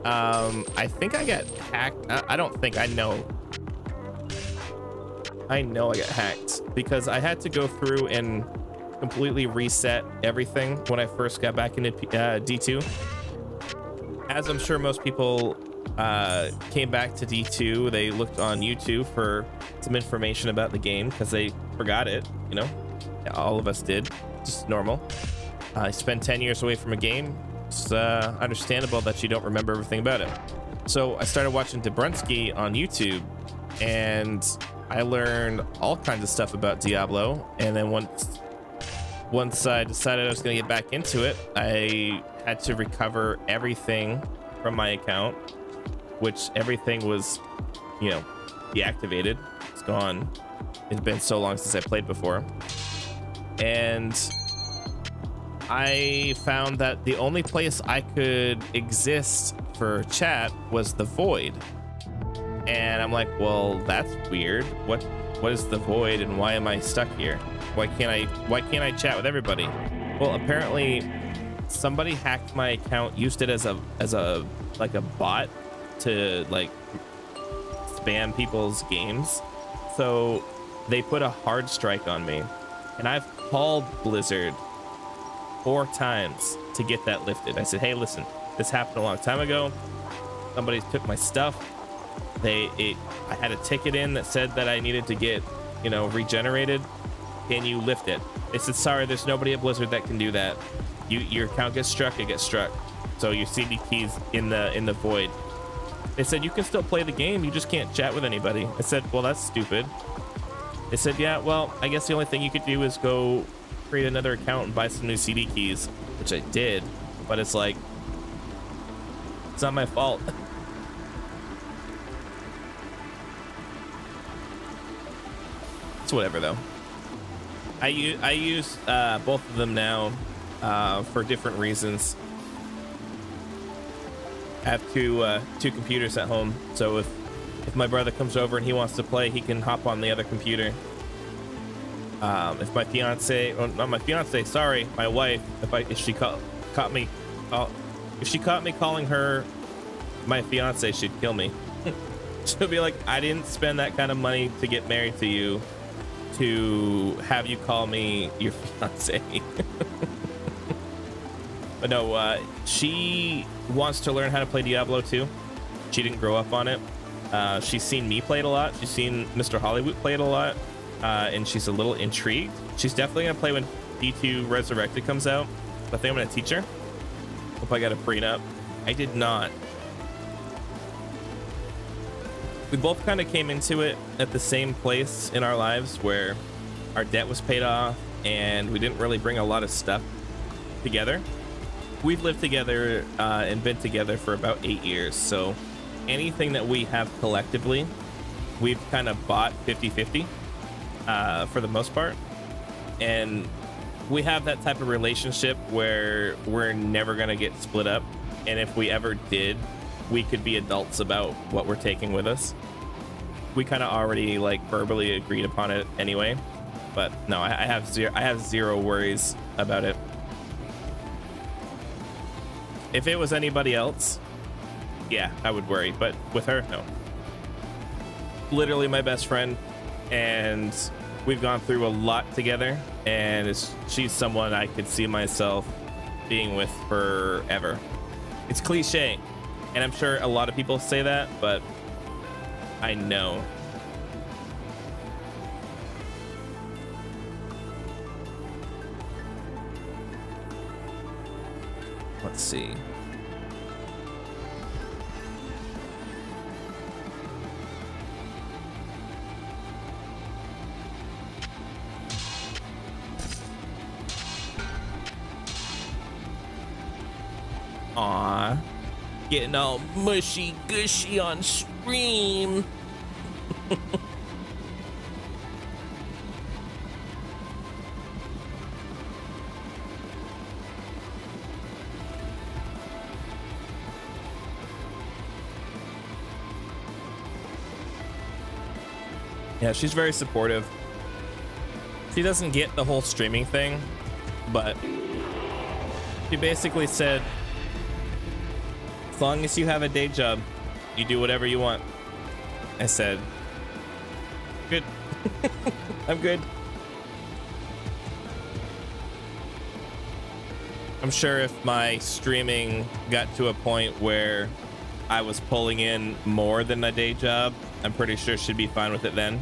I think I got hacked. I don't think, I know I got hacked because I had to go through and completely reset everything when I first got back into D2. As I'm sure most people came back to D2, they looked on YouTube for some information about the game because they forgot it, you know. Yeah, all of us did, just normal. I spent 10 years away from a game. It's understandable that you don't remember everything about it. So I started watching Dobrunsky on YouTube, and I learned all kinds of stuff about Diablo. And then once I decided I was going to get back into it, I had to recover everything from my account, which everything was, you know, deactivated. It's gone. It's been so long since I played before. And I found that the only place I could exist for chat was the void. And I'm like, well, that's weird. What is the void and why am I stuck here? Why can't I chat with everybody? Well, apparently somebody hacked my account, used it as a like a bot to like spam people's games. So they put a hard strike on me, and I've called Blizzard 4 times to get that lifted. I said, hey, listen, this happened a long time ago. Somebody took my stuff. I had a ticket in that said that I needed to get, you know, regenerated. Can you lift it? They said, sorry, there's nobody at Blizzard that can do that. Your account gets struck, it gets struck. So your CD keys in the void. They said, you can still play the game, you just can't chat with anybody. I said, well, that's stupid. They said, yeah, well, I guess the only thing you could do is go create another account and buy some new CD keys, which I did, but it's like, it's not my fault. It's whatever though. I use both of them now for different reasons. I have two computers at home, so if my brother comes over and he wants to play, he can hop on the other computer. If my fiance, or not my fiance, sorry, my wife, if she caught me calling her my fiance, she'd kill me. She'll be like, I didn't spend that kind of money to get married to you to have you call me your fiance. But no, she wants to learn how to play Diablo 2. She didn't grow up on it. She's seen me play it a lot. She's seen Mr. Hollywood play it a lot. And she's a little intrigued. She's definitely gonna play when D2 Resurrected comes out. I think I'm gonna teach her. Hope I got a prenup. I did not. We both kind of came into it at the same place in our lives where our debt was paid off and we didn't really bring a lot of stuff together. We've lived together and been together for about 8 years. So anything that we have collectively, we've kind of bought 50-50 for the most part. And we have that type of relationship where we're never going to get split up. And if we ever did, we could be adults about what we're taking with us. We kind of already like verbally agreed upon it anyway, but no, I have zero worries about it. If it was anybody else, yeah, I would worry, but with her, no. Literally my best friend, and we've gone through a lot together, and she's someone I could see myself being with forever. It's cliche, and I'm sure a lot of people say that, but I know. Let's see. Aw, getting all mushy gushy on stream. Yeah, she's very supportive. She doesn't get the whole streaming thing, but she basically said, as long as you have a day job, you do whatever you want. I said, good. I'm good. I'm sure if my streaming got to a point where I was pulling in more than a day job, I'm pretty sure she'd be fine with it then.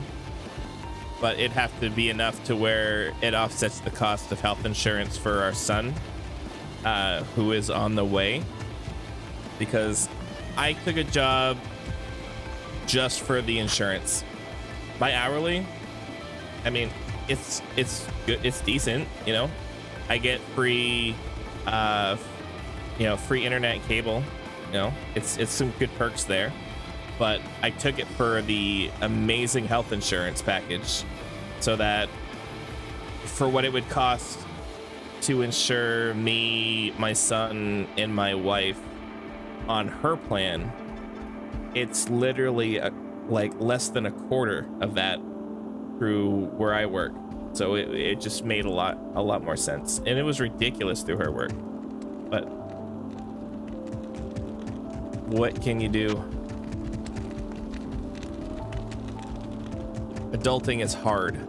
But it'd have to be enough to where it offsets the cost of health insurance for our son, who is on the way. Because I took a job just for the insurance. My hourly, I mean, it's good, it's decent, you know. I get free, free internet cable, you know. It's some good perks there. But I took it for the amazing health insurance package, so that for what it would cost to ensure me, my son, and my wife on her plan, it's literally like less than a quarter of that through where I work. So it just made a lot more sense, and it was ridiculous through her work. But what can you do? Adulting is hard.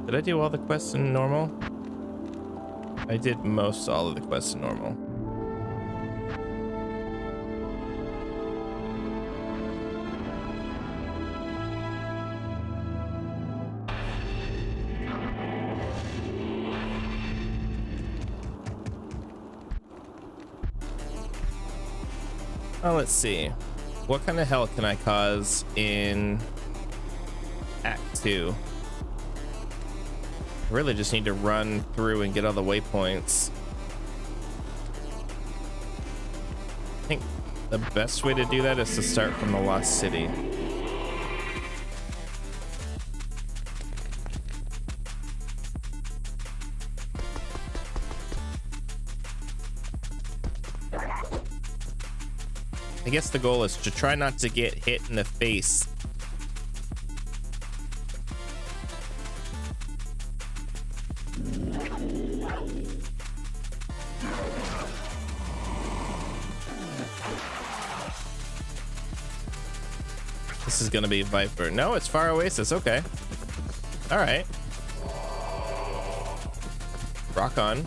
Did I do all the quests in normal? I did most all of the quests in normal. Oh, let's see. What kind of hell can I cause in Act 2? I really just need to run through and get all the waypoints. I think the best way to do that is to start from the Lost City. I guess the goal is to try not to get hit in the face. This is gonna be Viper. No, it's Far Oasis. Okay. All right. Rock on.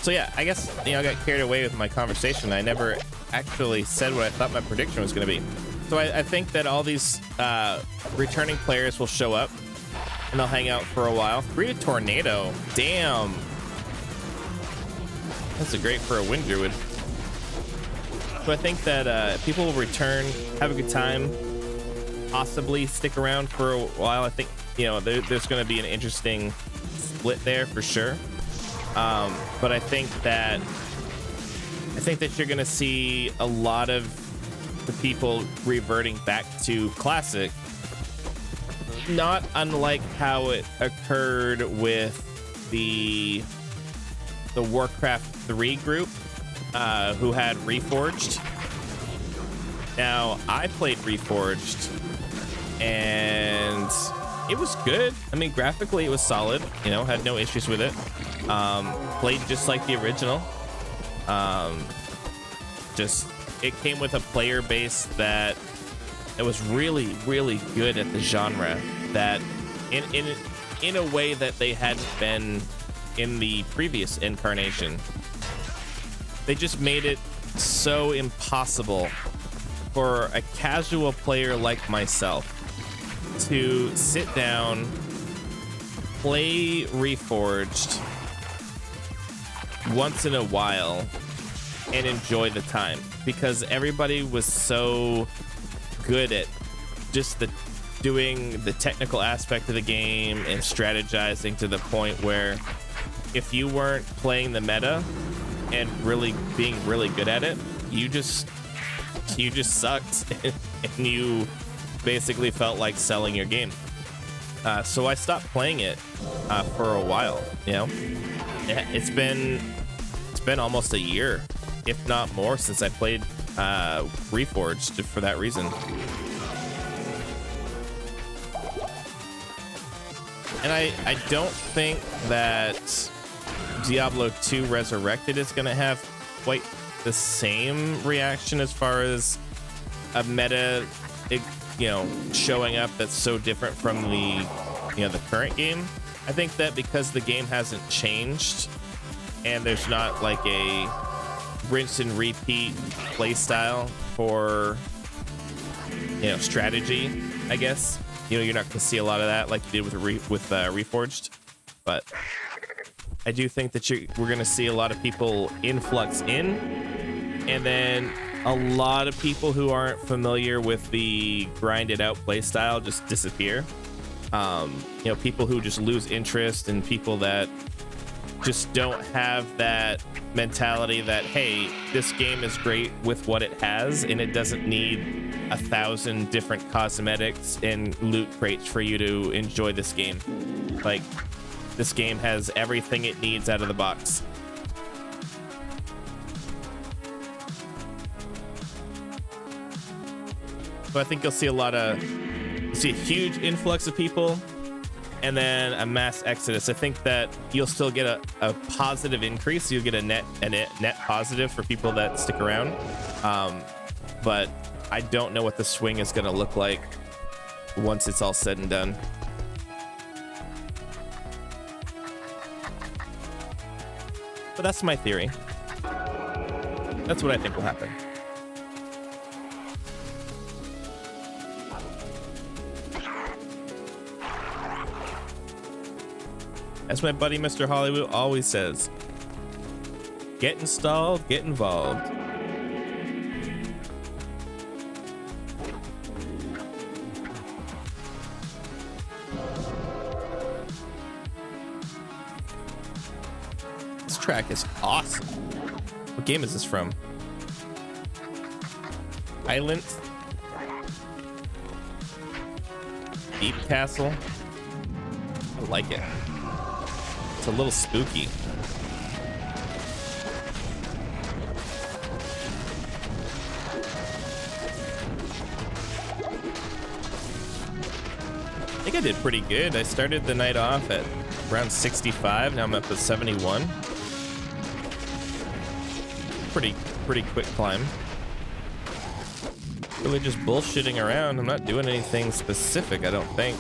So yeah, I guess, I got carried away with my conversation. I never actually said what I thought my prediction was going to be. So I think that all these returning players will show up and they'll hang out for a while. 3 to Tornado. Damn. That's great for a Wind Druid. So I think that people will return, have a good time, possibly stick around for a while. I think, there's going to be an interesting split there for sure. But I think that you're going to see a lot of the people reverting back to classic, not unlike how it occurred with the Warcraft 3 group, who had Reforged. Now, I played Reforged, and it was good. I mean, graphically, it was solid. Had no issues with it. Played just like the original. It came with a player base that was really, really good at the genre, that in a way that they hadn't been in the previous incarnation. They just made it so impossible for a casual player like myself to sit down, play Reforged once in a while and enjoy the time, because everybody was so good at just doing the technical aspect of the game and strategizing to the point where if you weren't playing the meta and really being really good at it, you just sucked and you basically felt like selling your game. So I stopped playing it for a while. It's been almost a year, if not more, since I played Reforged for that reason. And I don't think that Diablo 2 Resurrected is going to have quite the same reaction as far as a meta, showing up that's so different from the current game. I think that because the game hasn't changed and there's not like a rinse and repeat play style for strategy, I guess you're not going to see a lot of that like you did with Reforged. But I do think that we're going to see a lot of people influx in And then a lot of people who aren't familiar with the grinded out play style just disappear. You know, people who just lose interest, and people that just don't have that mentality that, hey, this game is great with what it has, and it doesn't need 1,000 different cosmetics and loot crates for you to enjoy this game. Like, this game has everything it needs out of the box. So I think you'll see a huge influx of people, and then a mass exodus. I think that you'll still get a positive increase. You'll get a net positive for people that stick around. But I don't know what the swing is going to look like once it's all said and done. But that's my theory. That's what I think will happen. As my buddy Mr. Hollywood always says, get installed, get involved. This track is awesome. What game is this from? Island? Deep Castle? I like it. It's a little spooky. I think I did pretty good. I started the night off at around 65. Now I'm up at 71. Pretty quick climb. Really just bullshitting around. I'm not doing anything specific, I don't think.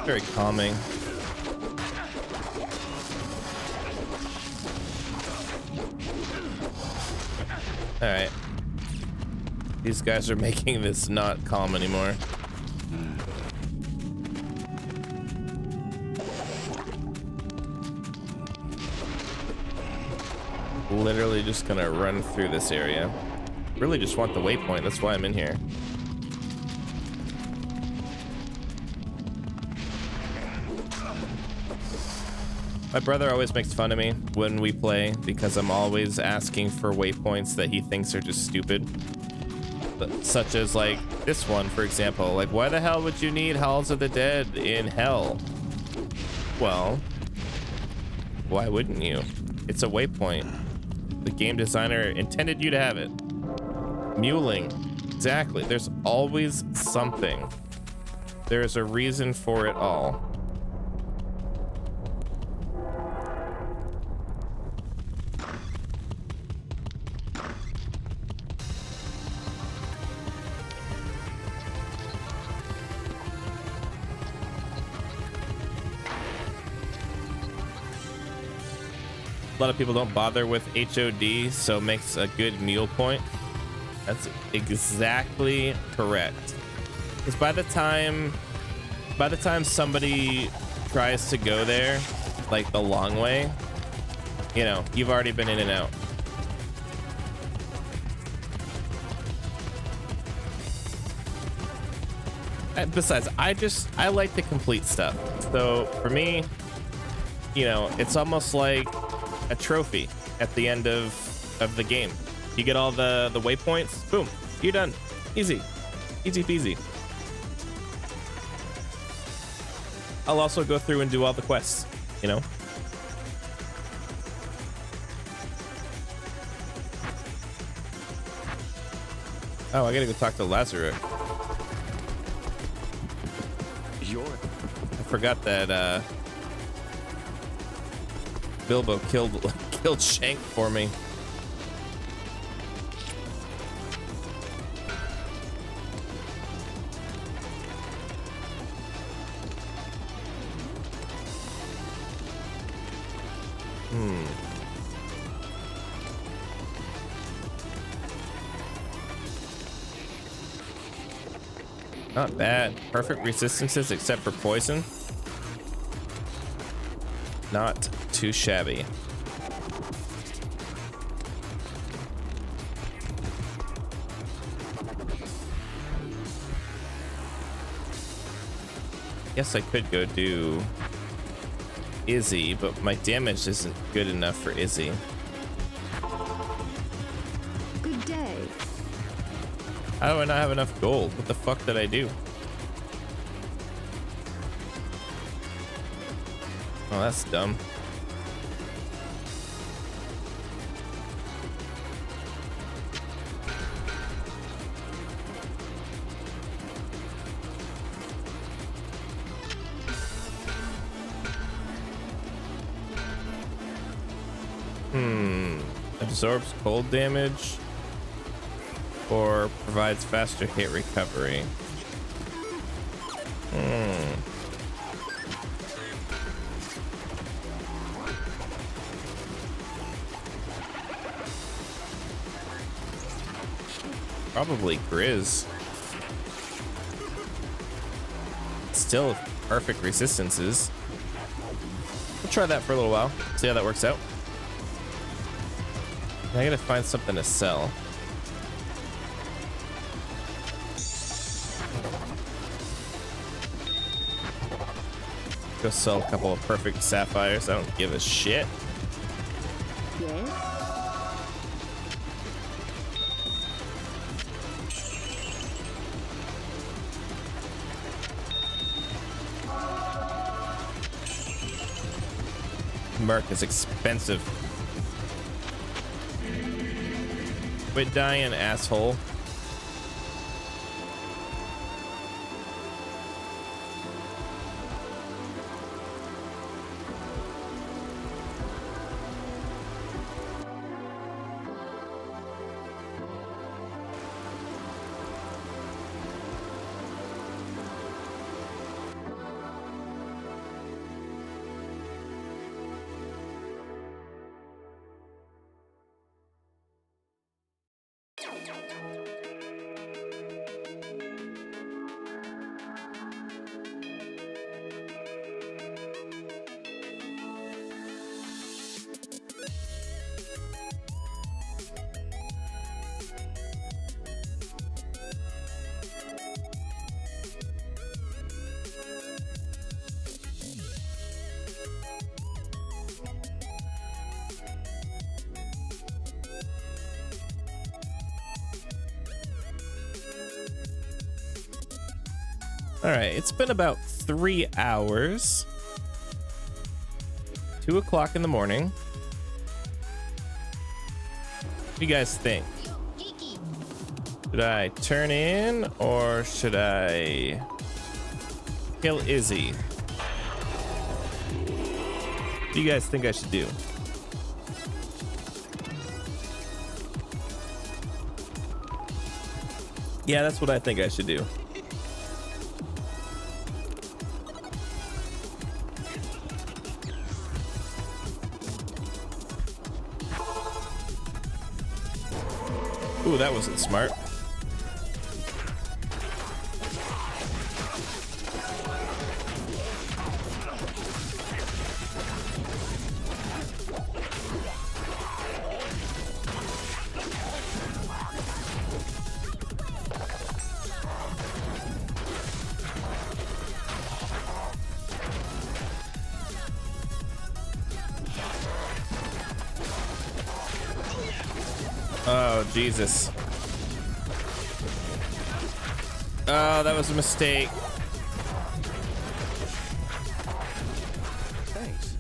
Very calming. All right. These guys are making this not calm anymore. Literally just gonna run through this area. Really just want the waypoint. That's why I'm in here. My brother always makes fun of me when we play because I'm always asking for waypoints that he thinks are just stupid. Such as like this one, for example. Like, why the hell would you need Halls of the Dead in hell? Well, why wouldn't you? It's a waypoint. The game designer intended you to have it. Muling. Exactly. There's always something. There's a reason for it all. A lot of people don't bother with HOD, so it makes a good mule point. That's exactly correct. Because by the time somebody tries to go there, like the long way, you know, you've already been in and out. And besides, I like to complete stuff. So for me, you know, it's almost like a trophy at the end of the game. You get all the waypoints, boom, you're done. Easy peasy. I'll also go through and do all the quests, you know. Oh, I gotta go talk to Lazarus. I forgot that Bilbo killed Shank for me. Not bad. Perfect resistances except for poison. Not too shabby. Guess I could go do Izzy, but my damage isn't good enough for Izzy. Good day. How do I not have enough gold? What the fuck did I do? Oh, that's dumb. Absorbs cold damage or provides faster hit recovery. Probably Grizz. Still perfect resistances. We'll try that for a little while, see how that works out. I gotta find something to sell. Go sell a couple of perfect sapphires. I don't give a shit. Yes. Merc is expensive. Quit dying, asshole. All right, it's been about 3 hours. 2 o'clock in the morning. What do you guys think? Should I turn in or should I kill Izzy? What do you guys think I should do? Yeah, that's what I think I should do. Ooh, that wasn't smart. Oh, Jesus. Oh, that was a mistake. Thanks.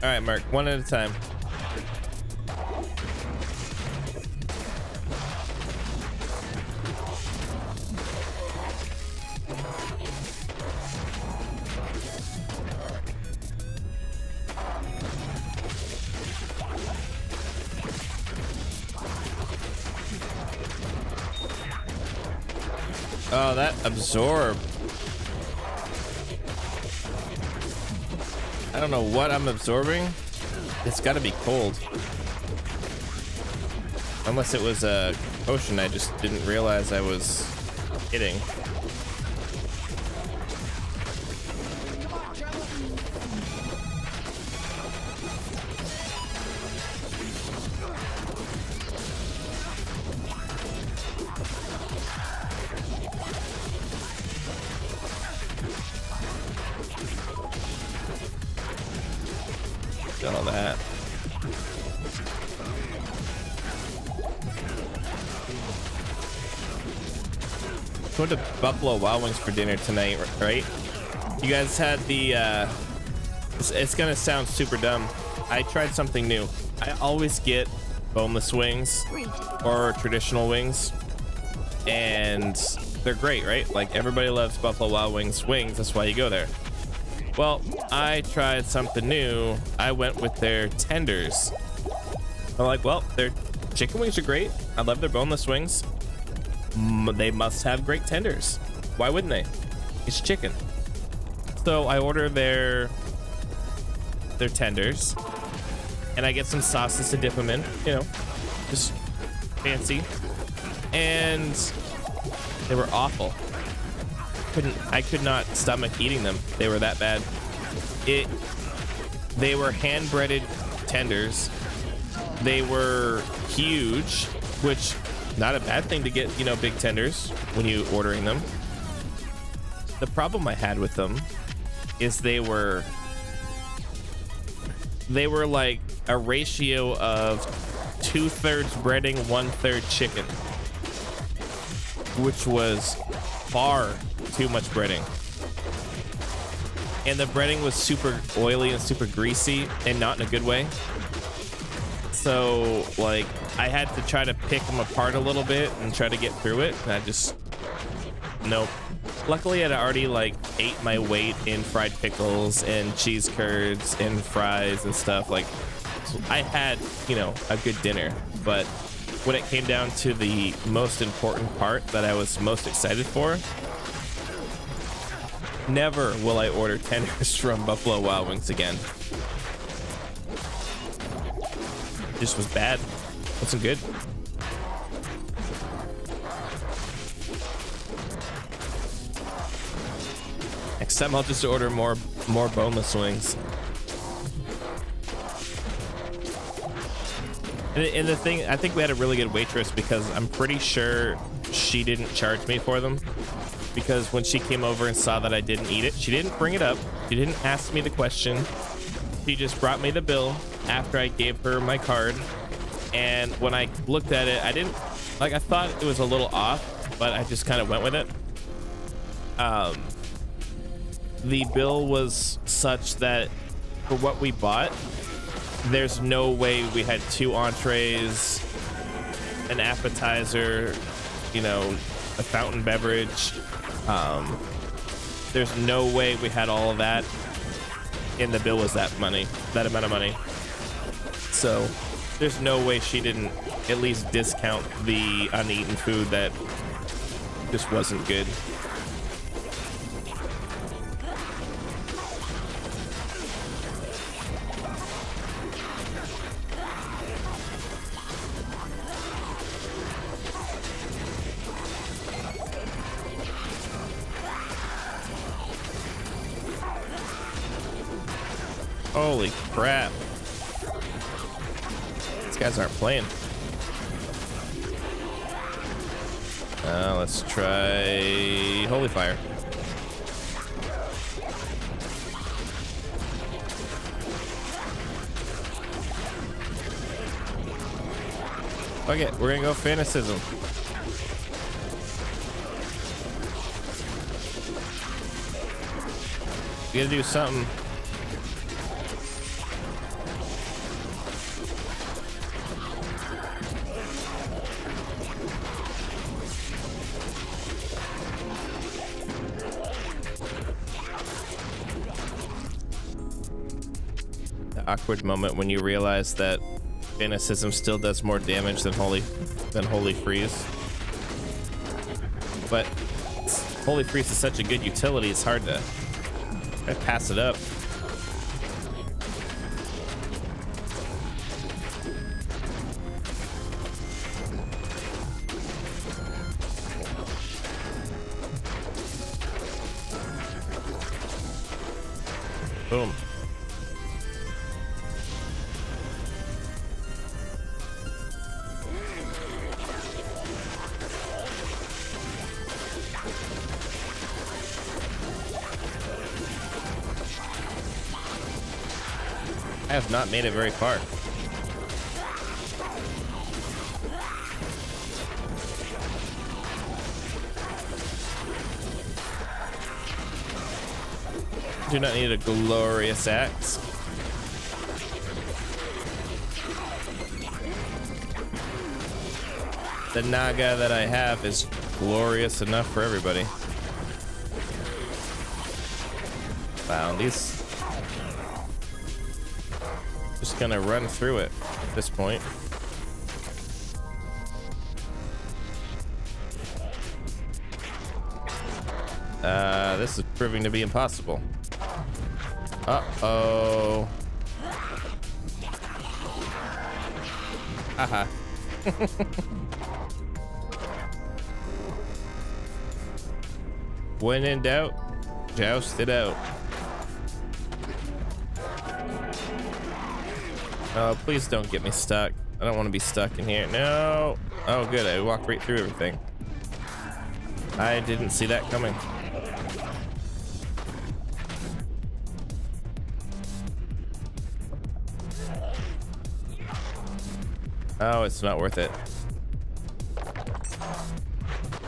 All right, Mark, one at a time. Oh, that absorb. I don't know what I'm absorbing. It's got to be cold. Unless it was a potion. I just didn't realize I was hitting. Done all that. Going to Buffalo Wild Wings for dinner tonight, right? You guys had the it's gonna sound super dumb. I tried something new. I always get boneless wings or traditional wings, and they're great, right? Like, everybody loves Buffalo Wild Wings. That's why you go there. Well, I tried something new. I went with their tenders. I'm like, well, their chicken wings are great. I love their boneless wings. They must have great tenders. Why wouldn't they? It's chicken. So I order their tenders, and I get some sauces to dip them in, you know, just fancy. And they were awful. I could not stomach eating them. They were that bad. They were hand breaded tenders. They were huge, which not a bad thing to get, you know, big tenders when you ordering them. The problem I had with them is they were like a ratio of 2/3 breading, 1/3 chicken, which was far too much breading. And the breading was super oily and super greasy, and not in a good way. So, like, I had to try to pick them apart a little bit and try to get through it, and I just, nope. Luckily, I'd already, like, ate my weight in fried pickles and cheese curds and fries and stuff. Like, so I had, you know, a good dinner. But when it came down to the most important part that I was most excited for, never will I order tenders from Buffalo Wild Wings again. It just was bad. Wasn't good. Next time I'll just order more boneless wings. And the thing, I think we had a really good waitress, because I'm pretty sure she didn't charge me for them. Because when she came over and saw that I didn't eat it, she didn't bring it up. She didn't ask me the question. She just brought me the bill after I gave her my card. And when I looked at it, I didn't, like, I thought it was a little off, but I just kind of went with it. The bill was such that for what we bought, there's no way we had 2 entrees, an appetizer, you know, a fountain beverage. There's no way we had all of that, and the bill was that amount of money. So there's no way she didn't at least discount the uneaten food that just wasn't good. Holy crap. These guys aren't playing. Let's try Holy Fire. Okay, we're gonna go Fanaticism. We gotta do something. Awkward moment when you realize that Fanaticism still does more damage than Holy Freeze. But Holy Freeze is such a good utility, it's hard to pass it up. Boom. I have not made it very far. Do not need a glorious axe. The naga that I have is glorious enough for everybody. Wow, these... Just gonna run through it at this point. This is proving to be impossible. Uh-oh. Haha. When in doubt, joust it out. Oh, please don't get me stuck. I don't want to be stuck in here. No. Oh, good. I walked right through everything. I didn't see that coming. Oh, it's not worth it.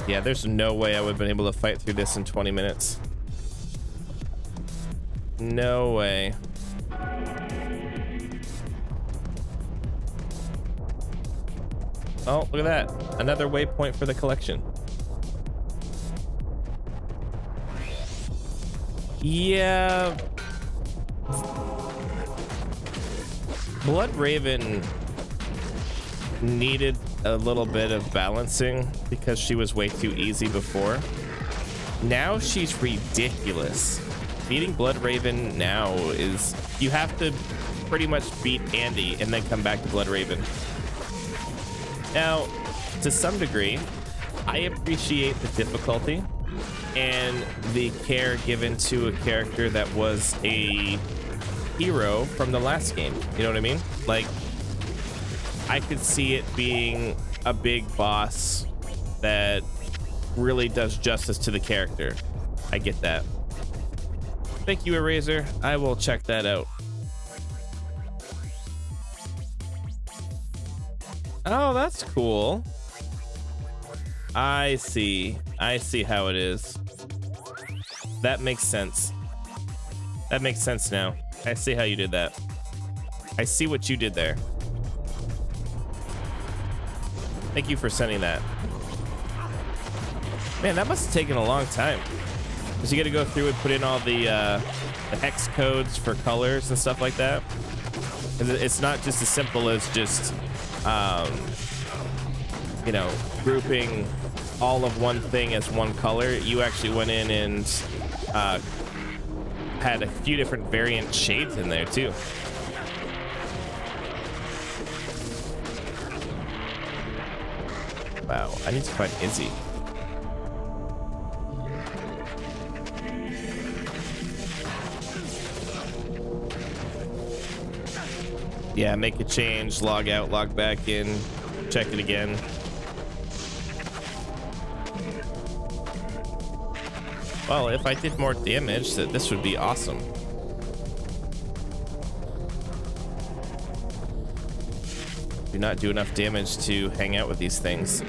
Yeah, there's no way I would have been able to fight through this in 20 minutes. No way. Oh, look at that. Another waypoint for the collection. Yeah. Blood Raven needed a little bit of balancing because she was way too easy before. Now she's ridiculous. Beating Blood Raven now is, you have to pretty much beat Andy and then come back to Blood Raven. Now, to some degree, I appreciate the difficulty and the care given to a character that was a hero from the last game. You know what I mean? Like, I could see it being a big boss that really does justice to the character. I get that. Thank you, Eraser. I will check that out. Oh, that's cool. I see. I see how it is. That makes sense. That makes sense now. I see how you did that. I see what you did there. Thank you for sending that. Man, that must have taken a long time. Because you got to go through and put in all the hex codes for colors and stuff like that. It's not just as simple as just, you know, grouping all of one thing as one color. You actually went in and had a few different variant shades in there too. Wow, I need to find Izzy. Yeah, make a change, log out, log back in, check it again. Well, if I did more damage, this would be awesome. Do not do enough damage to hang out with these things.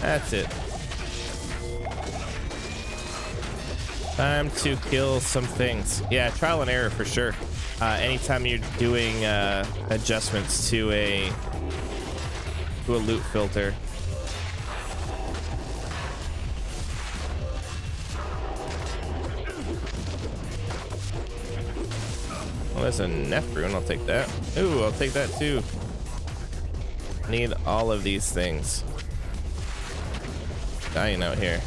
That's it. Time to kill some things. Yeah, trial and error for sure. Anytime you're doing adjustments to a loot filter. Well, there's a Neph rune. I'll take that. Ooh, I'll take that too. Need all of these things. Dying out here.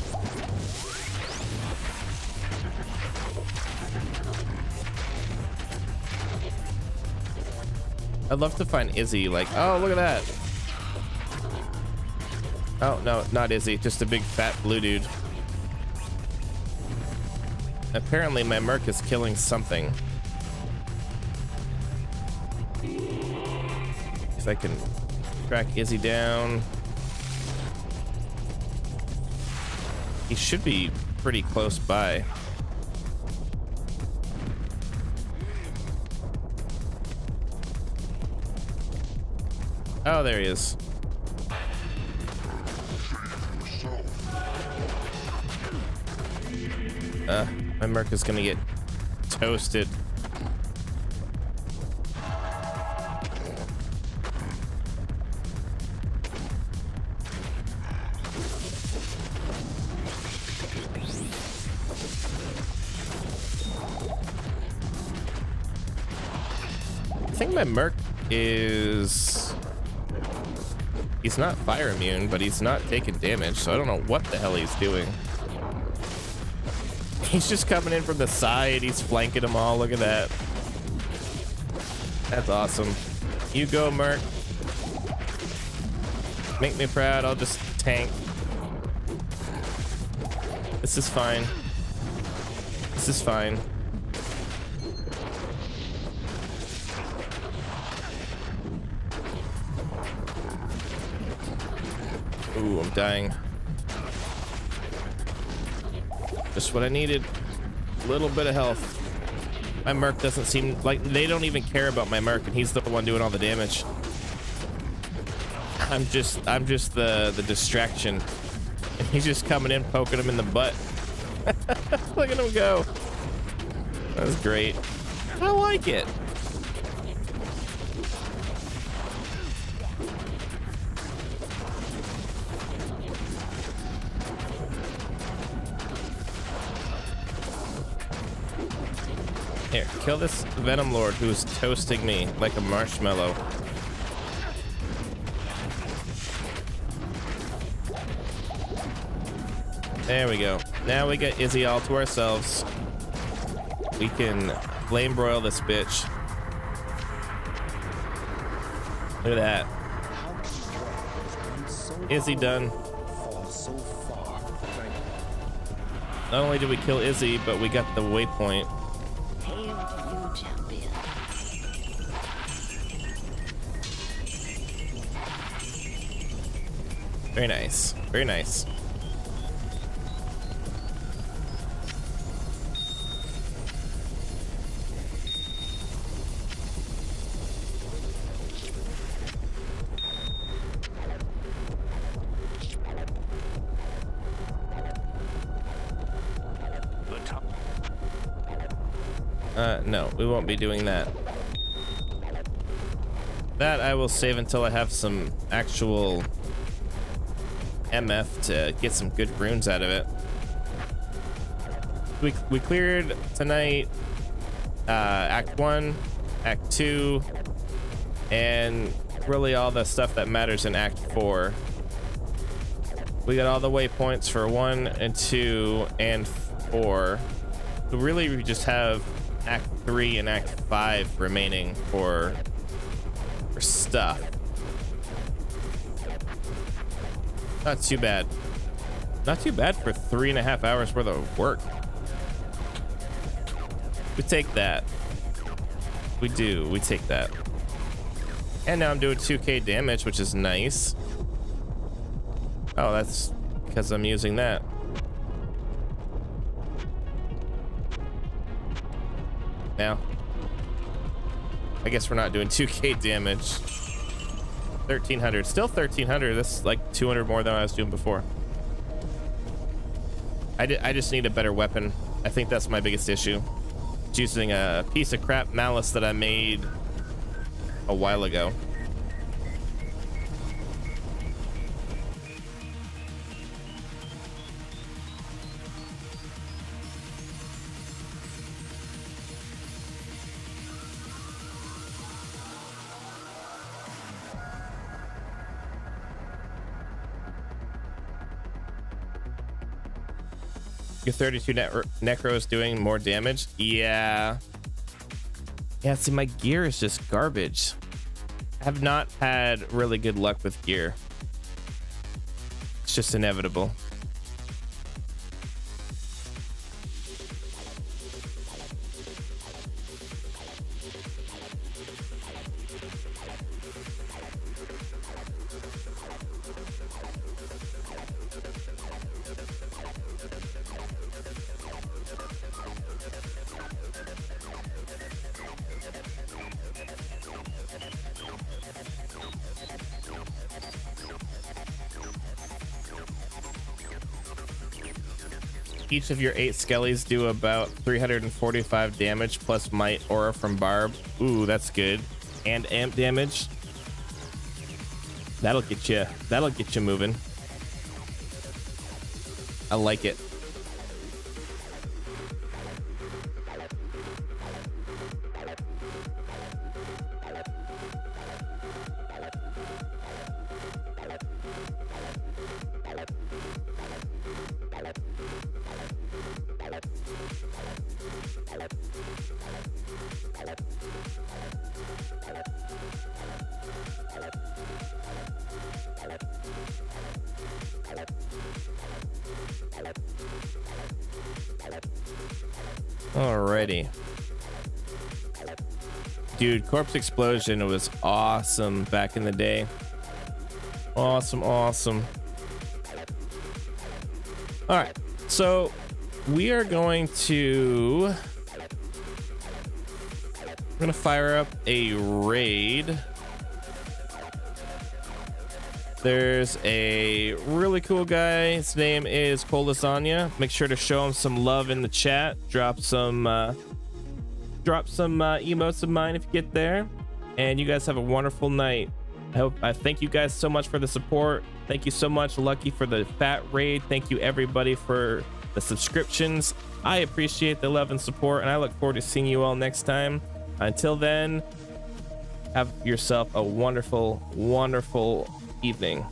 I'd love to find Izzy. Like, oh, look at that. Oh, no, not Izzy. Just a big fat blue dude. Apparently, my Merc is killing something. If I can track Izzy down. He should be pretty close by. Oh, there he is. My Merc is gonna get toasted. I think my Merc is... He's not fire immune, but he's not taking damage, so I don't know what the hell he's doing. He's just coming in from the side. He's flanking them all. Look at that. That's awesome. You go, Merc. Make me proud. I'll just tank. This is fine. This is fine. Ooh, I'm dying. Just what I needed. A little bit of health. My Merc doesn't seem like they don't even care about my Merc, and he's the one doing all the damage. I'm just the distraction. And he's just coming in, poking him in the butt. Look at him go. That's great. I like it. Here, kill this Venom Lord who's toasting me like a marshmallow. There we go. Now we get Izzy all to ourselves. We can flame broil this bitch. Look at that. Izzy done. Not only did we kill Izzy, but we got the waypoint. Very nice. Very nice. No, we won't be doing that. That I will save until I have some actual MF to get some good runes out of it. We cleared tonight Act 1, Act 2, and really all the stuff that matters in Act 4. We got all the waypoints for 1 and 2 and 4. So really we just have Act 3 and Act 5 remaining for stuff. Not too bad. Not too bad for 3.5 hours worth of work. We take that. We do. We take that. And now I'm doing 2k damage, which is nice. Oh, that's because I'm using that. Now, I guess we're not doing 2k damage. 1300, still 1300. That's like 200 more than I was doing before. I just need a better weapon. I think that's my biggest issue. It's using a piece of crap malice that I made a while ago. Your 32 necro is doing more damage. Yeah. Yeah, see, my gear is just garbage. have not had really good luck with gear. It's just inevitable. Each of your 8 skellies do about 345 damage plus might aura from Barb. Ooh, that's good. And amp damage. That'll get you moving. I like it. Alrighty. Dude, Corpse Explosion was awesome back in the day. Awesome. Alright, so we are going to... We're gonna fire up a raid. There's a really cool guy. His name is Cole Lasagna. Make sure to show him some love in the chat. Drop some emotes of mine if you get there. And you guys have a wonderful night. I thank you guys so much for the support. Thank you so much, Lucky, for the fat raid. Thank you everybody for the subscriptions. I appreciate the love and support, and I look forward to seeing you all next time. Until then, have yourself a wonderful evening.